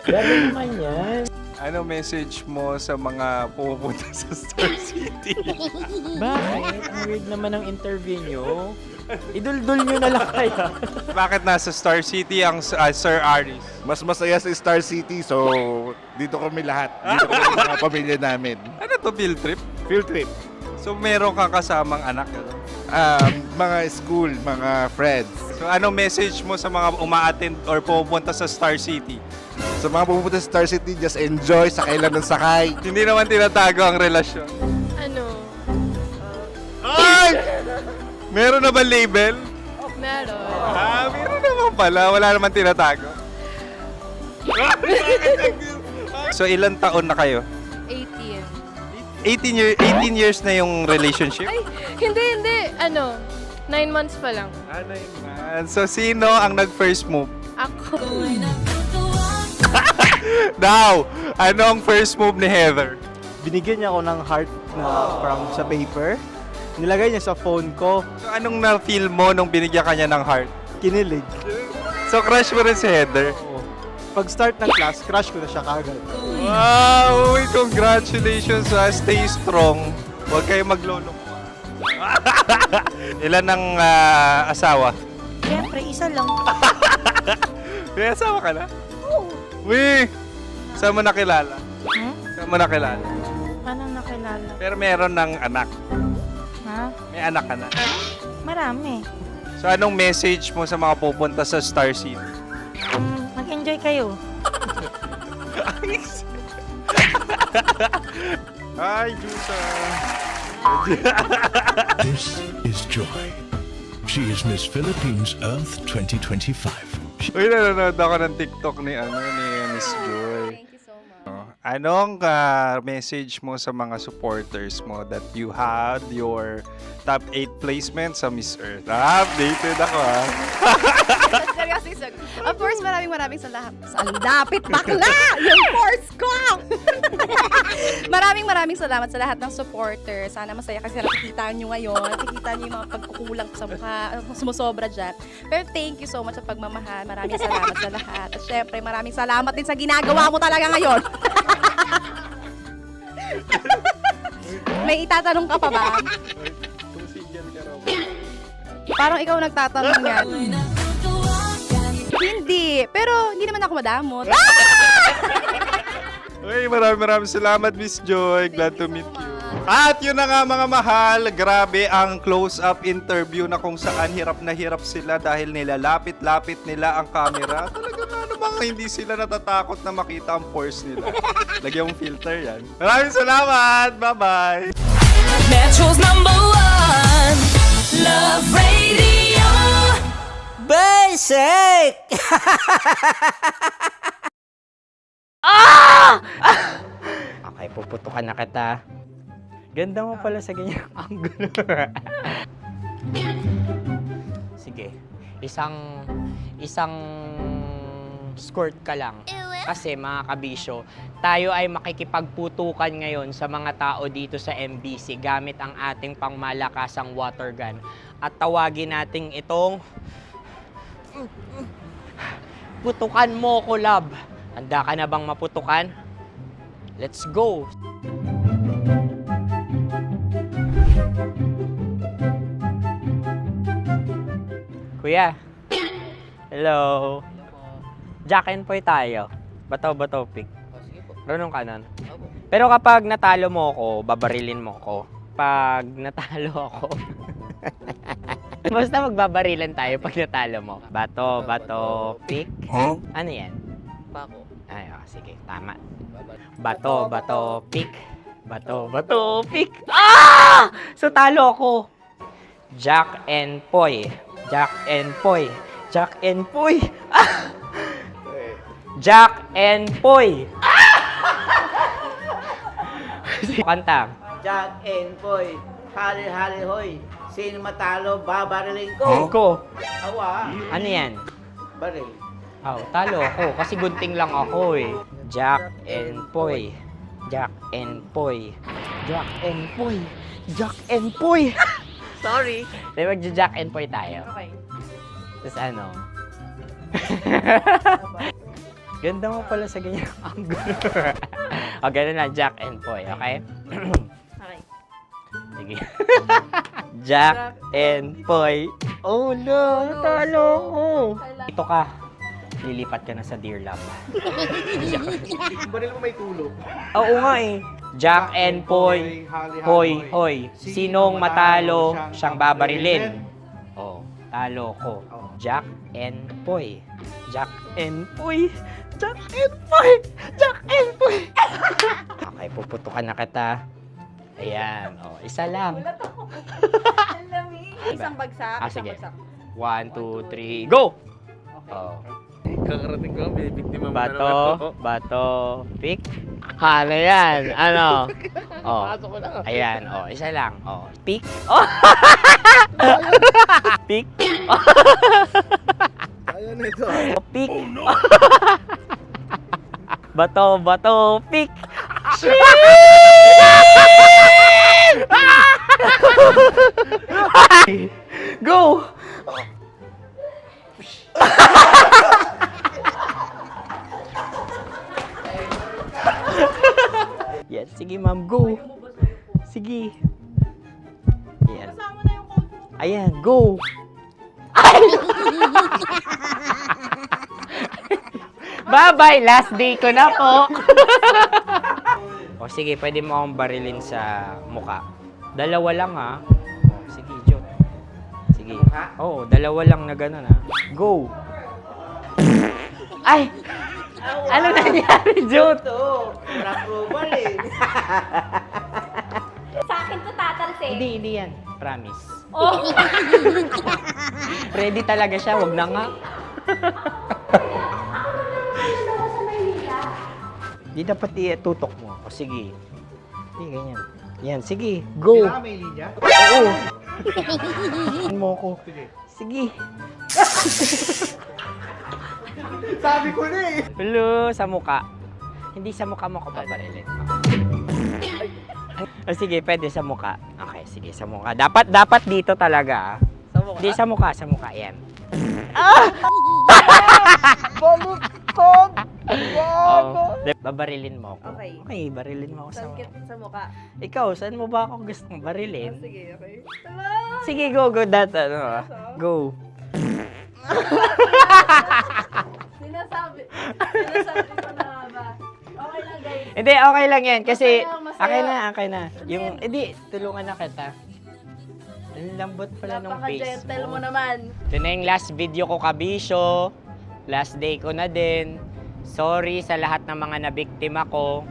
Speaker 11: Gano'n naman yan.
Speaker 7: Ano message mo sa mga pumupunta sa Star City?
Speaker 11: Bakit? Ang weird naman ang interview nyo.
Speaker 9: Idul-dul nyo na lang kaya.
Speaker 7: Bakit nasa Star City ang Sir Aris?
Speaker 12: Mas masaya sa Star City, so dito kami lahat. Dito kami mga pamilya namin.
Speaker 7: Ano to, field trip?
Speaker 12: Field trip.
Speaker 7: So meron kang kasamang anak? Ano?
Speaker 12: Mga school, mga friends.
Speaker 7: So anong message mo sa mga uma-attend or pupunta sa Star City?
Speaker 12: Sa mga pupunta sa Star City, just enjoy, sakay lang ng sakay.
Speaker 7: Hindi naman tinatago ang relasyon.
Speaker 10: Ano?
Speaker 7: Ay! Meron na ba label?
Speaker 10: Meron.
Speaker 7: Meron naman pala. Wala naman tinatago. So ilan taon na kayo?
Speaker 10: 18.
Speaker 7: 18 years na yung relationship?
Speaker 10: Ay, hindi. 9 months pa lang.
Speaker 7: Ano yun man? So sino ang nag-first move?
Speaker 10: Ako.
Speaker 7: Now, ano ang first move ni Heather?
Speaker 18: Binigyan niya ako ng heart na from sa paper. Nilagay niya sa phone ko.
Speaker 7: So anong na-feel mo nung binigyan ka niya ng heart?
Speaker 18: Kinilig.
Speaker 7: So crush mo rin si Heather?
Speaker 18: Pag start ng class, crush ko na siya kagad.
Speaker 7: Wow! Uy, congratulations ha! Stay strong. Huwag kayo maglolo. Ilan ang asawa?
Speaker 6: Siyempre, isa lang.
Speaker 7: May asawa ka na? Oo. Uy! Saan mo nakilala? Saan mo nakilala?
Speaker 6: Paano nakilala?
Speaker 7: Pero meron ng anak.
Speaker 6: Ha?
Speaker 7: May anak ka na.
Speaker 6: Marami.
Speaker 7: So anong message mo sa mga pupunta sa Star City?
Speaker 6: Mag-enjoy kayo.
Speaker 7: Hi, Jusa!
Speaker 1: This is Joy. She is Miss Philippines Earth 2025.
Speaker 7: Uy, nanonood ako ng TikTok ni Miss Joy.
Speaker 10: Thank you so much.
Speaker 7: Anong message mo sa mga supporters mo that you had your top 8 placement sa Miss Earth? Updated ako
Speaker 10: Seryoso. Of course, maraming salamat. Ang dapit bakla! Yung course ko! maraming salamat sa lahat ng supporter. Sana masaya kasi nakikita nyo ngayon. Nakikita nyo yung mga pagkukulang ko sa mukha. Sumusobra dyan. Pero thank you so much sa pagmamahal. Maraming salamat sa lahat. At syempre, maraming salamat din sa ginagawa mo talaga ngayon. May itatanong ka pa ba? Parang ikaw nagtatanong yan. Hindi. Pero hindi naman ako madamot.
Speaker 7: Uy, maraming salamat, Miss Joy. Glad to meet you. At yun na nga mga mahal, grabe ang close-up interview na kung saan hirap na hirap sila dahil nilalapit-lapit nila ang camera. Talaga nga namang hindi sila natatakot na makita ang pores nila. Lagyan mong filter yan. Maraming salamat! Bye-bye!
Speaker 4: Metro's #1 Love Radio.
Speaker 9: Basic! Okay, puputukan na kita. Ganda mo pala sa ganyang angulo. Sige, isang skirt ka lang. Kasi mga kabisyo, tayo ay makikipagputukan ngayon sa mga tao dito sa MBC gamit ang ating pangmalakasang water gun. At tawagin natin itong putukan mo ko, love. Handa ka na bang maputukan? Let's go! Kuya. Hello. Jack and Poy tayo. Bato-bato pick. Runong kanan. Pero kapag natalo mo ako, babarilin mo ako. Pag natalo ako, basta magbabarilan tayo pag natalo mo. Bato, pick.
Speaker 1: Huh?
Speaker 9: Ano yan?
Speaker 13: Bako.
Speaker 9: Ay, sige, tama. Bato, pick. Bato, pick. Ah! So talo ako. Jack and Poy. Jack and Poy. Jack and Poy. Ah! Jack and Poy. Kanta.
Speaker 13: Jack and Poy, hali-hali hoy. Sino matalo, babariling ko.
Speaker 9: Ko.
Speaker 13: Awa.
Speaker 9: Ano yan?
Speaker 13: Baril.
Speaker 9: Oh, talo ako kasi gunting lang ako eh. Jack and Poy. Jack and Poy. Jack and Poy. Jack and Poy. Sorry. Di mag-Jack and Poy tayo.
Speaker 10: Okay.
Speaker 9: Tapos ano? Ganda mo pala sa ganyang angulo. O, ganun na, Jack and Poy, okay?
Speaker 10: Okay.
Speaker 9: Sige. Jack and Poy. Oh, no. Natalo ko. Ito ka. Lilipat ka na sa Dear Love.
Speaker 18: Baril mo may tulo.
Speaker 9: Oo nga eh. Jack and Poy, hoy, hoy. Sinong matalo, siyang babarilin. Oh, talo ko. Jack and Poy. Jack and Poy. Jack and Poy. Jack and Poy. Okay, puputukan na kita. Ayan. Oh, isa lang.
Speaker 10: Isang bagsak.
Speaker 9: Sige. 1, 2, 3, go! Oh.
Speaker 11: Kakarating ko, binibiktima mo
Speaker 9: Bato, pick. Ano yan? Ano? Oh. Ayan, oh, isa lang. Oh, pick. Oh. Pick.
Speaker 11: Ayan ito.
Speaker 9: Oh, pick. Bato, pick. Go! Yan, sige ma'am, go. Sige. Ayan. Ayan, go. Bye-bye, last day ko na po. O sige, pwede mo akong barilin sa muka. Dalawa lang ha. O, sige, Jot. Sige. Oo, dalawa lang na gano'n ha. Go. Ay! Ano nangyari, Jot?
Speaker 13: Approval eh.
Speaker 17: Sa akin to tatalsik.
Speaker 9: Hindi yan. Promise.
Speaker 17: Oh.
Speaker 9: Ready talaga siya, wag na nga. Di dapat itutok mo. O sige. Sige, ganyan. Yan, sige. Go.
Speaker 18: Kailangan may linya?
Speaker 9: Oo. Mo ko. Sige.
Speaker 18: Sabi ko na eh.
Speaker 9: Hello, sa muka. Hindi sa muka mo ko babarilin. O sige, pwede sa muka. Okay, sige, sa muka. Dapat dito talaga. Hindi sa muka, yan. Ah!
Speaker 10: Balukod!
Speaker 9: Oh, babarilin mo ako.
Speaker 10: Okay.
Speaker 9: Okay, barilin mo ako sa muka.
Speaker 10: Sa mukha.
Speaker 9: Ikaw, saan mo ba ako gustong barilin?
Speaker 10: Sige, okay.
Speaker 9: Sige, go. Go.
Speaker 10: Sinasabi ko na ba? Okay lang, guys.
Speaker 9: Hindi, okay lang yan. Kasi,
Speaker 10: Masaya.
Speaker 9: okay na. Yung, hindi, tulungan na kita. Ang lambot pala nung face
Speaker 10: Napaka-gentle
Speaker 9: mo.
Speaker 10: mo naman.
Speaker 9: Ito na yung last video ko, kabisyo. Last day ko na din. Sorry sa lahat ng mga nabiktima ko.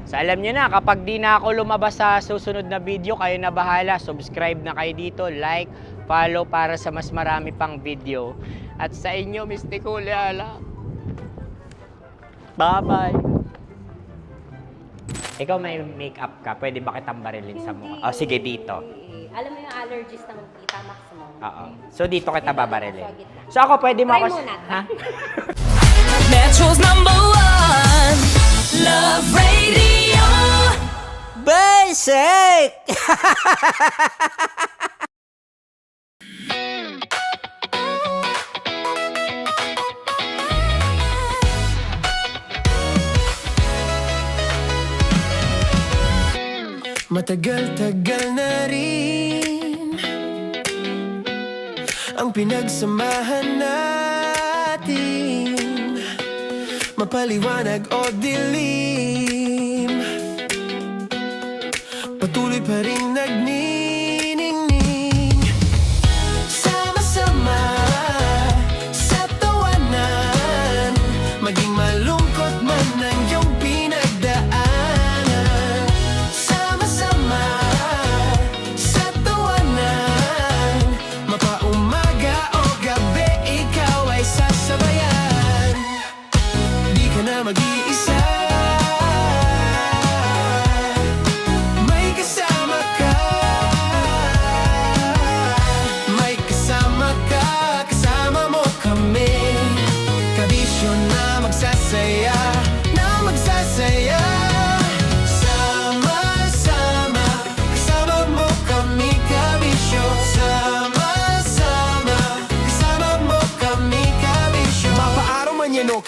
Speaker 9: So alam nyo na, kapag di na ako lumabas sa susunod na video, kayo na bahala. Subscribe na kayo dito, like, follow para sa mas marami pang video. At sa inyo, Mistiko Leala. Bye-bye. Ikaw may makeup ka, pwede ba kitang barilin sa mukha? O sige, dito.
Speaker 17: Alam mo yung allergies ng Tita Max mo?
Speaker 9: Oo. So dito kita babarilin. So ako, pwede mo ako...
Speaker 17: Try muna.
Speaker 9: Ha?
Speaker 4: Metro's #1 Love Radio.
Speaker 13: Basic!
Speaker 2: Matagal-tagal na rin ang pinagsamahan natin, mapaliwanag o dilim, patuloy pa rin nagniningning. Sama-sama sa tawanan, maging malungkot man ang iyong pinagdaanan. Sama-sama sa tawanan, mapaumaga o gabi, ikaw ay sasabayan. Di ka na mag-iisa, may kasama ka.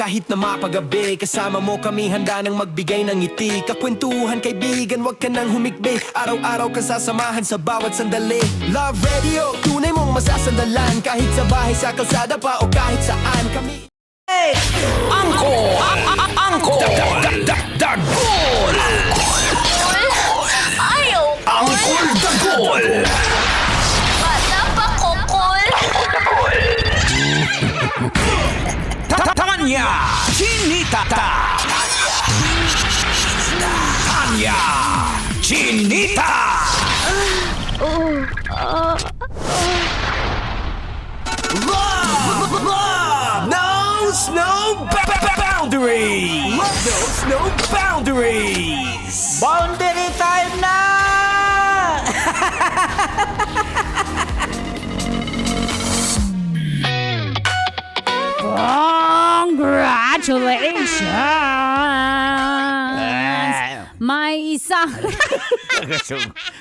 Speaker 2: kahit na mapagabi. Kasama mo kami handa nang magbigay ng ngiti. Kakwentuhan kaibigan, wag ka nang humikbi. Araw-araw ka sasamahan sa bawat sandali. Love Radio, tunay mong masasandalan. Kahit sa bahay, sa kalsada pa o kahit saan kami.
Speaker 1: Angkol! Dagol!
Speaker 3: Ayaw!
Speaker 1: Angkol Dagol!
Speaker 3: Bata pa kokol!
Speaker 1: Tanya Chinita! Tanya Chinita!
Speaker 2: Love knows no boundaries. Love knows no boundaries.
Speaker 8: Boundary time na!
Speaker 6: Congratulations! May isang...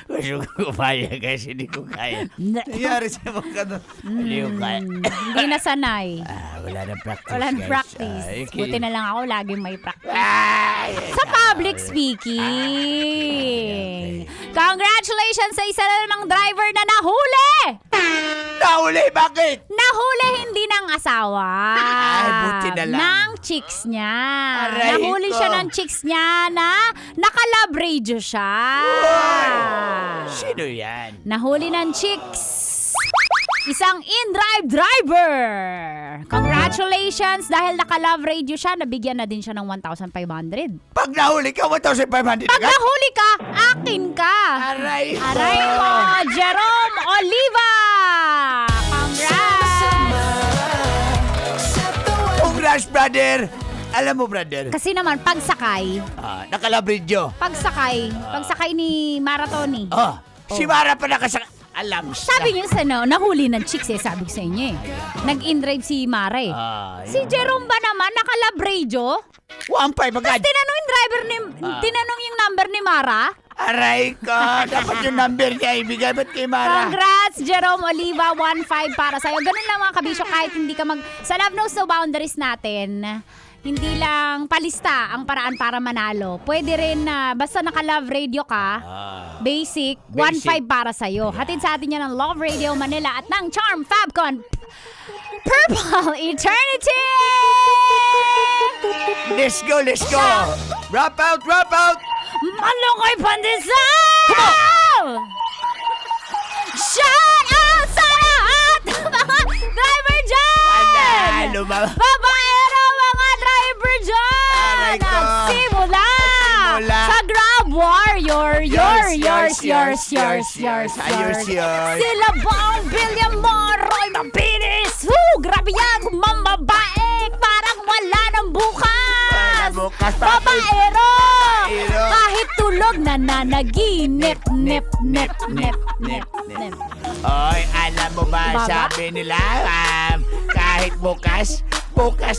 Speaker 8: Gusto ko kaya kasi hindi ko kaya.
Speaker 14: Nangyari sa mga ganun.
Speaker 8: Hindi ko kaya.
Speaker 6: Hindi nasanay.
Speaker 8: Wala na practice.
Speaker 6: Walang
Speaker 8: guys.
Speaker 6: practice.
Speaker 8: Okay.
Speaker 6: Buti na lang ako, laging may practice. Sa public speaking. Congratulations sa isa na namang driver na nahuli!
Speaker 8: Nahuli? Bakit?
Speaker 6: Nahuli hindi ng asawa.
Speaker 8: Ay, buti na lang.
Speaker 6: Ng chicks niya.
Speaker 8: Aray
Speaker 6: Nahuli
Speaker 8: ko.
Speaker 6: siya ng chicks niya na naka-love radio siya.
Speaker 8: Sino yan?
Speaker 6: Nahuli ng chicks. Isang in-drive driver. Congratulations dahil naka-love radio siya, nabigyan na din siya ng 1,500.
Speaker 8: Pag nahuli ka, 1,500
Speaker 6: Pag nahuli ka, akin ka.
Speaker 8: Aray ko.
Speaker 6: Aray mo, Jerome Oliva.
Speaker 8: Congrats, brother. Alam mo, brother,
Speaker 6: Kasi naman, pagsakay ni Maratoni.
Speaker 8: Si Mara pa nakasakay. Alam siya.
Speaker 6: Sabi niyo sa nahuli ng chicks sabi ko sa inyo Nag-in-drive si Mara Si Jerome ba naman, naka-love radio?
Speaker 8: 1,500 agad.
Speaker 6: Tinanong yung driver tinanong yung number ni Mara?
Speaker 8: Aray ko, dapat yung number niya ibigay. Ba't kay Mara?
Speaker 6: Congrats, Jerome Oliva, 1,500 para sa'yo. Ganun lang mga kabisyo, kahit hindi ka sa Love Knows No Boundaries natin, hindi lang palista ang paraan para manalo. Pwede rin na basta naka-love radio ka, basic, 1,500 para sa'yo. Hatid sa atin yan ng Love Radio Manila at ng Charm Fabcon Purple Eternity!
Speaker 8: Let's go, let's go! Wrap out, wrap out!
Speaker 6: Malungoy Pandesal! Shout out sa lahat ng mga driver dyan! Babaero mga driver dyan! Nagsimula sa Grab Warrior! Yours. Sila Bong Villamoro ay mabilis! Grabe yan! Mambabaik! Parang wala ng bukas! Babaero! Kahit tulog na nanaginip, nip.
Speaker 8: Oy, alam mo ba, sabi nila, kahit bukas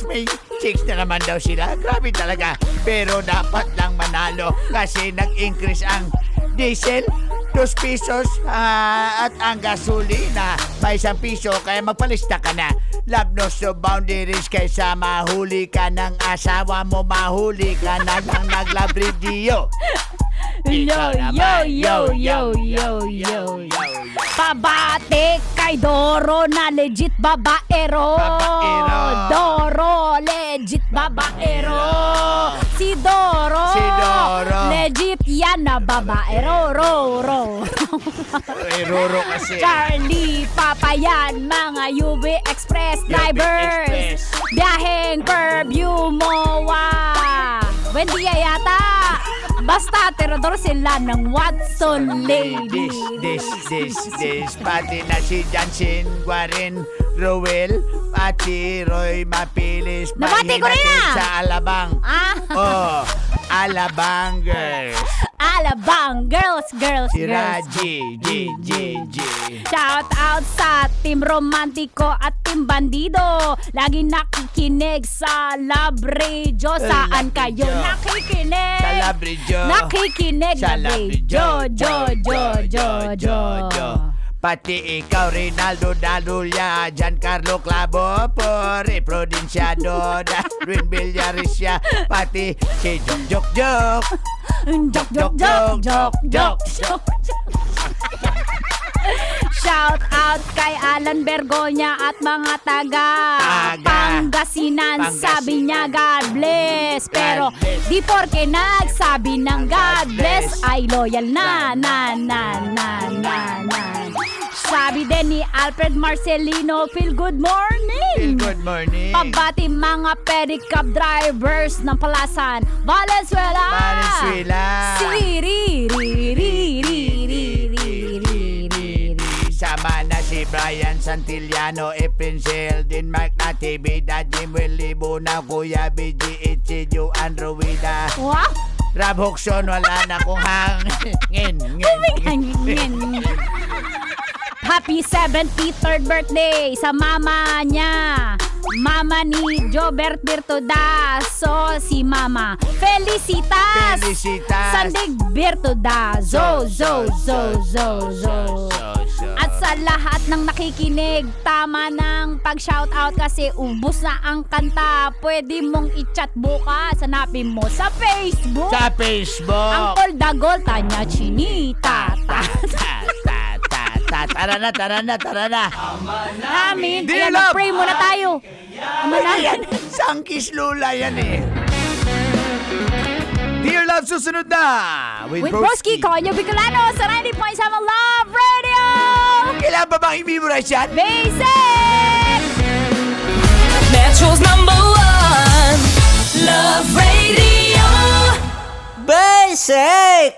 Speaker 8: may chicks na naman daw sila. Grabe talaga. Pero dapat lang manalo kasi nag-increase ang diesel, 2 pesos at ang gasolina may 1 piso. Kaya magpalista ka na. Love knows no boundaries kaysa mahuli ka ng asawa mo, mahuli ka na ng nag-love radio.
Speaker 6: Yo. Pabati kay Doro na legit babaero. Doro, legit babaero. Si Doro. Legit yan na babaero. Roro kasi. Charlie, Papayan, mga UV Express drivers. Biyaheng Curview Moa. Buendia yata. Basta terodor sila ng Watson Lady.
Speaker 8: This. Pati na si Jansen, Guarin, Rowell, pati Roy Mapilis.
Speaker 6: Nabati ko rin na!
Speaker 8: Sa Alabang. Alabang girls.
Speaker 6: Alabang girls.
Speaker 8: Si Raji, G.
Speaker 6: Shout out sa Team Romantico at Team Bandido. Lagi nakikinig sa Love Radio. Saan kayo nakikinig?
Speaker 8: Sa Love Radio.
Speaker 6: Nakikinig
Speaker 8: sa
Speaker 6: na
Speaker 8: Love Radio.
Speaker 6: Jo.
Speaker 8: Pati ikaw, Rinaldo Dalulia, Giancarlo Clavo, Pore Provinciano, Darwin Villarisya, pati si Jok Jok.
Speaker 6: Shout out kay Alan Bergonya at mga taga Pangasinan. Sabi niya God bless. Pero di porke nagsabi ng God bless ay loyal na. Sabi din ni Alfred Marcelino, feel good morning.
Speaker 8: Good morning.
Speaker 6: Pabati mga pedicab drivers ng Palasan, Valenzuela.
Speaker 8: Sama na si Brian Santillano, Epincel, Denmark na TV, Jim Willie Buna, Kuya BG, Itzy, Joan Ruida.
Speaker 6: Wow!
Speaker 8: Rab Huxon, wala na kong hangin.
Speaker 6: Happy 73rd birthday sa mama niya. Mama ni Jobert Birtodazo, si Mama Felicitas. Sandig Birtodazo. At sa lahat ng nakikinig, tama ng pag-shoutout kasi ubos na ang kanta. Pwede mong i-chat bukas. Hanapin mo sa Facebook. Ang Gold Tanya Chinita.
Speaker 8: Tara na.
Speaker 6: Amin. Ayan, mag-pray muna tayo.
Speaker 8: Yan, Sangkis Lula yan eh.
Speaker 14: Dear Love, susunod na
Speaker 6: With Broski, Konyo Bicolano sa 90.7 Love Radio.
Speaker 8: Kailan ba bang i-memorize yan?
Speaker 6: Basic!
Speaker 4: Metro's #1 Love Radio.
Speaker 9: Basic!